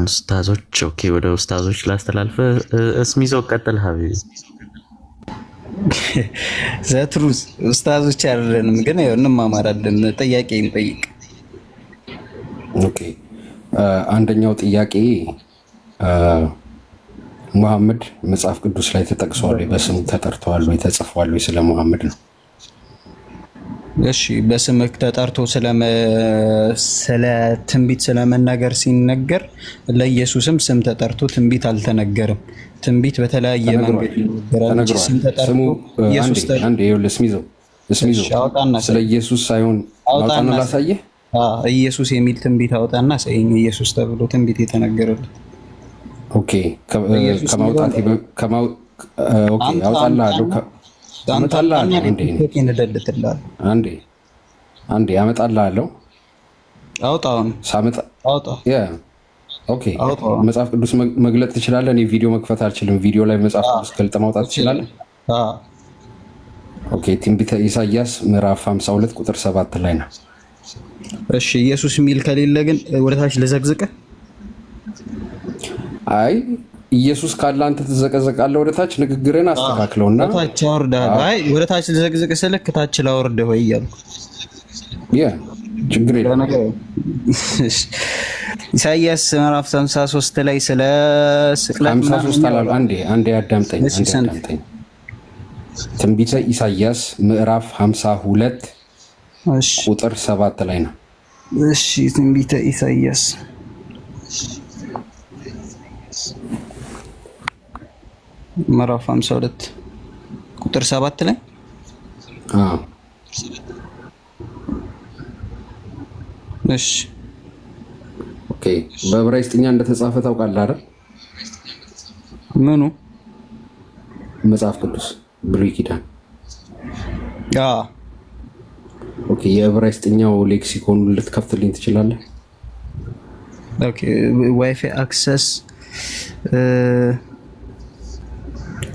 ኡስታዞች ኦኬ ወደ ኡስታዞች ላስተላልፈ እስሚዞ ቀጥል ሀቢብ ዘትሩስ ኡስታዞች አይደለንም ግን ያው እንማማራለን ጥያቄ እንጠይቅ ኦኬ አንደኛው ጥያቄ ሙሐመድ መጽሐፍ ቅዱስ ላይ ተጠቅሷል በስሙ ተጠርቷል ወይ ተጽፏል ወይ ስለ ሙሐመድ ነው እሺ በስምክ ተጠርቶ ስለ ትንቢት ስለመናገር ሲነገር ለኢየሱስም ስም ተጠርቶ ትንቢት አልተነገረም ትንቢት በተለያየ መንገድ ይነገራል ስም ተጠርቶ ኢየሱስ አንዴ ይኸውልህ እስሚዞ ስለ ኢየሱስ ሳይሆን አውጣና ላሳየህ ኢየሱስ የሚል ትንቢት አውጣና ሳይኝ ኢየሱስ ተብሎ ትንቢት የተነገረለት ኦኬ ከማውጣት ኦኬ አውጣላለሁ አንዴ ያመጣላለሁ አውጣውን አውጣ ኦኬ መጽሐፍ ቅዱስ መግለጥ ትችላለህ እኔ ቪዲዮ መክፈት አልችልም ቪዲዮ ላይ መጽሐፍ ቅዱስ ገልጠ ማውጣት ትችላለህ ኦኬ ትንቢተ ኢሳይያስ ምዕራፍ 52 ቁጥር 7 ላይ ነው እሺ ኢየሱስ ሚል ከሌለ ግን ወደታች ለዘግዝቀ አይ ኢየሱስ ካለ አንተ ተዘቀዘቃለህ ወደታች ንግግርን አስተካክለውና ወደታች አውርዳ አይ ወደታች ለዘግዝቀ ስልክ ታች ላውርደ ወይ ያልኩ ችግር የለም ኢሳይያስ ምዕራፍ 53 ላይ ስለ ስቅለት 53 አላል አንዴ አዳምጠኝ ትንቢተ ኢሳይያስ ምዕራፍ 52 እሺ ቁጥር 7 ላይ ነው። እሺ ትንቢተ ኢሳይያስ ምዕራፍ 52 ቁጥር 7 ላይ እሺ ኦኬ። በዕብራይስጥኛ እንደተጻፈ ታውቃለህ አይደል? ምኑ? መጽሐፍ ቅዱስ ብሉይ ኪዳን። ኦኬ። የዕብራይስጥኛው ሌክሲኮን ልትከፍትልኝ ትችላለህ? ኦኬ። ዋይፋይ አክሰስ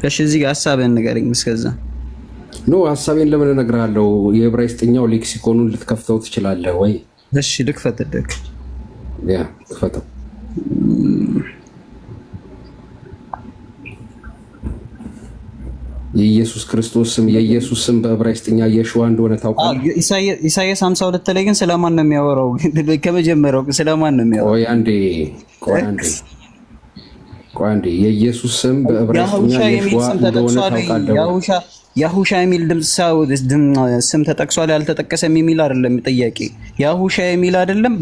እሺ፣ እዚህ ጋር ሐሳብህን ንገረኝ። እስከዛ ሐሳቤን ለምን እነግርሃለሁ? የዕብራይስጥኛው ሌክሲኮኑን ልትከፍተው ትችላለህ ወይ? እሺ ልክፈትልህ። ክፈተው። የኢየሱስ ክርስቶስ ስም በዕብራይስጥኛ የሽዋ እንደሆነ ታውቃለህ? ኢሳይያስ 52 ላይ ግን ስለማን ነው የሚያወራው? ከመጀመሪያው ስለማን ነው የሚያወራው? ቆይ አንዴ የኢየሱስ ስም በዕብራይስጥኛ የሽዋ እንደሆነ ታውቃለህ? ያሁሻ የሚል ስም ተጠቅሷል ያልተጠቀሰም የሚል አይደለም ጥያቄ። ያሁሻ የሚል አይደለም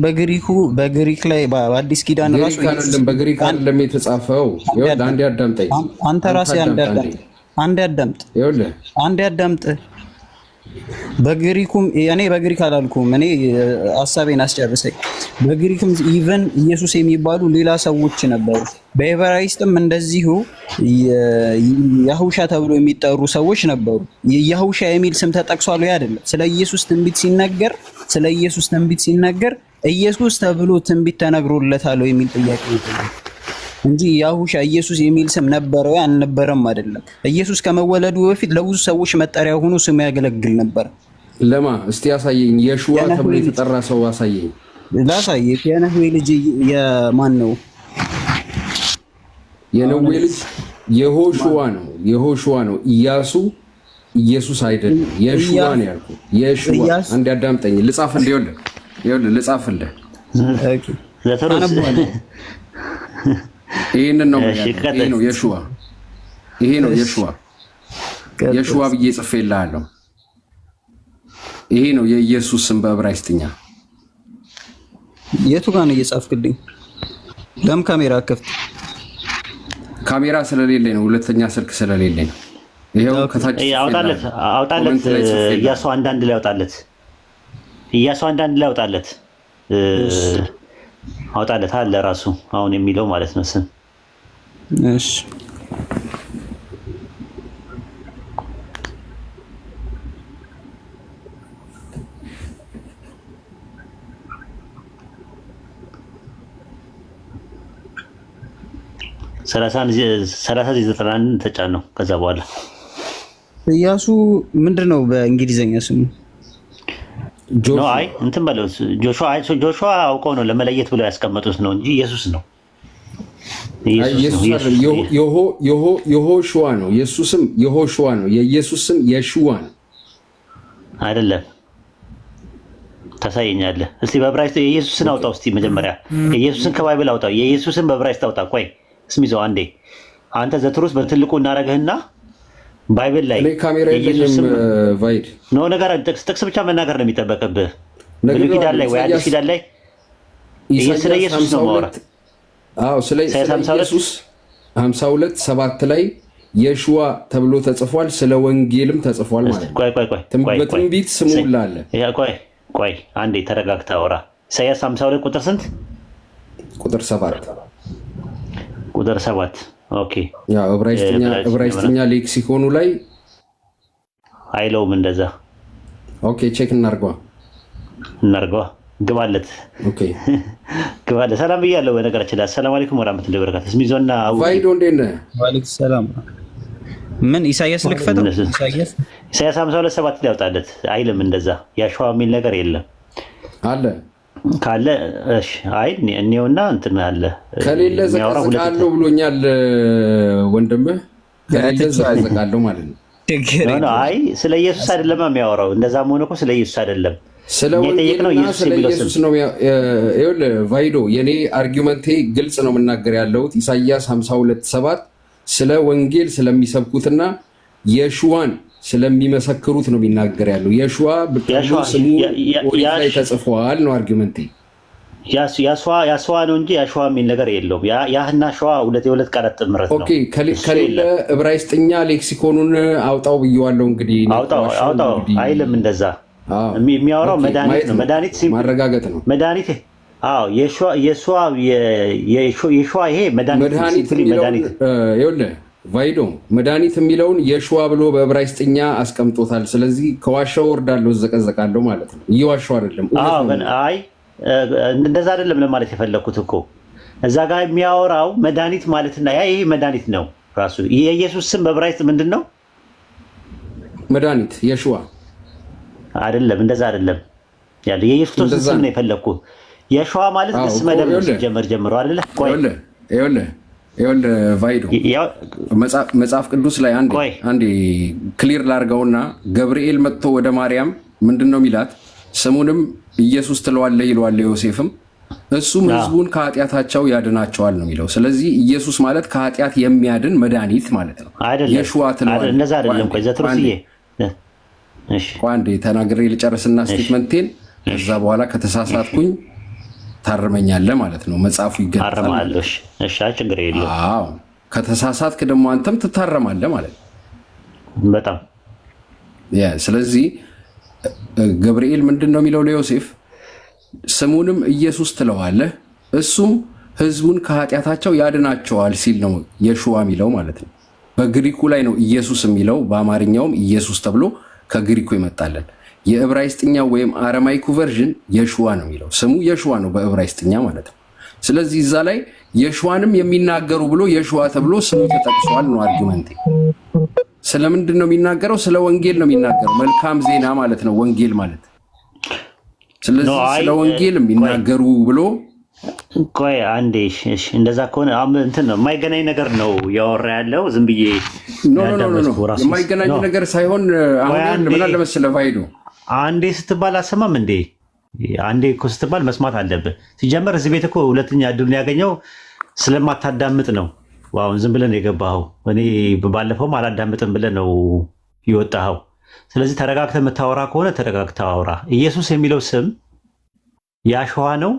በግሪክ ላይ በአዲስ ኪዳን ራሱ በግሪክ አይደለም የተጻፈው። አንዴ አዳምጠኝ። አንተ ራስህ አንዴ አዳምጥ። በግሪኩም እኔ በግሪክ አላልኩም፣ እኔ ሐሳቤን አስጨርሰኝ። በግሪክም ኢቨን ኢየሱስ የሚባሉ ሌላ ሰዎች ነበሩ። በዕብራይስጥም እንደዚሁ ያሁሻ ተብሎ የሚጠሩ ሰዎች ነበሩ። ያሁሻ የሚል ስም ተጠቅሷል ወይ? አይደለም። ስለ ኢየሱስ ትንቢት ሲነገር ኢየሱስ ተብሎ ትንቢት ተነግሮለታል የሚል ጥያቄ ይጠይቃል እንጂ ያሁሻ ኢየሱስ የሚል ስም ነበረው አልነበረም አይደለም። ኢየሱስ ከመወለዱ በፊት ለብዙ ሰዎች መጠሪያ ሆኖ ስሙ ያገለግል ነበር። ለማ እስቲ ያሳየኝ። የሽዋ ተብሎ የተጠራ ሰው አሳየኝ። ላሳየህ። የነዌ ልጅ የማን ነው? የነዌ ልጅ የሆሹዋ ነው። ኢያሱ ኢየሱስ አይደለም። የሽዋ ነው ያልኩህ። የሽዋ አንድ አዳምጠኝ። ልጻፍልህ። ይኸውልህ ልጻፍልህ። ኦኬ ይሄንን ነው የሽዋ። ይሄ ነው የሽዋ ብዬ ጽፌልሃለሁ። ይሄ ነው የኢየሱስ ስም በዕብራይስጥኛ። የቱ ጋር ነው እየጻፍክልኝ? ለምን ካሜራ አከፍት? ካሜራ ስለሌለኝ ነው። ሁለተኛ ስልክ ስለሌለኝ ነው። ይሄው ከታች አውጣለት። ኢያሱ አንዳንድ ላይ አውጣለት አለ ራሱ አሁን የሚለው ማለት ነው ስም። እሺ ሰላሳ ተጫን ነው። ከዛ በኋላ ኢያሱ ምንድነው በእንግሊዘኛ ስሙ? አይ እንትን በለው ጆሹዋ አውቀው ነው ለመለየት ብለው ያስቀመጡት ነው እንጂ ኢየሱስ ነው። የሆሹዋ ነው። ኢየሱስም የሆሹዋ ነው። የኢየሱስ ስም የሽዋ ነው አይደለም። ታሳየኛለህ እስቲ በዕብራይስጥ የኢየሱስን አውጣው እስቲ መጀመሪያ የኢየሱስን ከባይብል አውጣው። የኢየሱስን በዕብራይስጥ አውጣ። ቆይ ስሚዘው አንዴ አንተ ዘትሩስ በትልቁ እናረጋህና ባይብል ላይ የኢየሱስም ቫይድ ነው ነገር ጥቅስ ብቻ መናገር ነው የሚጠበቅብህ። ብሉይ ኪዳን ላይ ወይ አዲስ ኪዳን ላይ ስለ ኢየሱስ ነው ማውራት። ስለ ኢየሱስ 52:7 ላይ የሽዋ ተብሎ ተጽፏል። ስለ ወንጌልም ተጽፏል ማለት ነው። ቆይ በትንቢት ስሙ ላለ ቆይ አንዴ ተረጋግተህ አውራ። ኢሳይያስ 52 ቁጥር ስንት? ቁጥር 7 ቁጥር 7 ኦኬ። ዕብራይስጥኛ ሌክሲኮኑ ላይ አይለውም እንደዛ። ኦኬ ቼክ እናርገዋ ግባለት። ኦኬ ግባለት። ሰላም ብያለሁ። በነገራችን ላይ ሰላም አለይኩም ወራህመቱላሂ ወበረካቱ። ስሚዞና ቫይዶ እንዴት ነህ? ወአለይኩም ሰላም። ምን ኢሳይያስ ልክፈተው? ኢሳይያስ 52:7 ላይ ያወጣለት አይልም እንደዛ። ያሸዋ የሚል ነገር የለም አለ ካለ እሺ። አይ እኔውና እንትን አለ ከሌለ ዘቃለው ብሎኛል ወንድምህ። ከሌለ ዘቃለው ማለት ነው። አይ ስለ ኢየሱስ አይደለም የሚያወራው። እንደዛም ሆነ እኮ ስለ ኢየሱስ አይደለም ስለ ኢየሱስ ነው። ይኸውልህ ቫይዶ የኔ አርጊውመንቴ ግልጽ ነው የምናገር ያለሁት። ኢሳይያስ 52:7 ስለ ወንጌል ስለሚሰብኩትና የሽዋን ስለሚመሰክሩት ነው የሚናገር ያለው። የሸዋ ብትሉ ስሙ ኦሪት ላይ ተጽፏል ነው አርጊመንቴ። ያሸዋ ነው እንጂ ያሸዋ የሚል ነገር የለውም። ያህና ሸዋ የሁለት ቃላት ጥምረት ነው። ኦኬ ከሌለ ዕብራይስጥኛ ሌክሲኮኑን አውጣው ብየዋለሁ። እንግዲህ አውጣው አይልም እንደዛ። የሚያወራው መድኃኒት ነው። መድኃኒት ማረጋገጥ ነው። መድኃኒት የሸዋ ይሄ መድኃኒት ይኸውልህ ቫይዶ መድኃኒት የሚለውን የሸዋ ብሎ በዕብራይስጥኛ አስቀምጦታል። ስለዚህ ከዋሻው ወርዳለሁ ዘቀዘቃለሁ ማለት ነው። እየዋሻው አይደለም። አይ እንደዛ አይደለም ለማለት የፈለኩት እኮ እዛ ጋር የሚያወራው መድኃኒት ማለትና ይሄ መድኃኒት ነው ራሱ። የኢየሱስ ስም በዕብራይስጥ ምንድን ነው? መድኃኒት የሸዋ አይደለም። እንደዛ አይደለም ያለው የኢየሱስ ስም ነው የፈለኩት። የሸዋ ማለት ግስ መደብ ሲጀመር ጀምሮ አይደለ? ቆይ ይኸውልህ ቫይዶ መጽሐፍ ቅዱስ ላይ አንዴ ክሊር ላርገውና ገብርኤል መጥቶ ወደ ማርያም ምንድን ነው የሚላት? ስሙንም ኢየሱስ ትለዋለህ ይለዋል ዮሴፍም፣ እሱም ህዝቡን ከኃጢአታቸው ያድናቸዋል ነው የሚለው። ስለዚህ ኢየሱስ ማለት ከኃጢአት የሚያድን መድኃኒት ማለት ነው። የሸዋ ትለዋለህ። እንደዛ አይደለም። ቆይ ዘትሩስዬ አንዴ ተናግሬ ልጨርስና ስቴትመንቴን ከዛ በኋላ ከተሳሳትኩኝ ታርመኛለህ ማለት ነው። መጽሐፉ ይገርማል። እሺ ችግር የለውም። አዎ ከተሳሳትክ ደግሞ አንተም ትታረማለህ ማለት ነው። በጣም ስለዚህ ገብርኤል ምንድን ነው የሚለው ለዮሴፍ? ስሙንም ኢየሱስ ትለዋለህ እሱም ህዝቡን ከኃጢአታቸው ያድናቸዋል ሲል ነው የሸዋ የሚለው ማለት ነው። በግሪኩ ላይ ነው ኢየሱስ የሚለው፣ በአማርኛውም ኢየሱስ ተብሎ ከግሪኩ ይመጣለን። የዕብራይስጥኛ ወይም አረማይኩ ቨርዥን የሸዋ ነው የሚለው። ስሙ የሸዋ ነው በዕብራይስጥኛ ማለት ነው። ስለዚህ እዛ ላይ የሸዋንም የሚናገሩ ብሎ የሸዋ ተብሎ ስሙ ተጠቅሷል ነው አርጊመንቴ። ስለምንድን ነው የሚናገረው? ስለ ወንጌል ነው የሚናገረው። መልካም ዜና ማለት ነው ወንጌል ማለት። ስለዚህ ስለ ወንጌል የሚናገሩ ብሎ ቆይ አንዴ እንደዛ ከሆነ እንትን ነው የማይገናኝ ነገር ነው ያወራ ያለው። ዝም ብዬ የማይገናኝ ነገር ሳይሆን አሁን ምን አለ መሰለህ ቫይዶ አንዴ ስትባል አሰማም እንዴ? አንዴ እኮ ስትባል መስማት አለብህ። ሲጀመር እዚህ ቤት እኮ ሁለተኛ እድሉን ያገኘው ስለማታዳምጥ ነው። አሁን ዝም ብለን የገባኸው። እኔ ባለፈውም አላዳምጥም ብለህ ነው የወጣኸው። ስለዚህ ተረጋግተህ የምታወራ ከሆነ ተረጋግተህ አውራ። ኢየሱስ የሚለው ስም ያሸዋ ነው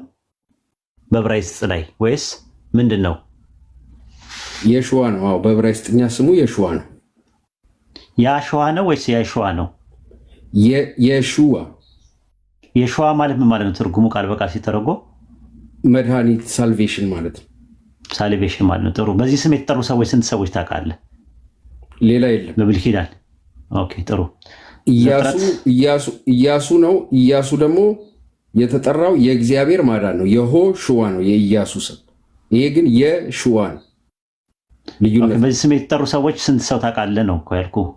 በዕብራይስጥ ላይ ወይስ ምንድን ነው? የሸዋ ነው። አዎ በዕብራይስጥኛ ስሙ የሸዋ ነው። ያሸዋ ነው ወይስ የሸዋ ነው? የሸዋ። የሸዋ ማለት ምን ማለት ነው? ትርጉሙ ቃል በቃል ሲተረጎም መድኃኒት ሳልቬሽን ማለት ነው። ሳልቬሽን ማለት ነው። ጥሩ። በዚህ ስም የተጠሩ ሰዎች ስንት ሰዎች ታውቃለህ? ሌላ የለም በብሉይ ኪዳን። ኦኬ ጥሩ። ኢያሱ ነው። ኢያሱ ደግሞ የተጠራው የእግዚአብሔር ማዳን ነው። የሆ ሽዋ ነው የኢያሱ ስም። ይሄ ግን የሽዋ ነው። ልዩነት። በዚህ ስም የተጠሩ ሰዎች ስንት ሰው ታውቃለህ ነው እኮ ያልኩህ።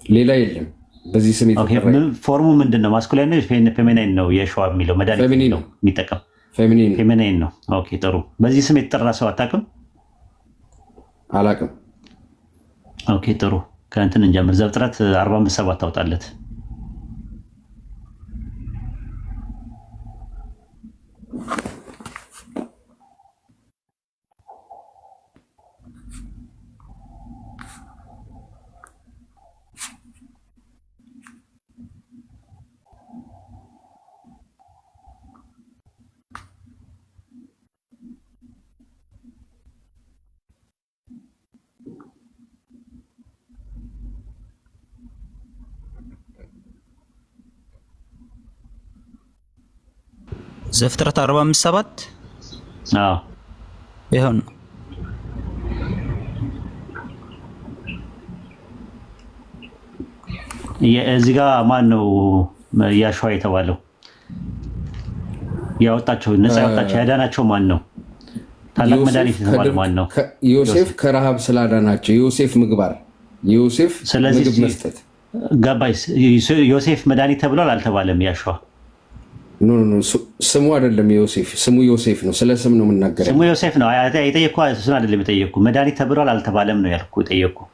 ሌላ የለም በዚህ ስም የተጠራ። ፎርሙ ምንድን ነው? ማስኩላይን ነው ፌሚናይን ነው? የሸዋ የሚለው መድኃኒት ነው የሚጠቀም ፌሚናይን ነው። ኦኬ ጥሩ። በዚህ ስም የተጠራ ሰው አታውቅም? አላውቅም። ኦኬ ጥሩ። ከእንትን እንጀምር። ዘፍጥረት 45:7 ታውጣለት። ዘፍጥረት 45:7 አዎ ይሄው ነው። እዚህ ጋር ማን ነው ያሸዋ የተባለው? ያወጣቸው ነፃ ያወጣቸው ያዳናቸው ማን ነው? ታላቅ መድኃኒት የተባለው ማን ነው? ዮሴፍ ከረሃብ ስላዳናቸው የዮሴፍ ምግባር፣ የዮሴፍ ምግብ መስጠት ገባይስ? ዮሴፍ መድኃኒት ተብሏል አልተባለም? ያሸዋ ስሙ አይደለም ዮሴፍ፣ ስሙ ዮሴፍ ነው። ስለ ስም ነው የምናገረው። ስሙ ዮሴፍ ነው የጠየቅኩህ። እሱን አይደለም የጠየቅኩህ። መድኃኒት ተብሏል አልተባለም ነው ያልኩህ የጠየቅኩህ።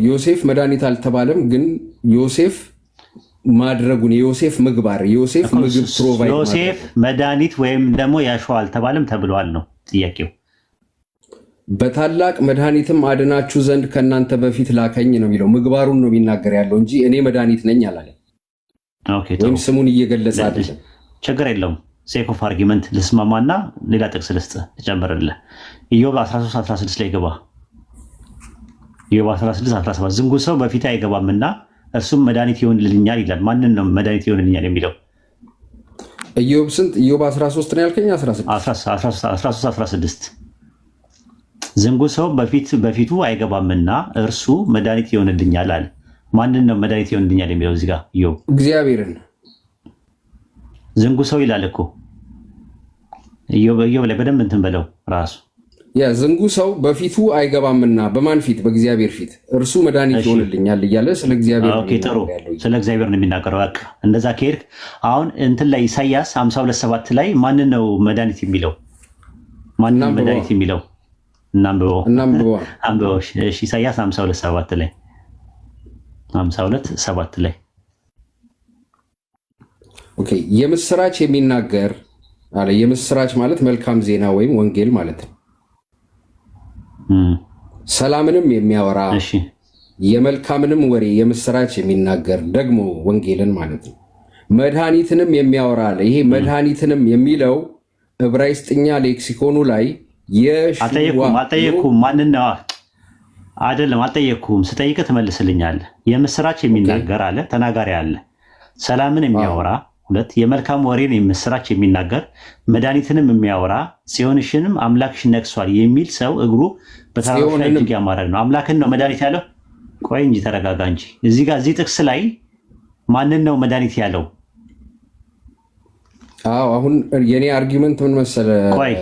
ዮሴፍ መድኃኒት አልተባለም፣ ግን ዮሴፍ ማድረጉን የዮሴፍ ምግባር፣ የዮሴፍ ምግብ ፕሮቫይድ ዮሴፍ መድኃኒት ወይም ደግሞ ያሸዋ አልተባለም ተብሏል ነው ጥያቄው። በታላቅ መድኃኒትም አድናችሁ ዘንድ ከእናንተ በፊት ላከኝ ነው የሚለው። ምግባሩን ነው የሚናገር ያለው እንጂ እኔ መድኃኒት ነኝ አላለም። ወይም ስሙን እየገለጸ አይደለም። ችግር የለውም። ሴክ ኦፍ አርጊመንት ልስማማና ሌላ ጥቅስ ልስጥ ልጨምርልህ። ኢዮብ 13:16 ላይ ገባ። ኢዮብ 13:17 ዝንጉ ሰው በፊት አይገባምና እርሱም መድኃኒት ይሆንልኛል ይላል። ማንን ነው መድኃኒት ይሆንልኛል የሚለው? ኢዮብ ስንት? ኢዮብ 13 ነው ያልከኝ? 13:16 ዝንጉ ሰው በፊቱ አይገባምና እርሱ መድኃኒት ይሆንልኛል አለ። ማንን ነው መድኃኒት ይሆንልኛል የሚለው እዚህ ጋር? ኢዮብ እግዚአብሔርን። ዝንጉ ሰው ይላል እኮ ኢዮብ ላይ በደንብ እንትን በለው ራሱ። ያ ዝንጉ ሰው በፊቱ አይገባምና በማን ፊት? በእግዚአብሔር ፊት እርሱ መድኃኒት ይሆንልኛል እያለ ስለ እግዚአብሔር ነው። ጥሩ፣ ስለ እግዚአብሔር ነው የሚናገረው። በቃ እንደዛ ከሄድክ አሁን እንትን ላይ ኢሳይያስ 52:7 ላይ ማንን ነው መድኃኒት የሚለው? ማንን መድኃኒት የሚለው? እናንብበው። እሺ ኢሳይያስ 52:7 ላይ 52:7 ላይ ኦኬ። የምስራች የሚናገር አለ። የምስራች ማለት መልካም ዜና ወይም ወንጌል ማለት ነው። ሰላምንም የሚያወራ የመልካምንም ወሬ የምስራች የሚናገር ደግሞ ወንጌልን ማለት ነው። መድኃኒትንም የሚያወራ አለ። ይሄ መድኃኒትንም የሚለው ዕብራይስጥኛ ሌክሲኮኑ ላይ አልጠየኩም። ማንን ነው አይደለም፣ አልጠየኩም። ስጠይቅህ ትመልስልኛለህ። የምስራች የሚናገር አለ፣ ተናጋሪ አለ። ሰላምን የሚያወራ ሁለት፣ የመልካም ወሬን የምስራች የሚናገር መድኃኒትንም የሚያወራ ጽዮንሽንም አምላክሽ ነግሷል የሚል ሰው እግሩ በተራሮች ላይ እጅግ ያማረ ነው። አምላክን ነው መድኃኒት ያለው? ቆይ እንጂ ተረጋጋ እንጂ። እዚህ ጥቅስ ላይ ማንን ነው መድኃኒት ያለው? አሁን የኔ አርጊመንት ምን መሰለህ? ቆይ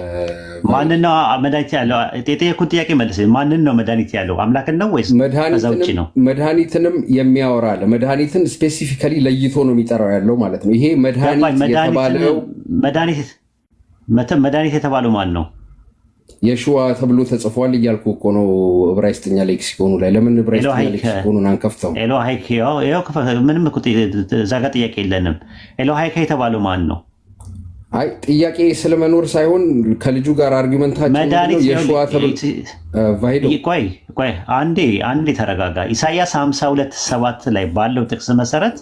ማንን ነው መድኃኒት ያለው? የጠየኩት ጥያቄ መልስ። ማንን ነው መድኃኒት ያለው? አምላክን ነው ወይስ ከዛ ውጭ ነው? መድኃኒትንም የሚያወራ አለ። መድኃኒትን ስፔሲፊካሊ ለይቶ ነው የሚጠራው ያለው ማለት ነው። ይሄ መድኃኒት የተባለው ማን ነው? የሽዋ ተብሎ ተጽፏል እያልኩ እኮ ነው። ዕብራይስጥኛ ሌክሲኮኑ ላይ ለምን ዕብራይስጥኛ ሌክሲኮኑን አንከፍተው? ምንም እዛ ጋር ጥያቄ የለንም። ኤሎሃይካ የተባለው ማን ነው? አይ ጥያቄ ስለመኖር ሳይሆን ከልጁ ጋር አርጊመንታችን የሽዋ ተብሎ ቆይ አንዴ ተረጋጋ። ኢሳይያስ 52:7 ላይ ባለው ጥቅስ መሰረት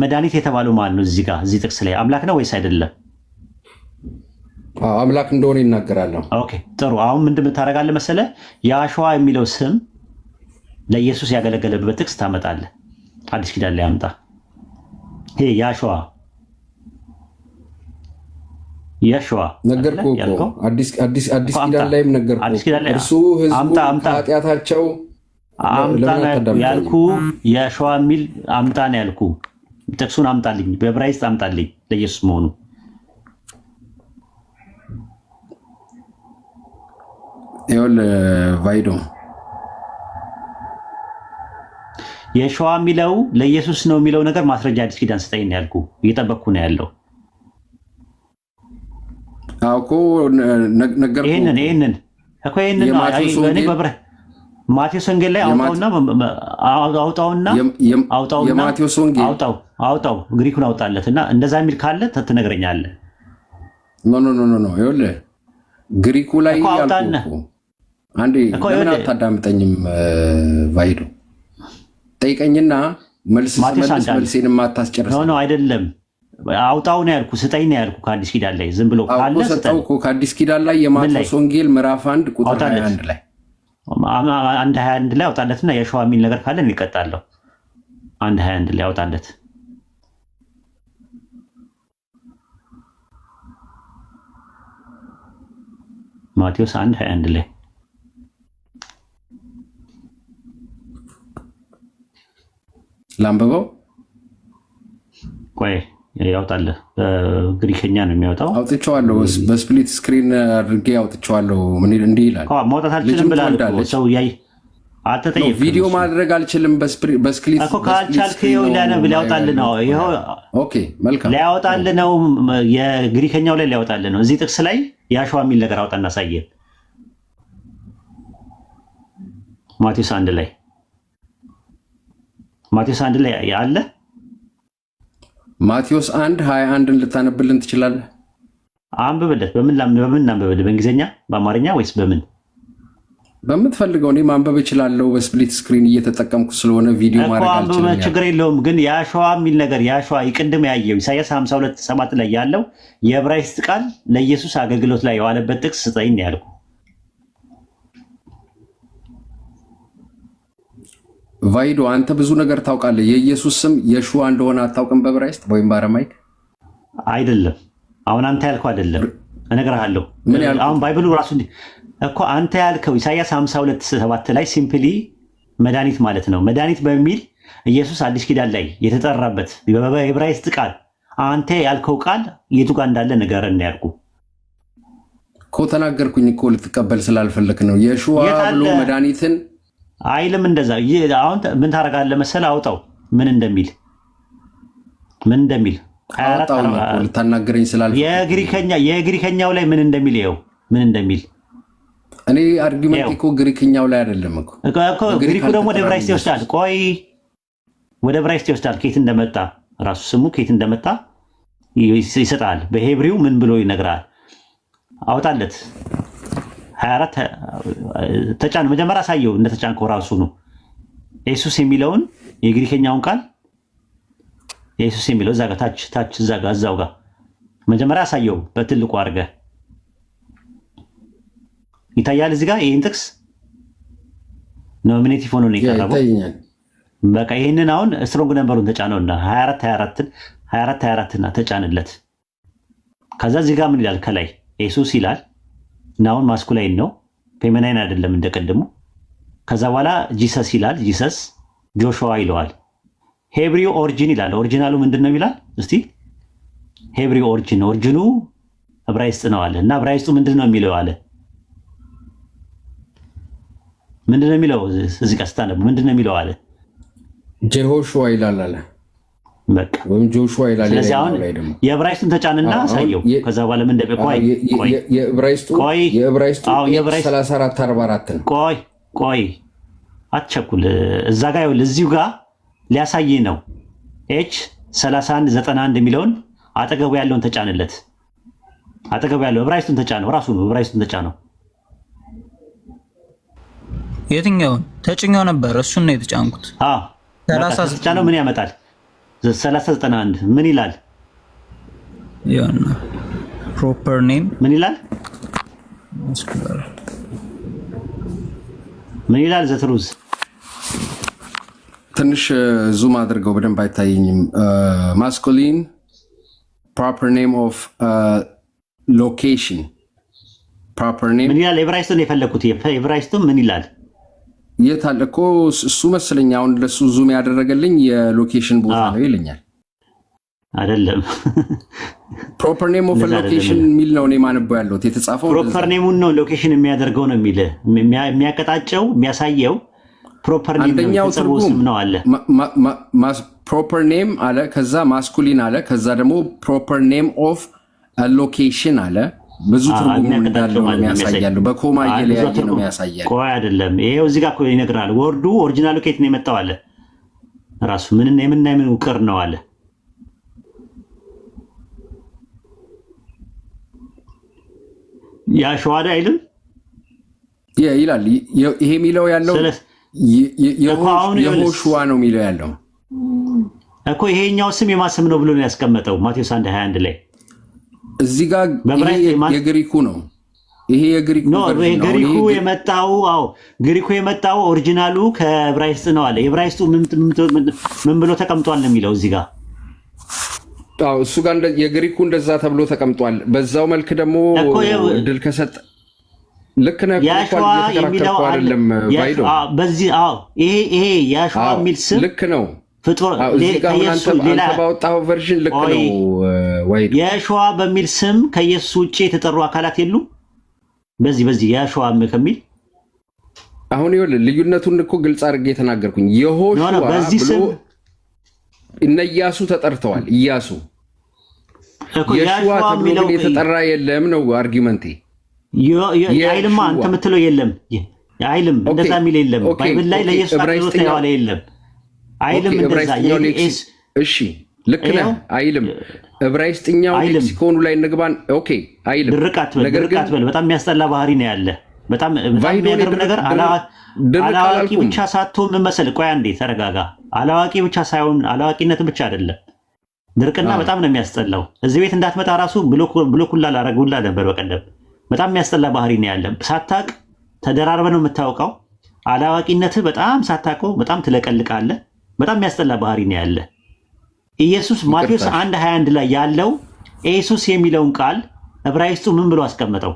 መድኃኒት የተባለው ማን ነው? እዚህ ጥቅስ ላይ አምላክ ነው ወይስ አይደለም? አምላክ እንደሆነ ይናገራል። ኦኬ ጥሩ። አሁን ምንድን ታደርጋለህ መሰለህ? የአሸዋ የሚለው ስም ለኢየሱስ ያገለገለበት ጥቅስ ታመጣለህ። አዲስ ኪዳን ላይ አምጣ። ይሄ የሸዋ ነገርኩህ እኮ አዲስ ኪዳን ላይም ነገርኩህ። እርሱ ሕዝቡ ኃጢአታቸው አምጣ ያልኩ የሸዋ የሚል አምጣ ነው ያልኩ። ጥቅሱን አምጣልኝ፣ በዕብራይስጥ አምጣልኝ ለኢየሱስ መሆኑ። ይኸውልህ ቫይዶ የሸዋ የሚለው ለኢየሱስ ነው የሚለው ነገር ማስረጃ አዲስ ኪዳን ስጠኝ ነው ያልኩ። እየጠበቅኩ ነው ያለው እኮ ነገርኩህ። ይሄንን ማቴዎስ ወንጌል ላይ አውጣው ግሪኩን አውጣለት እና እንደዛ የሚል ካለ ትነግረኛለህ። ኖ ይኸውልህ ግሪኩ ላይ ያልኩህ አንዴ ለምን አታዳምጠኝም? ቫይዶ ጠይቀኝና መልስ መልሴን የማታስጨርስ ነው አይደለም። አውጣው ነው ያልኩህ፣ ስጠኝ ነው ያልኩህ። ከአዲስ ኪዳን ላይ ዝም ብሎ ካለ ሰጠው እኮ ከአዲስ ኪዳን ላይ የማቴዎስ ወንጌል ምዕራፍ 1 ቁጥር 21 ላይ 1:21 ላይ አውጣለትና የሸዋ የሚል ነገር ካለ እንቀጣለሁ። 1:21 ላይ አውጣለት። ማቴዎስ 1:21 ላይ ላንብበው። ቆይ ያውጣልህ። በግሪከኛ ነው የሚያወጣው። አውጥቼዋለሁ፣ በስፕሊት ስክሪን አድርጌ አውጥቼዋለሁ። ምን እንዲህ ይላል? ማውጣት አልችልም ብላለህ። ሰው ያይ አልተጠየቅም። ቪዲዮ ማድረግ አልችልም በስፕሊት እኮ ካልቻልክ ሊያወጣልህ ነው። ይኸው ኦኬ፣ መልካም ሊያወጣልህ ነው። የግሪከኛው ላይ ሊያወጣልህ ነው። እዚህ ጥቅስ ላይ የአሸዋ የሚል ነገር አውጣ እናሳየን። ማቴዎስ 1 ላይ አለ። ማቴዎስ 1:21 ልታነብልን ትችላለህ? አንብብለት። በምን አንብብልህ? በእንግሊዝኛ በአማርኛ ወይስ በምን? በምትፈልገው። እኔ ማንበብ እችላለሁ። በስፕሊት ስክሪን እየተጠቀምኩ ስለሆነ ቪዲዮ ማድረግ አልችልም። ችግር የለውም። ግን የአሸዋ የሚል ነገር የአሸዋ ይቅድም ያየው ኢሳያስ 52:7 ላይ ያለው የዕብራይስጥ ቃል ለኢየሱስ አገልግሎት ላይ የዋለበት ጥቅስ ስጠኝ ያልኩ። ቫይዶ አንተ ብዙ ነገር ታውቃለህ። የኢየሱስ ስም የሹዋ እንደሆነ አታውቅም? በዕብራይስጥ ወይም በአረማይክ አይደለም። አሁን አንተ ያልከው አይደለም፣ እነግርሃለሁ። አሁን ባይብሉ ራሱ እኮ አንተ ያልከው ኢሳያስ 52:7 ላይ ሲምፕሊ መድኃኒት ማለት ነው። መድኃኒት በሚል ኢየሱስ አዲስ ኪዳን ላይ የተጠራበት በዕብራይስጥ ቃል አንተ ያልከው ቃል የቱ ጋር እንዳለ ንገረን ያልኩ እኮ። ተናገርኩኝ እኮ ልትቀበል ስላልፈለክ ነው። የሹዋ ብሎ መድኃኒትን አይልም። እንደዛ አሁን ምን ታደርጋለህ መሰለህ? አውጣው ምን እንደሚል ልታናገረኝ ስላልፈለክ የግሪከኛው ላይ ምን እንደሚል ይኸው ምን እንደሚል እኔ አርጊመንት እኮ ግሪክኛው ላይ አይደለም እኮ ግሪኩ ደግሞ ወደ ዕብራይስጥ ይወስዳል። ቆይ ወደ ዕብራይስጥ ይወስዳል። ከየት እንደመጣ ራሱ ስሙ ከየት እንደመጣ ይሰጣል። በሄብሪው ምን ብሎ ይነግራል? አውጣለት 24 ተጫን። መጀመሪያ አሳየው እንደተጫንከው ራሱ ነው። ኢየሱስ የሚለውን የግሪከኛውን ቃል ኢየሱስ የሚለው እዛ ጋር ታች እዛ ጋር እዛው ጋር መጀመሪያ አሳየው በትልቁ አድርገህ ይታያል። እዚህ ጋር ይሄን ጥቅስ ኖሚኔቲቭ ሆኖ ነው የቀረበው። በቃ ይሄንን አሁን ስትሮንግ ነምበሩን ተጫነውና 24 እና ተጫንለት። ከዛ እዚህ ጋር ምን ይላል? ከላይ ኢየሱስ ይላል። ናውን ማስኩላይን ነው ፌሚናይን አይደለም እንደቀደሙ። ከዛ በኋላ ጂሰስ ይላል። ጂሰስ ጆሹዋ ይለዋል። ሄብሪው ኦሪጂን ይላል። ኦሪጂናሉ ምንድነው ይላል? እስቲ ሄብሪው ኦሪጂኑ ዕብራይስጥ ነው አለ እና ዕብራይስጡ ምንድነው የሚለው አለ። ምንድነው የሚለው? እዚህ ጋር ስታነቡ ምንድነው የሚለው አለ? ጀሆሹዋ ይላል አለ። በቃ ወይም ጆሹዋ ይላል። ስለዚህ አሁን የዕብራይስጡን ተጫንና አሳየው። ከዛ በኋላ ምን እንደበ የዕብራይስጡ 34:44 ነው። ቆይ አትቸኩል። እዛ ጋር ይኸውልህ እዚሁ ጋር ሊያሳይ ነው። ኤች 31:91 የሚለውን አጠገቡ ያለውን ተጫንለት። አጠገቡ ያለው ዕብራይስጡን ተጫነው። ራሱ ነው ዕብራይስጡን ተጫነው። የትኛውን ተጭኛው ነበር? እሱን ነው የተጫንኩት። 30 ተጫነው። ምን ያመጣል? 30:91 ምን ይላል? ያና ፕሮፐር ኔም ምን ይላል? ምን ይላል? ዘትሩዝ ትንሽ ዙም አድርገው በደንብ አይታየኝም። ማስኩሊን ፕሮፐር ኔም ኦፍ ሎኬሽን ፕሮፐር ኔም ምን ይላል? ዕብራይስጡን የፈለኩት ዕብራይስጡ ምን ይላል? የት አለ እኮ እሱ መሰለኝ። አሁን ለሱ ዙም ያደረገልኝ የሎኬሽን ቦታ ነው ይለኛል። አይደለም ፕሮፐር ኔም ኦፍ ሎኬሽን የሚል ነው እኔ ማነበው ያለሁት። የተጻፈው ፕሮፐር ኔሙን ነው ሎኬሽን የሚያደርገው ነው የሚል የሚያቀጣጨው የሚያሳየው ፕሮፐር ኔም አንደኛው ትርጉም ነው አለ። ፕሮፐር ኔም አለ፣ ከዛ ማስኩሊን አለ፣ ከዛ ደግሞ ፕሮፐር ኔም ኦፍ ሎኬሽን አለ። ብዙ ትርጉም እንዳለው ነው የሚያሳያሉ። በኮማ እየለያየ ነው የሚያሳያሉ። ቆይ አይደለም ይሄው እዚህ ጋር እኮ ይነግራል። ወርዱ ኦሪጂናሉ ከየት ነው የመጣው አለ። ራሱ ምን ውቅር ነው አለ። ያሸዋ አይልም ይላል። ይሄ የሚለው ያለው የሆሹዋ ነው የሚለው ያለው እኮ። ይሄኛው ስም የማስም ነው ብሎ ነው ያስቀመጠው ማቴዎስ 1:21 ላይ። እዚህ ጋር የግሪኩ ነው። ይሄ የግሪኩ ነው። ግሪኩ የመጣው ኦሪጂናሉ ከዕብራይስጥ ነው አለ። የዕብራይስጡ ምን ብሎ ተቀምጧል ነው የሚለው እዚህ ጋር። እሱ ጋር የግሪኩ እንደዛ ተብሎ ተቀምጧል። በዛው መልክ ደግሞ እድል ከሰጠ ልክ ነህ። ያሸዋ የሚለው አይደለም ባይዶ በዚህ ይሄ ያሸዋ የሚል ስም ልክ ነው። አንተ ባወጣው ቨርዥን ልክ ነው። የሸዋ በሚል ስም ከኢየሱስ ውጭ የተጠሩ አካላት የሉ። በዚህ የሸዋ ከሚል አሁን ይኸውልህ ልዩነቱን እኮ ግልጽ አድርጌ የተናገርኩኝ። የሆሹዋ ብሎ እነ ኢያሱ ተጠርተዋል። ኢያሱ የሸዋ ተብሎ ግን የተጠራ የለም ነው አርጊመንቴ። አይልማ አንተ የምትለው የለም አይልም። እንደዛ የሚል የለም ባይብል ላይ ለኢየሱስ አገልግሎት ያዋለ የለም አይልም። እንደዛ እሺ ልክ ነህ አይልም። ዕብራይስጥኛው ሌክሲኮኑ ላይ እንግባን። ኦኬ አይልም። ድርቅ አትበል። በጣም የሚያስጠላ ባህሪ ነው ያለ። በጣም የሚያገርም ነገር አላዋቂ ብቻ ሳትሆን ምን መሰለህ፣ ቆይ አንዴ ተረጋጋ። አላዋቂ ብቻ ሳይሆን አላዋቂነትን ብቻ አይደለም ድርቅና በጣም ነው የሚያስጠላው። እዚህ ቤት እንዳትመጣ ራሱ ብሎኩላ ላረጉላ ነበር በቀደም። በጣም የሚያስጠላ ባህሪ ነው ያለ። ሳታቅ ተደራርበ ነው የምታውቀው። አላዋቂነትህ በጣም ሳታውቀው በጣም ትለቀልቃለህ። በጣም የሚያስጠላ ባህሪ ነው ያለ። ኢየሱስ ማቴዎስ 1:21 ላይ ያለው ኢየሱስ የሚለውን ቃል ዕብራይስጡ ምን ብሎ አስቀመጠው?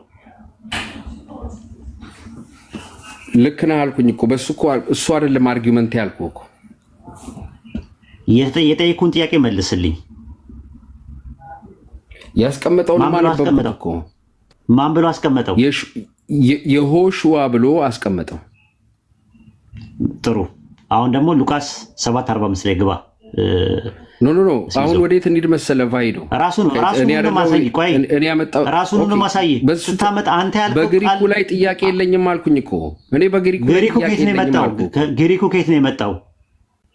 ልክ ነህ አልኩኝ እኮ በሱ እኮ እሱ አይደለም አርጊውመንት ያልኩህ እኮ። የጠየኩህን ጥያቄ መልስልኝ። ያስቀመጠውን ማን አስቀመጠው እኮ? ማን ብሎ አስቀመጠው? የሆሹዋ ብሎ አስቀመጠው። ጥሩ። አሁን ደግሞ ሉቃስ 7:45 ላይ ግባ። ኖ አሁን ወዴት እንሂድ መሰለህ? ቫይዶ ራሱን ማሳይ። ቆይ ራሱን ማሳይ ስታመጣ አንተ ያልከው በግሪኩ ላይ ጥያቄ የለኝም አልኩኝ እኮ እኔ። በግሪኩ ከየት ነው የመጣው? ግሪኩ ከየት ነው የመጣው?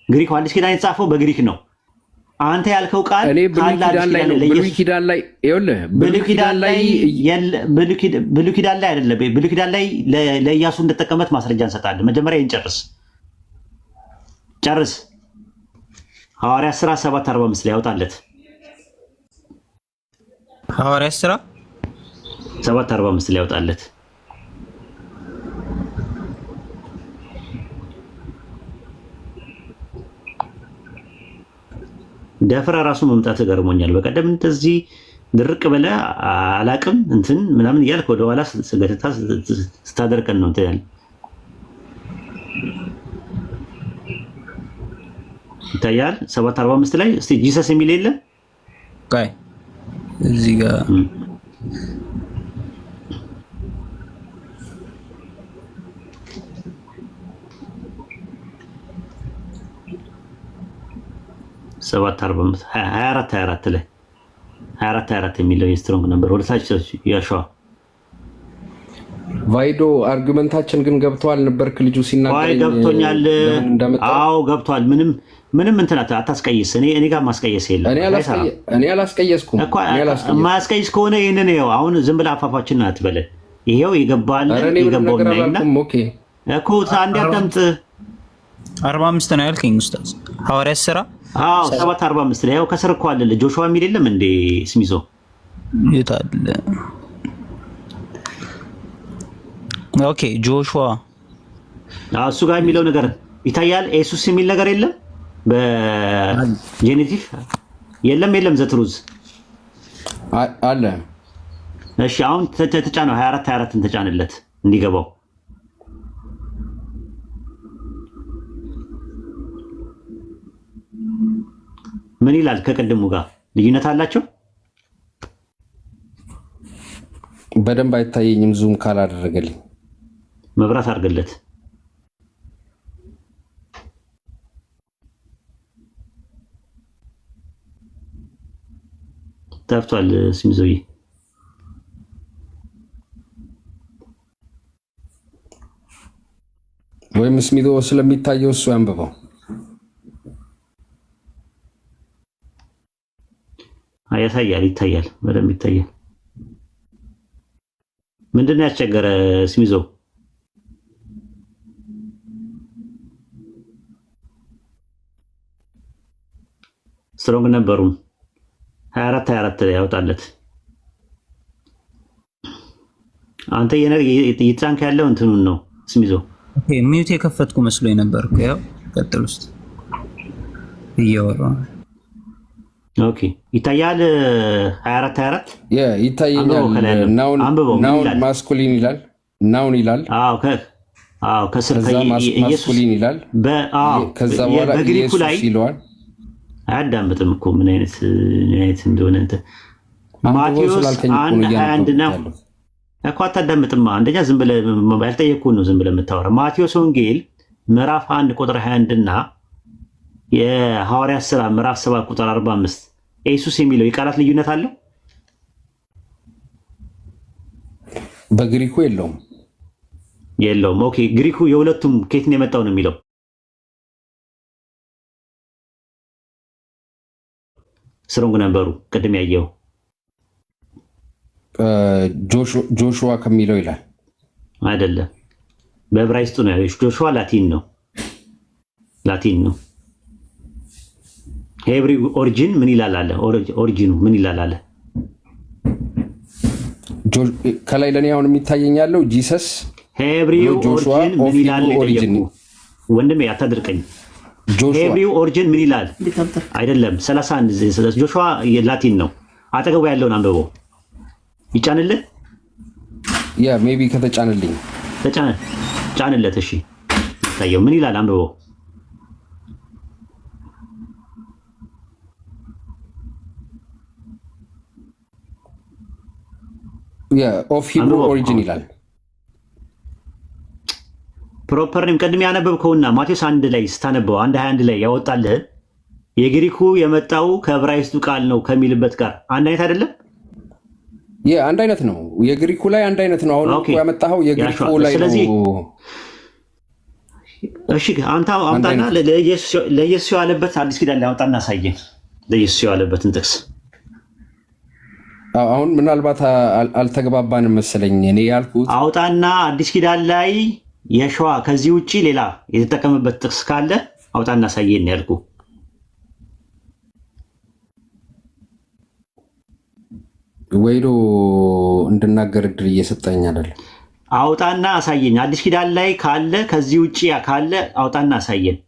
ግሪኩ አዲስ ኪዳን የተጻፈው በግሪክ ነው። አንተ ያልከው ቃል እኔ ብሉይ ኪዳን ላይ ነው። ብሉይ ኪዳን ላይ ይኸውልህ፣ ብሉይ ኪዳን ላይ አይደለም። ብሉይ ኪዳን ላይ ለኢያሱ እንደተጠቀመበት ማስረጃ እንሰጣለን። መጀመሪያ እንጨርስ። ሐዋርያት ሥራ 7:45 ላይ ያወጣለት። ሐዋርያት ሥራ 7:45 ላይ ያወጣለት። ደፍራ ራሱ መምጣት ገርሞኛል። በቀደም እንደዚህ ድርቅ ብለ አላቅም እንትን ምናምን እያልክ ወደኋላ ስገተታ ስታደርቀን ነው እንትን ያለ ይታያል። 7:45 ላይ እስቲ ጂሰስ የሚል የለ ቆይ እዚህ ጋር ሰባት 24 ላይ 24 የሚለው የስትሮንግ ነበር። ወደ ታች ያሸዋ ቫይዶ አርጉመንታችን ግን ገብቷል ነበርክ ልጁ ሲናገር ገብቶኛል። አዎ ገብቷል። ምንም እንትን አታስቀይስ። እኔ ጋር ማስቀየስ የለም። እኔ አላስቀየስኩም። ማስቀይስ ከሆነ ይሄንን ነው። አሁን ዝም ብለህ አፋፋችን አትበለ። ይሄው ይገባል ይገባውና እኮ አንድ አዳምጥ። 45 ነው ያልከኝ ኡስታዝ። ሐዋርያት ሥራ 7:45 ላይ ያው ከስር እኮ አለ ጆሹዋ የሚል የለም እንዴ? ስሚዞ ይታለ ኦኬ ጆሹዋ እሱ ጋር የሚለው ነገር ይታያል። ኢየሱስ የሚል ነገር የለም በጄኔቲቭ የለም ዘትሩዝ አለ። እሺ አሁን ተጫነው 24 ተጫነለት እንዲገባው። ምን ይላል? ከቅድሙ ጋር ልዩነት አላቸው? በደንብ አይታየኝም ዙም ካላደረገልኝ። መብራት አድርገለት። ጠፍቷል ስሚዞዬ። ወይም ስሚዞ ስለሚታየው እሱ ያንብበው። ያሳያል፣ ይታያል፣ በደንብ ይታያል። ምንድነው ያስቸገረ ስሚዞ? ስትሮንግ ነበሩ 24 ላይ ያወጣለት። አንተ እየተጫንክ ያለው እንትኑን ነው ስሚዞ። ኦኬ ሚውት የከፈትኩ መስሎኝ ነበር እኮ። ያው ቀጥል ውስጥ እያወራሁ ኦኬ ይታያል። 24 ይታየኛል። ናውን ማስኩሊን ይላል። ናውን ይላል። ከስር ማስኩሊን ይላል። ከዛ በኋላ በግሪኩ ላይ ይለዋል። አያዳምጥም እኮ ምን አይነት እንደሆነ ማቴዎስ 1:21 ነው እኮ አታዳምጥማ። አንደኛ ዝም ብለህ ያልጠየቅኩህን ነው ዝም ብለህ የምታወራው። ማቴዎስ ወንጌል ምዕራፍ 1 ቁጥር 21 እና የሐዋርያት ሥራ ምዕራፍ 7 ቁጥር 45 ኢየሱስ የሚለው የቃላት ልዩነት አለው? በግሪኩ የለውም። ኦኬ ግሪኩ የሁለቱም ከየት ነው የመጣው ነው የሚለው? ስትሮንግ ነበሩ። ቅድም ያየው ጆሹዋ ከሚለው ይላል አይደለም፣ በዕብራይስጡ ነው። ጆሹዋ ላቲን ነው። ሄብሪ ኦሪጂን ምን ይላል አለ? ኦሪጂኑ ምን ይላል አለ? ከላይ ለኔ አሁን የሚታየኝ ያለው ጂሰስ ሄብሪ ኦሪጂን ምን ይላል? ወንድሜ አታድርቀኝ። ሄብሪ ኦሪጂን ምን ይላል? አይደለም 31 ጆሹዋ ላቲን ነው። አጠገቡ ያለውን አንብበው። ይጫንልህ ያ ሜቢ ከተጫንልኝ ጫንለት። እሺ ታየው ምን ይላል? አንብበው። ኦፍ ሂብሩ ኦሪጂን ይላል። ፕሮፐር ኔም ቅድም ያነበብከውና ማቴዎስ 1 ላይ ስታነበው 1:21 ላይ ያወጣልህ የግሪኩ የመጣው ከዕብራይስጡ ቃል ነው ከሚልበት ጋር አንድ አይነት አይደለም? አንድ አይነት ነው። የግሪኩ ላይ አንድ አይነት ነው። አሁን እኮ ያመጣኸው የግሪኩ ላይ ነው። እሺ አንተ አምጣና ለኢየሱስ ያለበት አዲስ ኪዳን ላይ አውጣና አሳየን። ለኢየሱስ ያለበትን ጥቅስ አሁን ምናልባት አልተግባባንም መሰለኝ። እኔ ያልኩት አውጣና አዲስ ኪዳን ላይ የሸዋ ከዚህ ውጪ ሌላ የተጠቀመበት ጥቅስ ካለ አውጣና አሳየን ያልኩ። ወይዶ እንድናገር እድል እየሰጠኝ አይደለም። አውጣና አሳየን። አዲስ ኪዳን ላይ ካለ ከዚህ ውጪ ካለ አውጣና አሳየን።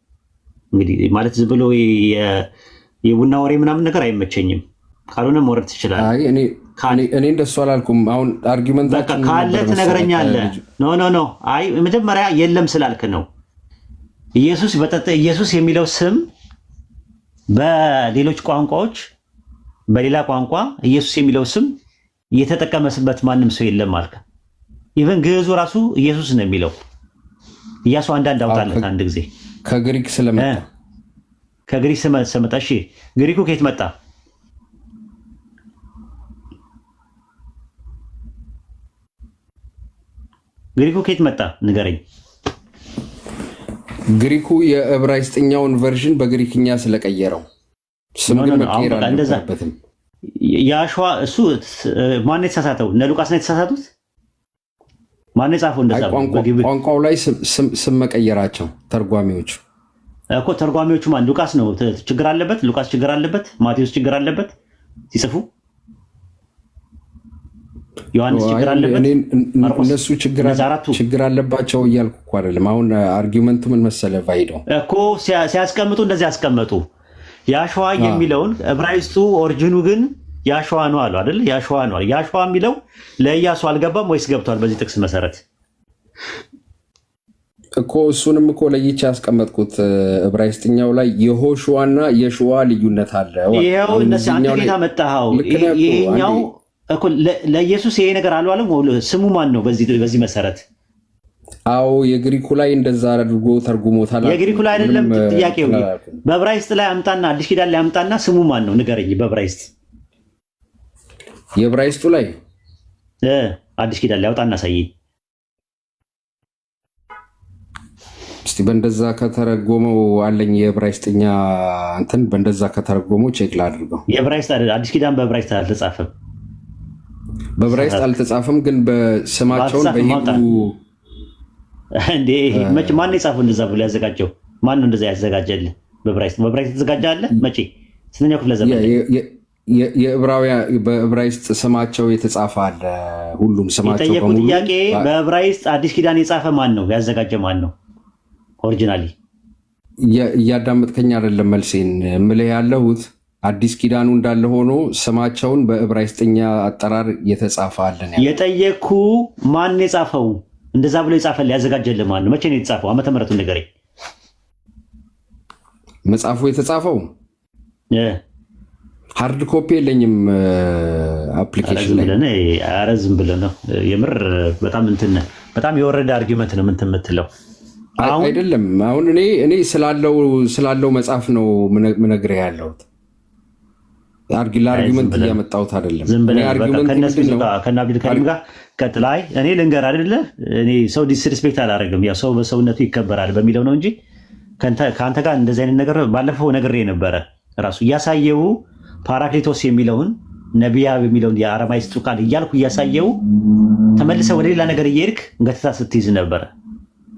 እንግዲህ ማለት ዝም ብሎ የቡና ወሬ ምናምን ነገር አይመቸኝም። ካልሆነ መውረድ ትችላለህ። አይ እኔ እንደሱ አላልኩም። አሁን አርጊመንታችን ካለ ትነግረኛለህ። ኖ አይ መጀመሪያ የለም ስላልክ ነው። ኢየሱስ የሚለው ስም በሌሎች ቋንቋዎች በሌላ ቋንቋ ኢየሱስ የሚለው ስም እየተጠቀመበት ማንም ሰው የለም አልክ። ኢቨን ግዕዙ ራሱ ኢየሱስ ነው የሚለው። ኢያሱ አንዳንድ አውጣለት አንድ ጊዜ ከግሪክ ስለመጣ ከግሪክ ስለመጣ። እሺ ግሪኩ ከየት መጣ? ግሪኩ ከየት መጣ ንገረኝ። ግሪኩ የዕብራይስጥኛውን ቨርዥን በግሪክኛ ስለቀየረው ስም ግን መቀየር አልነበረበትም። ያሸዋ እሱ ማን የተሳሳተው? እነ ሉቃስ ነው የተሳሳቱት? ማን የጻፈው እንደዛ? ቋንቋው ላይ ስም መቀየራቸው ተርጓሚዎቹ እኮ ተርጓሚዎቹ ማን? ሉቃስ ነው ችግር አለበት? ሉቃስ ችግር አለበት? ማቴዎስ ችግር አለበት ሲጽፉ? ዮሐንስ ችግር አለበት? እነሱ ችግር አለባቸው እያልኩ እኮ አይደለም። አሁን አርጊመንቱ ምን መሰለህ ቫይዶ እኮ ሲያስቀምጡ እንደዚህ ያስቀመጡ ያሸዋ የሚለውን ዕብራይስጡ ኦሪጂኑ ግን ያሸዋ ነው አሉ አይደል? ያሸዋ ነው። ያሸዋ የሚለው ለኢያሱ አልገባም ወይስ ገብቷል? በዚህ ጥቅስ መሰረት እኮ እሱንም እኮ ለይቼ ያስቀመጥኩት ዕብራይስጥኛው ላይ የሆሹዋና የሹዋ ልዩነት አለ። ይሄው እነሱ አንተ ጌታ መጣኸው። ይሄኛው እኮ ለኢየሱስ ይሄ ነገር አልዋለም። ስሙ ማን ነው? በዚህ መሰረት አዎ የግሪኩ ላይ እንደዛ አድርጎ ተርጉሞታል። የግሪኩ ላይ አይደለም ጥያቄው። በዕብራይስጥ ላይ አምጣና አዲስ ኪዳን ላይ አምጣና ስሙ ማን ነው ንገረኝ። በዕብራይስጥ የዕብራይስጡ ላይ አዲስ ኪዳን ላይ አውጣና አሳየኝ እስቲ። በእንደዛ ከተረጎመው አለኝ የዕብራይስጥኛ እንትን በእንደዛ ከተረጎመው ቼክ ላድርገው። የዕብራይስጥ አዲስ ኪዳን በዕብራይስጥ አልተጻፈም። በዕብራይስጥ አልተጻፈም፣ ግን በስማቸውን በሂብሩ እንዴ መቼ ማን የጻፈው እንደዛ ብሎ ያዘጋጀው? ማን ነው እንደዛ ያዘጋጀልህ? በዕብራይስጥ የተዘጋጀ አለ? መቼ? ስንተኛው ክፍለ ዘመን? በዕብራይስጥ ስማቸው የተጻፈ አለ። ሁሉም ስማቸው የጠየቁት ጥያቄ በዕብራይስጥ አዲስ ኪዳን የጻፈ ማን ነው? ያዘጋጀ ማን ነው? ኦሪጂናሊ እያዳመጥከኝ አይደለም? መልሴን የምልህ ያለሁት አዲስ ኪዳኑ እንዳለ ሆኖ ስማቸውን በዕብራይስጥኛ አጠራር የተጻፈ አለን። የጠየኩ ማን የጻፈው? እንደዛ ብሎ የጻፈል ያዘጋጀልህ ማን ነው? መቼ ነው የተጻፈው? ዓመተ ምሕረቱን ንገረኝ። መጽሐፉ የተጻፈው ሃርድ ኮፒ የለኝም አፕሊኬሽን ላይ። ኧረ ዝም ብለህ ነው የምር። በጣም የወረደ አርጊመንት ነው ምን የምትለው አይደለም። አሁን እኔ ስላለው መጽሐፍ ነው ምነግርህ ያለሁት። ለአርጊመንት እያመጣሁት አይደለም። ከእነ አብዱልከሪም ጋር ቀጥላይ እኔ ልንገር አይደለ? እኔ ሰው ዲስሪስፔክት አላደርግም። ያው ሰው በሰውነቱ ይከበራል በሚለው ነው እንጂ ከአንተ ጋር እንደዚህ አይነት ነገር ባለፈው ነግሬ ነበረ። ራሱ እያሳየው ፓራክሊቶስ የሚለውን ነቢያ የሚለውን የአረማይስጡ ቃል እያልኩ እያሳየው ተመልሰ ወደ ሌላ ነገር እየሄድክ ገትታ ስትይዝ ነበረ።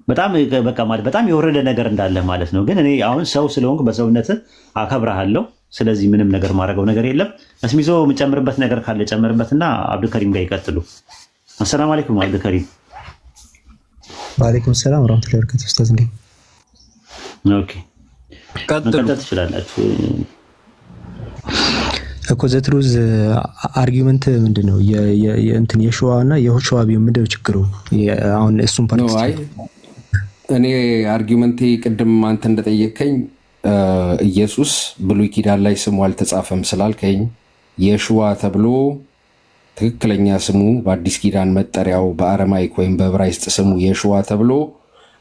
በጣም በቃ ማለት በጣም የወረደ ነገር እንዳለ ማለት ነው። ግን እኔ አሁን ሰው ስለሆንኩ በሰውነት አከብርሃለሁ። ስለዚህ ምንም ነገር ማድረገው ነገር የለም። እስሚዞ የምጨምርበት ነገር ካለ ጨምርበትና አብዱልከሪም ጋር ይቀጥሉ። አሰላሙ አለይኩም አብዱልከሪም። ወአለይኩም ሰላም ወራህመቱላሂ ወበረካቱህ። ኡስታዝ እንዴ? ኦኬ ቀጥሉ ትችላላችሁ። እኮ ዘትሩዝ አርጊውመንት ምንድነው? የእንትን የሸዋና የሆሸዋቢው ምንድነው ችግሩ? አሁን እሱን ፓርት ነው። አይ እኔ አርጊውመንቴ ቅድም አንተ እንደጠየቀኝ ኢየሱስ ብሉይ ኪዳን ላይ ስሙ አልተጻፈም ስላልከኝ የሸዋ ተብሎ ትክክለኛ ስሙ በአዲስ ኪዳን መጠሪያው በአረማይክ ወይም በዕብራይስጥ ስሙ የሸዋ ተብሎ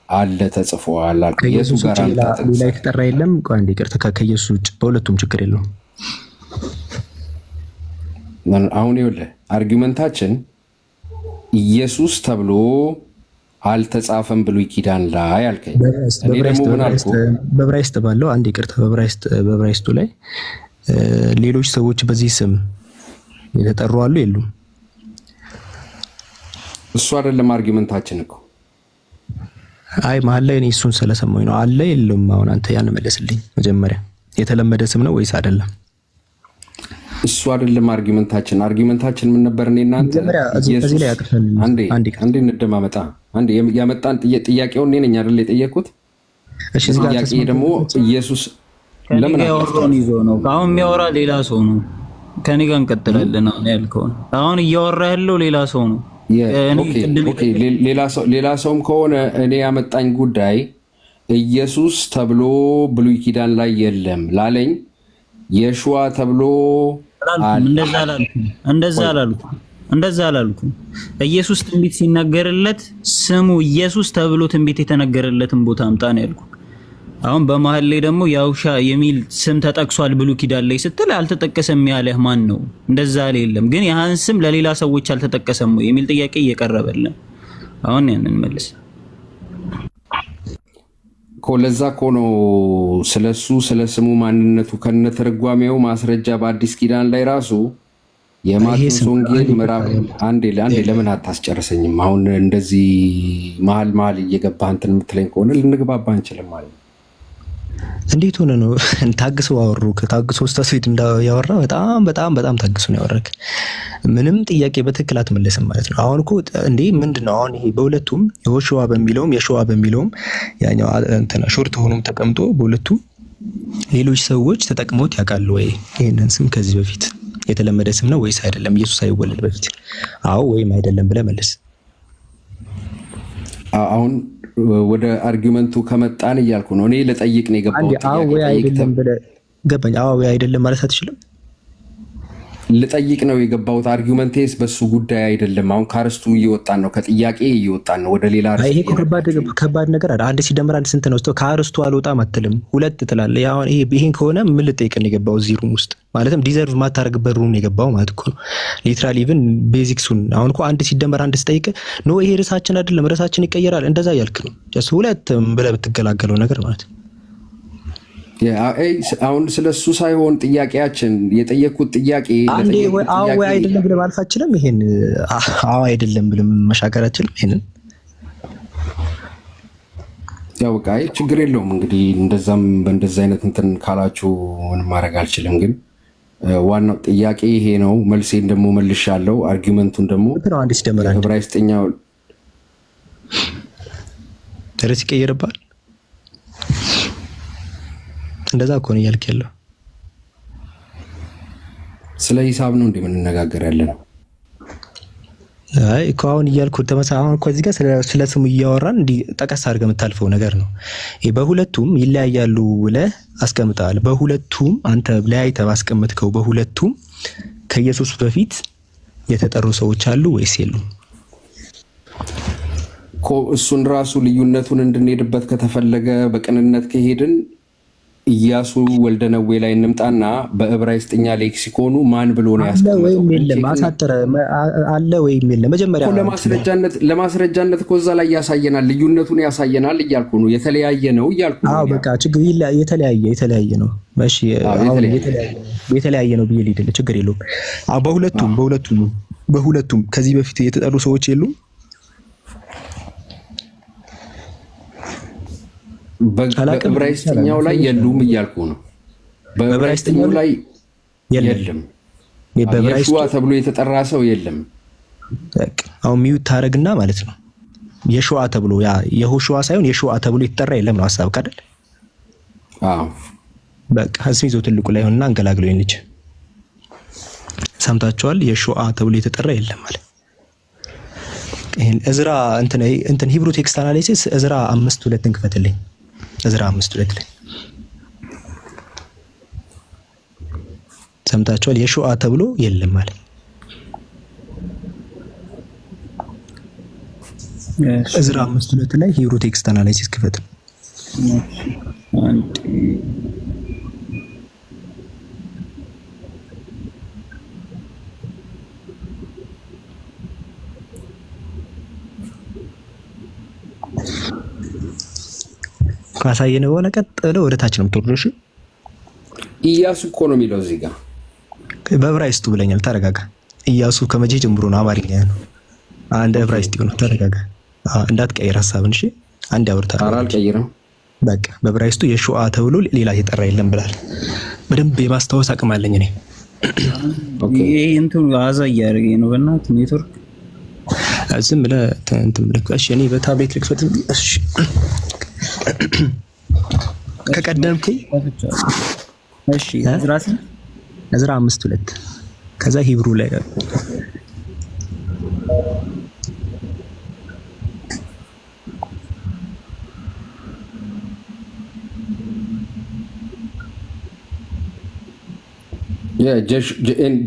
አለ ተጽፏል አልኩ። ኢየሱስ ጋር ሌላ የተጠራ የለም። ቆይ አንዴ ይቅርታ፣ ከኢየሱስ ውጭ በሁለቱም ችግር የለውም። አሁን ይኸውልህ አርጊውመንታችን ኢየሱስ ተብሎ አልተጻፈም ብሉይ ኪዳን ላይ አልከኝ። እኔ ደግሞ ምን አልኩ? በዕብራይስጥ ባለው አንዴ ይቅርታ፣ በዕብራይስጡ ላይ ሌሎች ሰዎች በዚህ ስም የተጠሩ አሉ የሉም? እሱ አይደለም አርጊውመንታችን እኮ። አይ መሀል ላይ እኔ እሱን ስለሰማኝ ነው። አለ የለም? አሁን አንተ ያን መለስልኝ። መጀመሪያ የተለመደ ስም ነው ወይስ አይደለም? እሱ አይደለም አርጊውመንታችን። አርጊውመንታችን ምን ነበር? እኔ እናንተ እዚህ ላይ አጥፈን አንዴ እንደማመጣ አንዴ ያመጣን ጥያቄውን እኔ ነኝ አይደል የጠየቅኩት? እሺ እዚህ ጋር ጥያቄ ደግሞ ኢየሱስ ለምን ያወራውን ይዞ ነው? አሁን የሚያወራ ሌላ ሰው ነው። ከኔ ጋር እንቀጥላለን። አሁን ያልከውን አሁን እያወራ ያለው ሌላ ሰው ነው። ሌላ ሰውም ከሆነ እኔ ያመጣኝ ጉዳይ ኢየሱስ ተብሎ ብሉይ ኪዳን ላይ የለም ላለኝ የሸዋ ተብሎ እንደዛ አላልኩም። ኢየሱስ ትንቢት ሲናገርለት ስሙ ኢየሱስ ተብሎ ትንቢት የተነገረለትን ቦታ አምጣ ነው ያልኩት። አሁን በመሀል ላይ ደግሞ ያውሻ የሚል ስም ተጠቅሷል ብሉይ ኪዳን ላይ ስትል አልተጠቀሰም ያለህ ማን ነው? እንደዛ የለም። ግን ያን ስም ለሌላ ሰዎች አልተጠቀሰም የሚል ጥያቄ እየቀረበልን አሁን ያንን መልስ ለዛ እኮ ነው ስለሱ ስለ ስሙ ማንነቱ ከነተረጓሚው ማስረጃ በአዲስ ኪዳን ላይ ራሱ የማቴዎስ ወንጌል ምዕራፍ አንዴ ለምን አታስጨርሰኝም? አሁን እንደዚህ መሀል እየገባህ እንትን የምትለኝ ከሆነ ልንግባባ አንችልም ማለት ነው። እንዴት ሆነ ነው ታግሰው አወሩ? ከታግሶ ኡስታዝ ፊት እንዳያወራ በጣም ታግሶ ነው ያወራክ። ምንም ጥያቄ በትክክል አትመለስም ማለት ነው። አሁን እኮ እንዴ ምንድነው አሁን ይሄ በሁለቱም የሆሸዋ በሚለውም የሸዋ በሚለውም ያኛው እንትና ሾርት ሆኖም ተቀምጦ በሁለቱም ሌሎች ሰዎች ተጠቅመውት ያውቃሉ ወይ? ይሄንን ስም ከዚህ በፊት የተለመደ ስም ነው ወይስ አይደለም? ኢየሱስ ሳይወለድ በፊት አዎ ወይም አይደለም ብለህ መልስ። አሁን ወደ አርጊውመንቱ ከመጣን እያልኩ ነው። እኔ ለጠይቅ ነው የገባሁት። አዎ ወይ አይደለም ብለህ ገባኝ። አዎ ወይ አይደለም ማለት አትችልም። ልጠይቅ ነው የገባሁት። አርጊውመንቴስ በሱ ጉዳይ አይደለም። አሁን ካርስቱ እየወጣን ነው፣ ከጥያቄ እየወጣን ነው ወደ ሌላ ይሄ ከባድ ነገር አይደል? አንድ ሲደመር አንድ ስንት ነው? ካርስቱ አልወጣም አትልም፣ ሁለት ትላለህ። አሁን ይሄን ከሆነ ምን ልጠይቅ ነው የገባው እዚህ ሩም ውስጥ? ማለትም ዲዘርቭ ማታረግበት ሩም ነው የገባው ማለት እኮ ነው። ሊትራሊ ኢቭን ቤዚክሱን አሁን እኮ አንድ ሲደመር አንድ ስጠይቅ ነው ይሄ ርዕሳችን አይደለም፣ ርዕሳችን ይቀየራል እንደዛ እያልክ ነው። ጀስት ሁለት ብለህ ብትገላገለው ነገር ማለት ነው። አሁን ስለሱ ሳይሆን ጥያቄያችን የጠየቁት ጥያቄ አንዴ አዎ ወይ አይደለም ብለህ ማለፍ አትችልም። ይሄን አዎ አይደለም ብለህ መሻገር አትችልም። ይሄንን ያው በቃ ችግር የለውም እንግዲህ እንደዛም በእንደዛ አይነት እንትን ካላችሁ ምንም ማድረግ አልችልም። ግን ዋናው ጥያቄ ይሄ ነው። መልሴን ደግሞ መልሻለሁ። አርጊውመንቱን ደግሞ አንድ ሲደመር አንድ ዕብራይስጥኛው ርዕስ ይቀየርባል። እንደዛ እኮ ነው እያልክ ያለው። ስለ ሂሳብ ነው እንደምንነጋገር ያለ ነው። አይ እኮ አሁን እያልኩ ተመሳሳይ አሁን እኮ እዚህ ጋር ስለ ስሙ እያወራን እንዲህ ጠቀስ አድርገህ የምታልፈው ነገር ነው። በሁለቱም ይለያያሉ ብለህ አስቀምጠሃል። በሁለቱም አንተ ለያይተህ ባስቀምጥከው በሁለቱም ከኢየሱስ በፊት የተጠሩ ሰዎች አሉ ወይስ የሉም? እሱን ራሱ ልዩነቱን እንድንሄድበት ከተፈለገ በቅንነት ከሄድን ኢያሱ ወልደ ነዌ ላይ እንምጣና በዕብራይስጥኛ ሌክሲኮኑ ማን ብሎ ነው አለ ያስቀመጠው? ወይም የለም? አሳጠረ አለ ወይም የለም? መጀመሪያ ለማስረጃነት እኮ እዛ ላይ ያሳየናል፣ ልዩነቱን ያሳየናል እያልኩ ነው። የተለያየ ነው እያልኩ ነው። አዎ በቃ ችግር የተለያየ ነው። እሺ የተለያየ ነው ብዬ ልሂድ፣ ችግር የለውም። በሁለቱም ከዚህ በፊት የተጠሩ ሰዎች የሉም። በዕብራይስጥኛው ላይ የሉም እያልኩ ነው። በዕብራይስጥኛው ላይ የለም። የሾዋ ተብሎ የተጠራ ሰው የለም። አሁን ሚዩት ታረግና ማለት ነው የሾዋ ተብሎ ያ የሆሾዋ ሳይሆን የሾዋ ተብሎ የተጠራ የለም ነው ሐሳብ ካደል? አዎ በቃ እስሚዞ ትልቁ ላይ ሆነና አንገላግለው ልጅ ሰምታችኋል። የሾዋ ተብሎ የተጠራ የለም ማለት ይሄን እዝራ እንትን ሂብሩ ቴክስት አናሊሲስ እዝራ 5:2 እንክፈትልኝ። እዝራ 5:2 ላይ ሰምታችኋል። የሾዋ ተብሎ የለም ማለት እዝራ 5:2 ላይ ሂብሩ ቴክስት አናሊሲስ ክፈት። ካሳየነ በኋላ ቀጥሎ ወደ ታች ነው የምትወርደው። እሺ ኢያሱ እኮ ነው የሚለው እዚህ ጋር በዕብራይስጡ ብለኛል። ተረጋጋ። ኢያሱ ከመቼ ጀምሮ ነው አማርኛ ነው? አንድ ዕብራይስጥ ነው። ተረጋጋ፣ እንዳትቀይር ሐሳብን። እሺ አንድ ያወርታ አልቀይርም። በቃ በዕብራይስጡ የሾአ ተብሎ ሌላ የጠራ የለም ብላል። በደንብ የማስታወስ አቅም አለኝ እኔ። ኦኬ ይሄ እንትኑ አዛ እያደረገኝ ነው። በእናትህ ኔትወርክ ዝም ብለህ እንትን ብለህ እሺ። እኔ በታብሌት ልክፈት። እሺ ከቀደምከኝ እሺ እዝራ 5:2 ከዛ ሂብሩ ላይ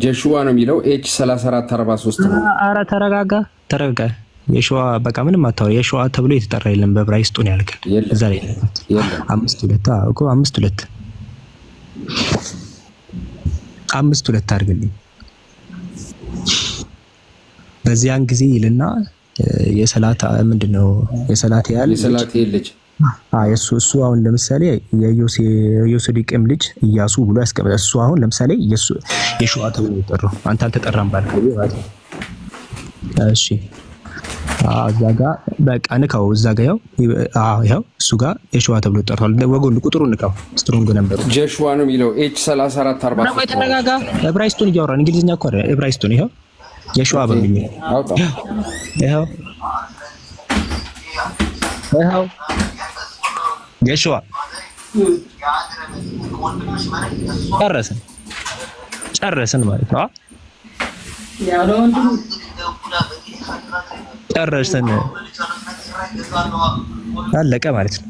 ጀሹዋ ነው የሚለው H3443 ነው። ኧረ ተረጋጋ። የሾዋ በቃ ምንም አታወሪ። የሾዋ ተብሎ የተጠራ የለም በዕብራይስጡ ነው ያልከን። እዛ ላይ የለም 5:2 እኮ 5:2 አድርግልኝ። በዚያን ጊዜ ይልና የሰላት ምንድነው የሰላት ልጅ እሱ አሁን ለምሳሌ የዮሴዴቅም ልጅ ኢያሱ ብሎ ያስቀመጠ እሱ አሁን ለምሳሌ የሾዋ ተብሎ የተጠራው አንተ አልተጠራም ባልከው ማለት ነው። እሺ እዛ ጋር በቃ ንካው። እዛ ጋር ያው እሱ ጋር የሾዋ ተብሎ ተጠርቷል። ወጎን ቁጥሩን ንካው። ስትሮንግ ነበር ጀሹዋ ነው የሚለው H3443 ነው። ተረጋጋ። ዕብራይስጡን እያወራን እንግሊዝኛ እኮ አይደል? ዕብራይስጡን ይሄው የሾዋ በሚል ይሄው የሾዋ ጨረስን ማለት ነው። ጨረስን አለቀ ማለት ነው።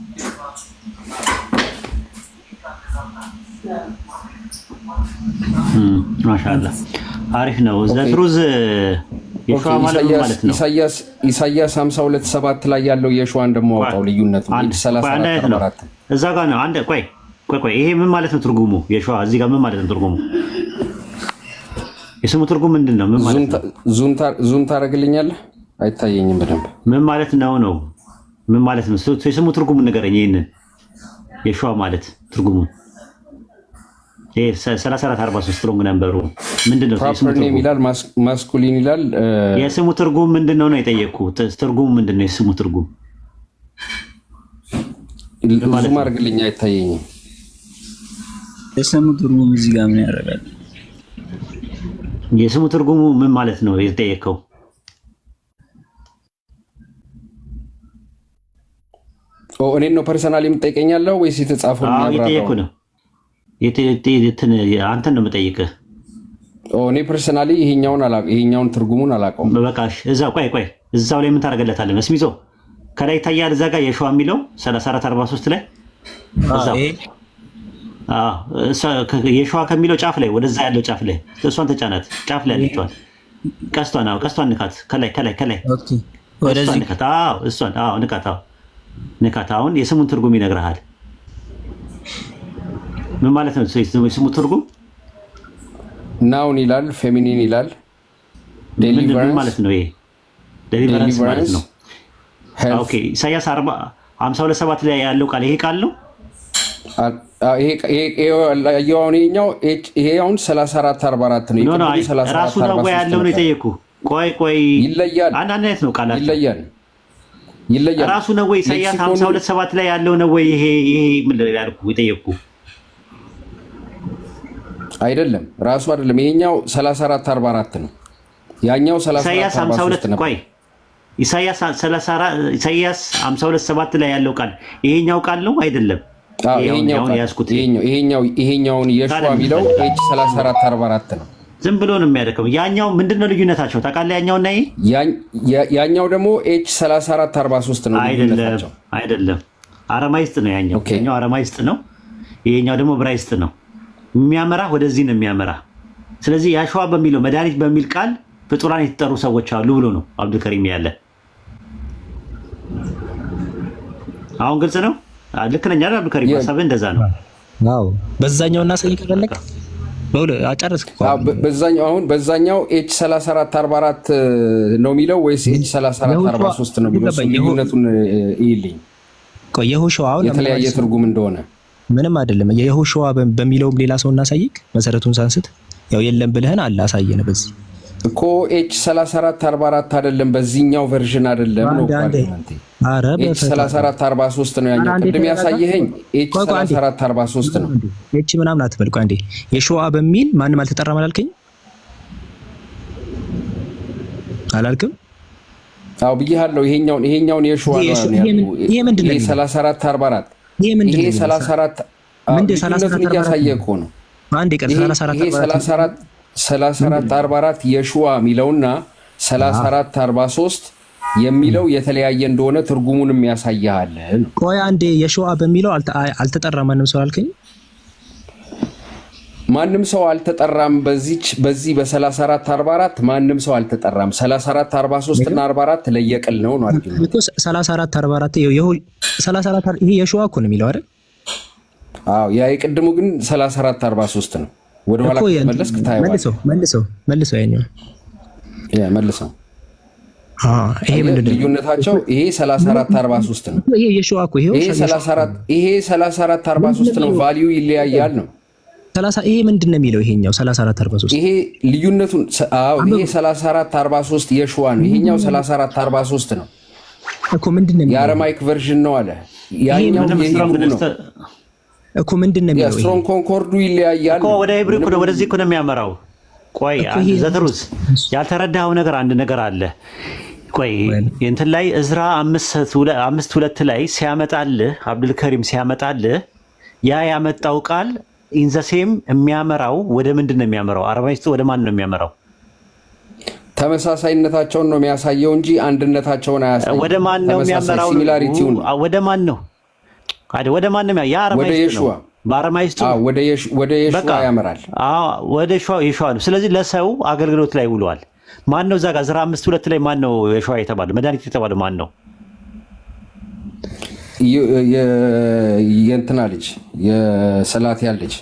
ማሻአላህ አሪፍ ነው። ዘትሩዝ የሾዋ ማለት ነው። ኢሳይያስ 52:7 ላይ ያለው የሾዋን ደግሞ አውጣው ልዩነቱ 34 እዛ ጋር ነው። አንድ ቆይ ይሄ ምን ማለት ነው ትርጉሙ? የሾዋ እዚህ ጋር ምን ማለት ነው ትርጉሙ? የስሙ ትርጉም ምንድን ነው? ምን ማለት ነው? ዙም ታደርግልኛለህ? አይታየኝም በደንብ። ምን ማለት ነው? ምን ማለት ነው? የስሙ ትርጉም ንገረኝ። ይሄንን የሾዋ ማለት ትርጉሙ 3443 ስትሮንግ ነምበሩ ምንድነው? የስሙ ትርጉም ይላል ማስኩሊን ይላል። የስሙ ትርጉም ምንድነው ነው የጠየቅኩት። ትርጉሙ ምንድነው? የስሙ ትርጉም ዙም አድርግልኝ፣ አይታየኝም። የስሙ ትርጉም እዚህ ጋር ምን ያደርጋል? የስሙ ትርጉሙ ምን ማለት ነው የተጠየቀው? እኔን ነው ፐርሰናሊ የምጠይቀኛለሁ ወይስ የተጻፈው ነው? እየጠየኩህ ነው። አንተን ነው የምጠይቅህ። እኔ ፐርሰናሊ ይሄኛውን ትርጉሙን አላውቀውም። በቃሽ። ቆይ እዛው ላይ ምን ታደርግለታለህ? መስሚዞ ከላይ ይታያል። እዛ ጋር የሾዋ የሚለው 3443 ላይ የሾዋ ከሚለው ጫፍ ላይ ወደዛ ያለው ጫፍ ላይ እሷን ተጫናት። ጫፍ ላይ ያለችዋል ቀስቷን ንካት። ከላይ ወደዚህ ንካት። እሷን ንካት። አሁን የስሙን ትርጉም ይነግርሃል። ምን ማለት ነው? ስሙ ትርጉም ናውን ይላል፣ ፌሚኒን ይላል። ምን ማለት ነው ይሄ? ዴሊቨራንስ ማለት ነው። ኦኬ ኢሳይያስ 52:7 ላይ ያለው ቃል ይሄ ቃል ነው። ይሄ አሁን 34:44 ነው። ራሱ ነው ያለው ነው የጠየኩ። ቆይ ይለያል። አንድ አይነት ነው ቃላቸው። ይለያል። ራሱ ነው ወይ ኢሳይያስ 52:7 ላይ ያለው ነው ወይ ይሄ ምን ያልኩ የጠየኩ? አይደለም ራሱ አይደለም። ይሄኛው 34:44 ነው። ያኛው 34:43 ነው። ቆይ ኢሳይያስ 52:7 ላይ ያለው ቃል ይሄኛው ቃል ነው አይደለም? ይሄኛውን የሸዋ የሚለው ኤች 34:44 ነው። ዝም ብሎ ነው የሚያደርገው። ያኛው ምንድነው ልዩነታቸው ታውቃለህ? ያኛውና ያኛው ደግሞ ኤች 34:43 ነው ልዩነታቸው። አይደለም አረማይስጥ ነው ያኛው። ያኛው አረማይስጥ ነው፣ ይሄኛው ደግሞ ዕብራይስጥ ነው። የሚያመራ ወደዚህ ነው የሚያመራ። ስለዚህ ያሸዋ በሚለው መድኃኒት በሚል ቃል ፍጡራን የተጠሩ ሰዎች አሉ ብሎ ነው አብዱልከሪም ያለ። አሁን ግልጽ ነው። ልክ ነኝ አይደል አብዱልከሪም? ሐሳብህ እንደዛ ነው። አዎ በዛኛው እናሳይ ከፈለክ አጨረስክ። በዛኛው ኤች 34:44 ነው የሚለው ወይስ ኤች 34:43 ነው የሚለው? ልዩነቱን ይልኝ። ቆይ የሆሸዋው የተለያየ ትርጉም እንደሆነ ምንም አይደለም። የሆሸዋ በሚለውም ሌላ ሰው እናሳይክ። መሰረቱን ሳንስት ያው የለም ብለህን አለ አሳየን። በዚህ እኮ ኤች 34:44 አይደለም፣ በዚህኛው ቨርዥን አይደለም ነው። አረ ኤች 34:43 ነው ያኛው። ቅድም ያሳየኸኝ ኤች 34:43 ነው። ኤች ምናምን አትበል። ቆይ አንዴ የሸዋ በሚል ማንም አልተጠራም አላልከኝ? አላልክም? አው ብዬሃለሁ። ይሄኛውን የሸዋ ነው ያለው። ይሄ ምንድነው? ይሄ 34:44 ይሄ 34 ምንድን 34 እያሳየ እኮ ነው። አንዴ ቀር 34:44 የሸዋ የሚለውና 34:43 የሚለው የተለያየ እንደሆነ ትርጉሙንም ያሳያል። ቆይ አንዴ የሸዋ በሚለው አልተጠራም ማንም ሰው አልከኝ? ማንም ሰው አልተጠራም። በዚህ በ34:44 ማንም ሰው አልተጠራም። 34:43 እና 44 ለየቅል ነው አይደል? እኮ 34:44 ይሄ የሸዋ እኮ ነው የሚለው አይደል? አዎ ያ የቅድሙ ግን 34:43 ነው። ወደ ኋላ ተመለስክ ታየዋለህ። መልሰው ያኛው መልሰው። ይሄ ምንድነው ልዩነታቸው? ይሄ 34:43 ነው። ይሄ የሸዋ እኮ ይሄ 34:43 ነው። ቫልዩ ይለያያል ነው። ይሄ ምንድነው የሚለው? ይሄኛው 34:43 ይሄ ልዩነቱን ይሄ 34:43 የሸዋ ነው። ይሄኛው 34:43 ነው እኮ። ምንድነው የሚለው? የአረማይክ ቨርዥን ነው አለ። ያኛው የሂብሩ ነው እኮ። ምንድነው የሚለው? ስትሮንግ ኮንኮርዱ ይለያያል እኮ። ወደ ሂብሩ እኮ ወደዚህ እኮ ነው የሚያመራው። ቆይ ዘትሩስ ያልተረዳኸው ነገር አንድ ነገር አለ። ቆይ እንትን ላይ እዝራ 5:2 ላይ ሲያመጣልህ አብዱልከሪም ሲያመጣልህ ያ ያመጣው ቃል ኢንዘሴም የሚያመራው ወደ ምንድን ነው የሚያመራው? አረማይስጥ ወደ ማን ነው የሚያመራው? ተመሳሳይነታቸውን ነው የሚያሳየው እንጂ አንድነታቸውን አያሳይም። ወደ ማን ነው የሚያመራው? ወደ ማን ነው? ወደ ማን ነው? ያ አረማይስጥ ነው። በአረማይስጥ ወደ የሸዋ ያመራል። ወደ የሸዋ ነው። ስለዚህ ለሰው አገልግሎት ላይ ውሏል። ማን ነው? እዛ ጋር እዝራ 5:2 ላይ ማን ነው የሸዋ የተባለው መድኃኒት የተባለው ማን ነው? የእንትና ልጅ የሰላትያል ልጅ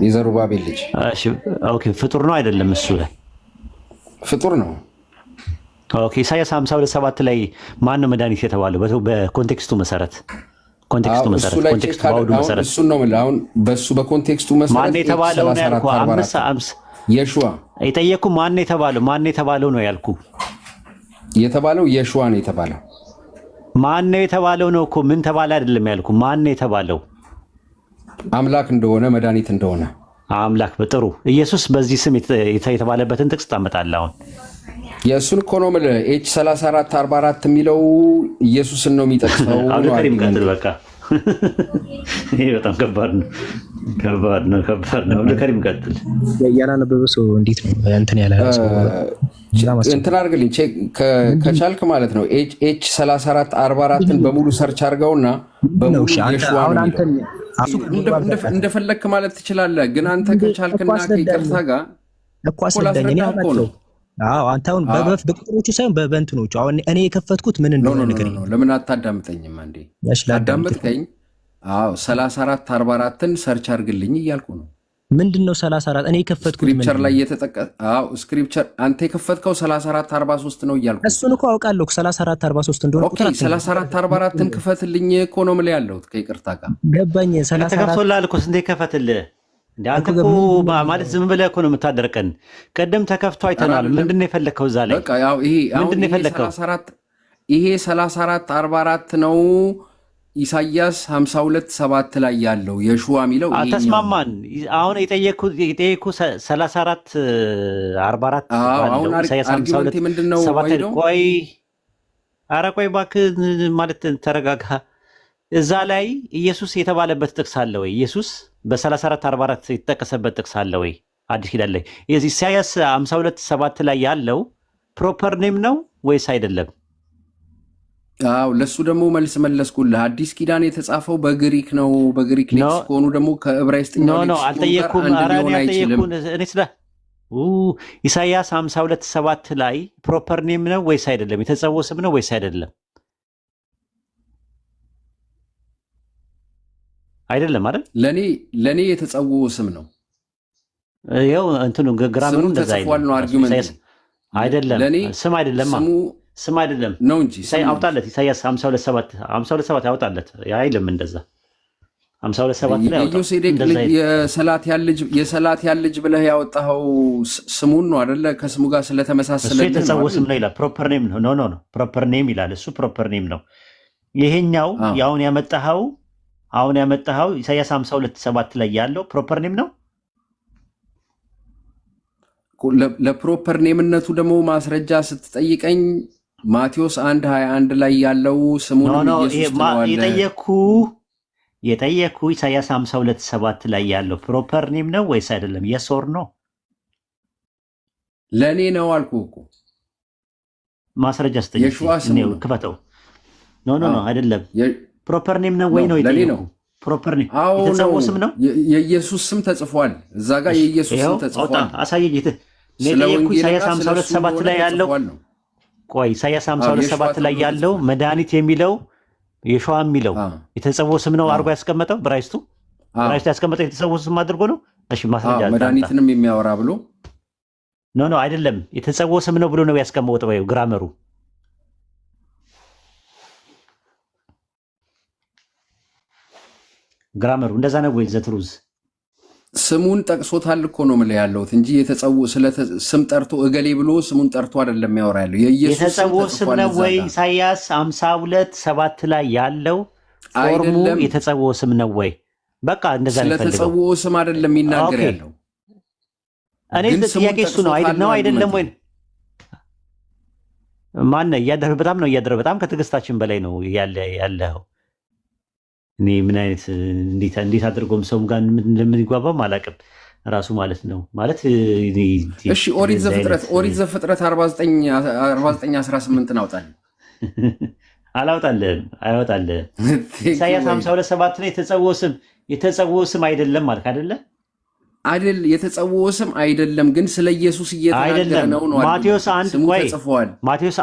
የዘሩባቤል ልጅ። እሺ ኦኬ። ፍጡር ነው አይደለም? እሱ ላይ ፍጡር ነው። ኦኬ። ኢሳይያስ 52:7 ላይ ማን ነው መድኃኒት የተባለው? በኮንቴክስቱ መሰረት ኮንቴክስቱ ባውዱ መሰረት እሱ ነው ማለት አሁን በሱ በኮንቴክስቱ መሰረት ማን የተባለው ነው ያልኩ። የሸዋ የጠየኩ ማን የተባለው ነው ያልኩ። የተባለው የሸዋ ነው የተባለው። ማን ነው የተባለው ነው እኮ። ምን ተባለ አይደለም ያልኩ። ማን ነው የተባለው? አምላክ እንደሆነ መድኃኒት እንደሆነ አምላክ። በጥሩ ኢየሱስ በዚህ ስም የተባለበትን ጥቅስ ታመጣለህ። አሁን የእሱን እኮ ነው የምልህ። ኤች 34:44 የሚለው ኢየሱስን ነው የሚጠቅሰው። አብዱልከሪም ቀጥል በቃ። ይሄ በጣም ከባድ ነው። አብዱልከሪም ቀጥል። ያላነበበ ሰው እንዴት ነው እንትን ያለ ሰው እንትን አድርግልኝ ከቻልክ ማለት ነው። ኤች 34:44ን በሙሉ ሰርች አድርገውና በሙሉ የሸዋ ነው እንደፈለግክ ማለት ትችላለህ። ግን አንተ ከቻልክና ከይቅርታ ጋር እኮ አስረዳኝ ነው። አዎ አንተ አሁን በቁጥሮቹ ሳይሆን በእንትኖቹ አሁን እኔ የከፈትኩት ምን እንደሆነ ነገር ነው። ለምን አታዳምጠኝም? አንዴ አዳምጥከኝ። አዎ 34 44ን ሰርች አድርግልኝ እያልኩ ነው። ምንድነው 34? እኔ የከፈትኩት ስክሪፕቸር ላይ ስክሪፕቸር አንተ የከፈትከው 34 43 ነው እያልኩ እሱን እኮ አውቃለሁ 34 43 እንደሆነ ቁጥር 34 44ን ክፈትልኝ እኮ ነው የምልህ ያለሁት ከይቅርታ ጋር ገባኝ። 34 ተከፍቶልሃል እኮ ስንቴ ከፈትልህ እንዴ? አንተ እኮ ማለት ዝም ብለህ እኮ ነው የምታደርቀን። ቀደም ተከፍቶ አይተናል። ምንድነው የፈለከው እዛ ላይ? በቃ ያው ይሄ ምንድነው የፈለከው? ይሄ 34 44 ነው። ኢሳይያስ 52:7 ላይ ያለው የሹዋ የሚለው ይሄ ተስማማን። አሁን የጠየኩ 34 44 አሁን አርጊመንት ምንድነው? ቆይ ኧረ ቆይ እባክህ ማለት ተረጋጋ። እዛ ላይ ኢየሱስ የተባለበት ጥቅስ አለ ወይ? ኢየሱስ በ34 44 የተጠቀሰበት ጥቅስ አለ ወይ? አዲስ ኪዳን ላይ ኢሳይያስ 52:7 ላይ ያለው ፕሮፐር ኔም ነው ወይስ አይደለም? አዎ ለሱ ደግሞ መልስ መለስኩልህ። አዲስ ኪዳን የተጻፈው በግሪክ ነው። በግሪክ ሌክስ ከሆኑ ደግሞ ከዕብራይስጥኛው ሌክስ አልጠየኩም። ኧረ እኔ አልጠየኩም። እኔ ስለ ኢሳይያስ 52:7 ላይ ፕሮፐር ኔም ነው ወይስ አይደለም? የተጸውዖ ስም ነው ወይስ አይደለም? አይደለም አይደል? ለኔ የተጸውዖ ስም ነው። ይኸው እንትኑ ግራመሩ እንደዛ ነው። አርጊመንት አይደለም ስም አይደለም ስም አይደለም ነው እንጂ አውጣለት። ኢሳይያስ 52:7 ያውጣለት አይልም እንደዛ 52:7 ላይ ኢዮሴዴቅ የሰላት ያል ልጅ ብለህ ያወጣኸው ስሙን ነው አይደለ? ከስሙ ጋር ስለተመሳሰለ እሱ የተጸውዖ ስም ነው ይላል። ፕሮፐር ኔም ነው። ኖ ፕሮፐር ኔም ይላል እሱ። ፕሮፐር ኔም ነው ይሄኛው። አሁን ያመጣኸው ኢሳይያስ 52:7 ላይ ያለው ፕሮፐር ኔም ነው። ለፕሮፐር ኔምነቱ ደግሞ ማስረጃ ስትጠይቀኝ ማቴዎስ 1:21 ላይ ያለው ስሙን ኢየሱስ ነው የጠየኩ ኢሳይያስ 52:7 ላይ ያለው ፕሮፐር ኔም ነው ወይስ አይደለም? የስ ኦር ኖ? ለኔ ነው አልኩህ እኮ። ማስረጃ ስጠኝ ነው ክፈተው። ኖ አይደለም። ፕሮፐር ኔም ነው ወይ ነው የጠየኩ? ፕሮፐር ኔም የተጸውዖ ስም ነው። የኢየሱስ ስም ተጽፏል እዛ ጋር የኢየሱስ ስም ተጽፏል። አሳየኝ። የጠየኩ ኢሳይያስ 52:7 ላይ ያለው ቆይ ኢሳይያስ 52:7 ላይ ያለው መድኃኒት የሚለው የሸዋ የሚለው የተጸውዖ ስም ነው አድርጎ ያስቀመጠው። ብራይስቱ ያስቀመጠው የተጸውዖ ስም አድርጎ ነው። እሺ ማስረጃ መድኃኒትንም የሚያወራ ብሎ ኖ አይደለም፣ የተጸውዖ ስም ነው ብሎ ነው ያስቀመጠው። ወይ ግራመሩ እንደዛ ነው ወይ? ዘትሩዝ ስሙን ጠቅሶታል እኮ ነው የምልህ ያለሁት እንጂ የተጸውዖ ስም ጠርቶ እገሌ ብሎ ስሙን ጠርቶ አይደለም ያወራ ያለው። የኢየሱስ የተጸውዖ ስም ነው ወይ? ኢሳይያስ 52:7 ላይ ያለው ፎርሙ የተጸውዖ ስም ነው ወይ? በቃ እንደዛ ነው። ስለተጸውዖ ስም አይደለም የሚናገር ያለው። እኔ ጥያቄ እሱ ነው አይደለም ወይ? ማን እያደረ በጣም ከትዕግስታችን በላይ ነው ያለው። እኔ ምን አይነት እንዴት አድርጎም ሰውም ጋር እንደምንግባባም አላውቅም ራሱ ማለት ነው ማለት። እሺ ኦሪት ዘፍጥረት 49:18 አውጣልኝ። አላውጣልህም፣ አይወጣልህም። ኢሳይያስ 52:7 ላይ የተጸውዖ ስም አይደለም ማለት አይደለ? አይደል? የተጸውዖ ስም አይደለም፣ ግን ስለ ኢየሱስ እየተናገረ ነው። ማቴዎስ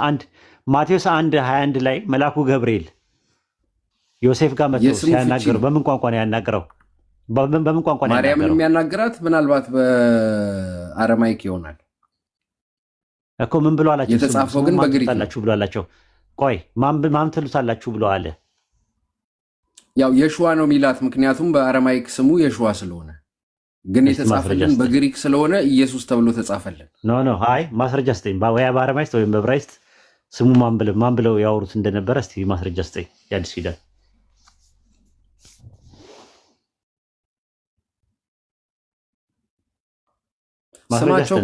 1:21 ላይ መልአኩ ገብርኤል ዮሴፍ ጋር መጥቶ ሲያናገረው በምን ቋንቋ ነው ያናገረው? በምን ቋንቋ ነው ያናገረው? ማርያምን የሚያናግራት ምናልባት በአረማይክ ይሆናል እኮ። ምን ብሎ አላቸው? የተጻፈው ግን በግሪክ ነው ብሎ አላቸው። ቆይ ማን ትሉታላችሁ ብሎ አለ። ያው የሹዋ ነው ሚላት፣ ምክንያቱም በአረማይክ ስሙ የሹዋ ስለሆነ፣ ግን የተጻፈልን በግሪክ ስለሆነ ኢየሱስ ተብሎ ተጻፈልን። ኖ አይ ማስረጃ ስጠኝ። ወይ በአረማይስጥ ወይም በዕብራይስጥ ስሙ ማን ብለው ያወሩት እንደነበረ እስቲ ማስረጃ ስጠኝ። የአዲስ ኪዳን ስማቸው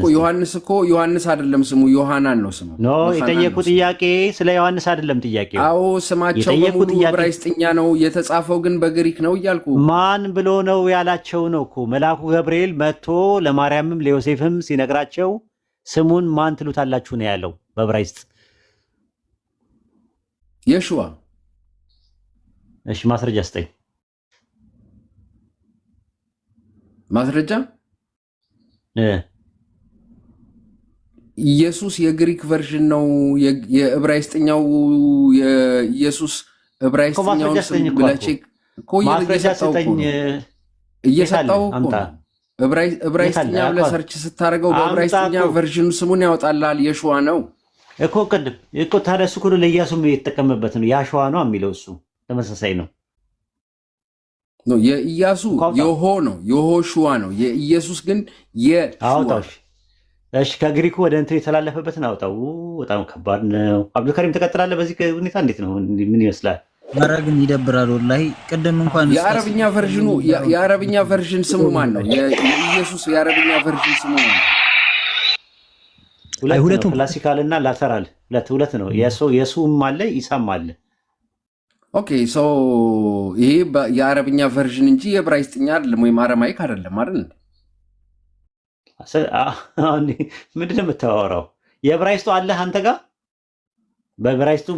እኮ ዮሐንስ አይደለም ስሙ፣ ዮሐናን ነው ስሙ። ኖ የጠየቁ ጥያቄ ስለ ዮሐንስ አይደለም ጥያቄ። አዎ ስማቸው በሙሉ ዕብራይስጥኛ ነው፣ የተጻፈው ግን በግሪክ ነው እያልኩ። ማን ብሎ ነው ያላቸው ነው እኮ። መልአኩ ገብርኤል መጥቶ ለማርያምም ለዮሴፍም ሲነግራቸው ስሙን ማን ትሉታላችሁ ነው ያለው በዕብራይስጥ። የሹዋ። እሺ ማስረጃ ስጠኝ። ማስረጃ ኢየሱስ የግሪክ ቨርዥን ነው። የዕብራይስጥኛው የኢየሱስ ዕብራይስጥኛው ማስረጃ ስጠኝ እየሰጠው እኮ ነው። ዕብራይስጥኛ ብለህ ሰርች ስታደርገው በዕብራይስጥኛ ቨርዥኑ ስሙን ያወጣልሃል። የሸዋ ነው እኮ ቅድም እኮ ታዲያ እሱ እኮ ለኢያሱም የተጠቀመበት ነው። ያሸዋ ነው የሚለው እሱ ተመሳሳይ ነው። የኢያሱ የሆ ነው የሆሹዋ ነው። የኢየሱስ ግን አውጣው። እሺ ከግሪኩ ወደ እንትን የተላለፈበትን አውጣው። በጣም ከባድ ነው። አብዱልከሪም ትቀጥላለህ በዚህ ሁኔታ? እንዴት ነው? ምን ይመስላል? ኧረ ግን ይደብራል ወላሂ። ቅድም እንኳን የአረብኛ ቨርዥን ስሙ ማን ነው? የኢየሱስ የአረብኛ ቨርዥን ስሙ ማን ነው? ሁለቱም ክላሲካል እና ላተራል ሁለት ነው። የሱም አለ ኢሳም አለ። ኦኬ ሶ ይሄ የአረብኛ ቨርዥን እንጂ የዕብራይስጥኛ አይደለም ወይም አረማይክ አይደለም አይደል? ምንድን ነው የምታወራው? የዕብራይስጡ አለ አንተ ጋር? በዕብራይስጡ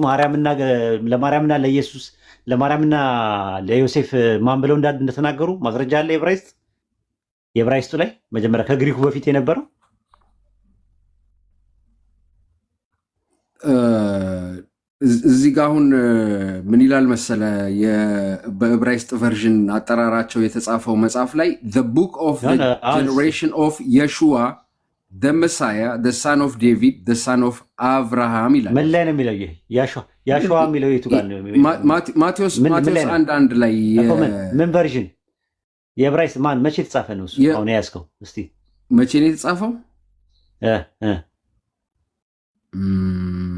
ለማርያምና ለኢየሱስ ለማርያምና ለዮሴፍ ማን ብለው እንደተናገሩ ማስረጃ አለ? የዕብራይስጡ ላይ መጀመሪያ ከግሪኩ በፊት የነበረው እዚህ ጋ አሁን ምን ይላል መሰለ? በዕብራይስጥ ቨርዥን አጠራራቸው የተጻፈው መጽሐፍ ላይ the book of the generation of Yeshua the Messiah the son of David the son of Abraham ይላል። ምን ላይ ነው የሚለው? ይሄ ያሸዋ የሚለው የቱ ጋር ነው? ማቴዎስ 1:1 ላይ ምን ቨርዥን? የዕብራይስጥ ማን መቼ የተጻፈ ነው እሱ? አሁን ያዝከው እስቲ መቼ ነው የተጻፈው?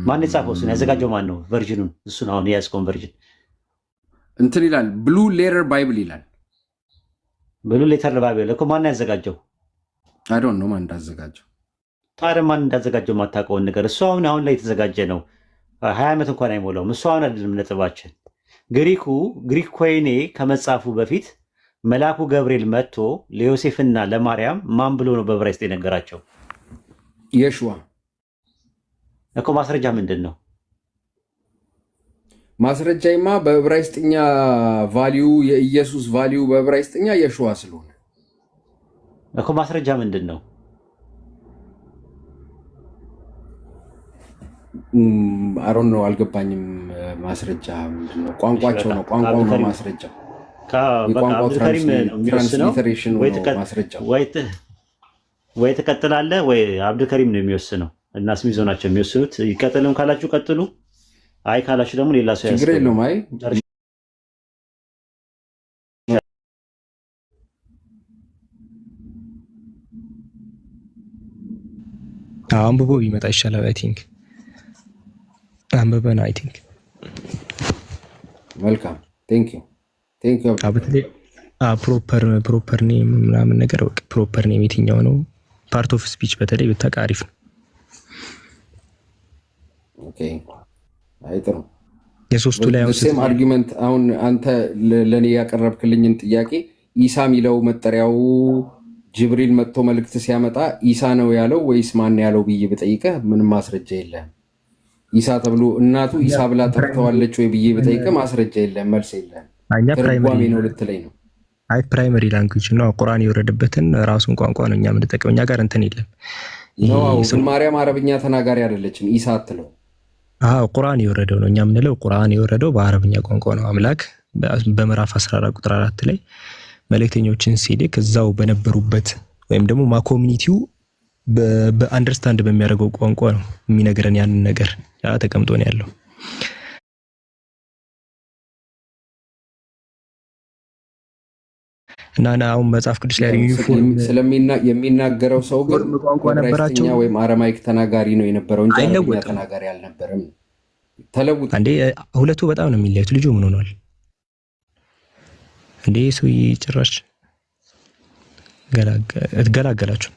ማን የጻፈው? እሱን ያዘጋጀው ማን ነው? ቨርዥኑን እሱን አሁን የያዝከውን ቨርዥን እንትን ይላል ብሉ ሌተር ባይብል ይላል። ብሉ ሌተር ባይብል እኮ ማን ያዘጋጀው? አይ ዶንት ኖ ማን እንዳዘጋጀው። ታዲያ ማን እንዳዘጋጀው የማታውቀውን ነገር እሱ አሁን ላይ የተዘጋጀ ነው። 20 ዓመት እንኳን አይሞላውም። እሱ አሁን አይደለም ነጥባችን። ግሪክ ኮይኔ ከመጻፉ በፊት መልአኩ ገብርኤል መጥቶ ለዮሴፍና ለማርያም ማን ብሎ ነው በዕብራይስጥ የነገራቸው? የሸዋ እኮ ማስረጃ ምንድን ነው? ማስረጃይማ በዕብራይስጥኛ ቫሊዩ የኢየሱስ ቫሊዩ በዕብራይስጥኛ የሸዋ ስለሆነ እኮ ማስረጃ ምንድን ነው? አሮን ነው አልገባኝም። ማስረጃ ምንድን ነው? ቋንቋቸው ነው። ቋንቋው ነው ማስረጃ። የቋንቋው ትራንስሊተሬሽን ነው ማስረጃ። ወይ ትቀጥላለህ ወይ አብዱልከሪም ነው የሚወስነው እና ስሚዞ ናቸው የሚወስኑት። ይቀጥልም ካላችሁ ቀጥሉ፣ አይ ካላችሁ ደግሞ ሌላ ሰው ችግር የለውም። አይ አንብቦ ቢመጣ ይሻላል። አይ ቲንክ አንብበን አይ ቲንክ መልካም ቴንክ ዩ በተለይ ፕሮፐር ኔም ምናምን ነገር በቃ ፕሮፐር ኔም የትኛው ነው? ፓርት ኦፍ ስፒች በተለይ ብታውቅ አሪፍ ነው። ኦኬ አይ ጥሩ። የሶስቱ ላይ ሴም አርጊመንት አሁን አንተ ለኔ ያቀረብክልኝን ጥያቄ ኢሳ ሚለው መጠሪያው ጅብሪል መጥቶ መልእክት ሲያመጣ ኢሳ ነው ያለው ወይስ ማን ያለው ብዬ ብጠይቅህ ምንም ማስረጃ የለህም። ኢሳ ተብሎ እናቱ ኢሳ ብላ ጠርተዋለች ወይ ብዬ ብጠይቅህ ማስረጃ የለህም፣ መልስ የለህም። ትርጓሜ ነው ልትለኝ ነው። አይ ፕራይመሪ ላንጉዌጅ ነው፣ ቁርአን የወረደበትን ራሱን ቋንቋ ነው እኛ የምንጠቀመው። እኛ ጋር እንትን የለም። ግን ማርያም አረብኛ ተናጋሪ አይደለችም፣ ኢሳ አትለው። ቁርአን የወረደው ነው እኛ የምንለው። ቁርአን የወረደው በአረብኛ ቋንቋ ነው። አምላክ በምዕራፍ 14 ቁጥር 4 ላይ መልእክተኞችን ሲልክ እዛው በነበሩበት ወይም ደግሞ ኮሚኒቲው በአንደርስታንድ በሚያደርገው ቋንቋ ነው የሚነግረን ያንን ነገር። ያ ተቀምጦ ነው ያለው። እና አሁን መጽሐፍ ቅዱስ ላይ ዩኒፎርም የሚናገረው ሰው ግን ዕብራይስጥኛ ወይም አረማይክ ተናጋሪ ነው የነበረው እንጂ አረብኛ ተናጋሪ አልነበረም። ተለውጥ አንዴ ሁለቱ በጣም ነው የሚለያዩት። ልጁ ምን ሆኗል እንዴ? ሰውዬ ጭራሽ ገላገላችሁ።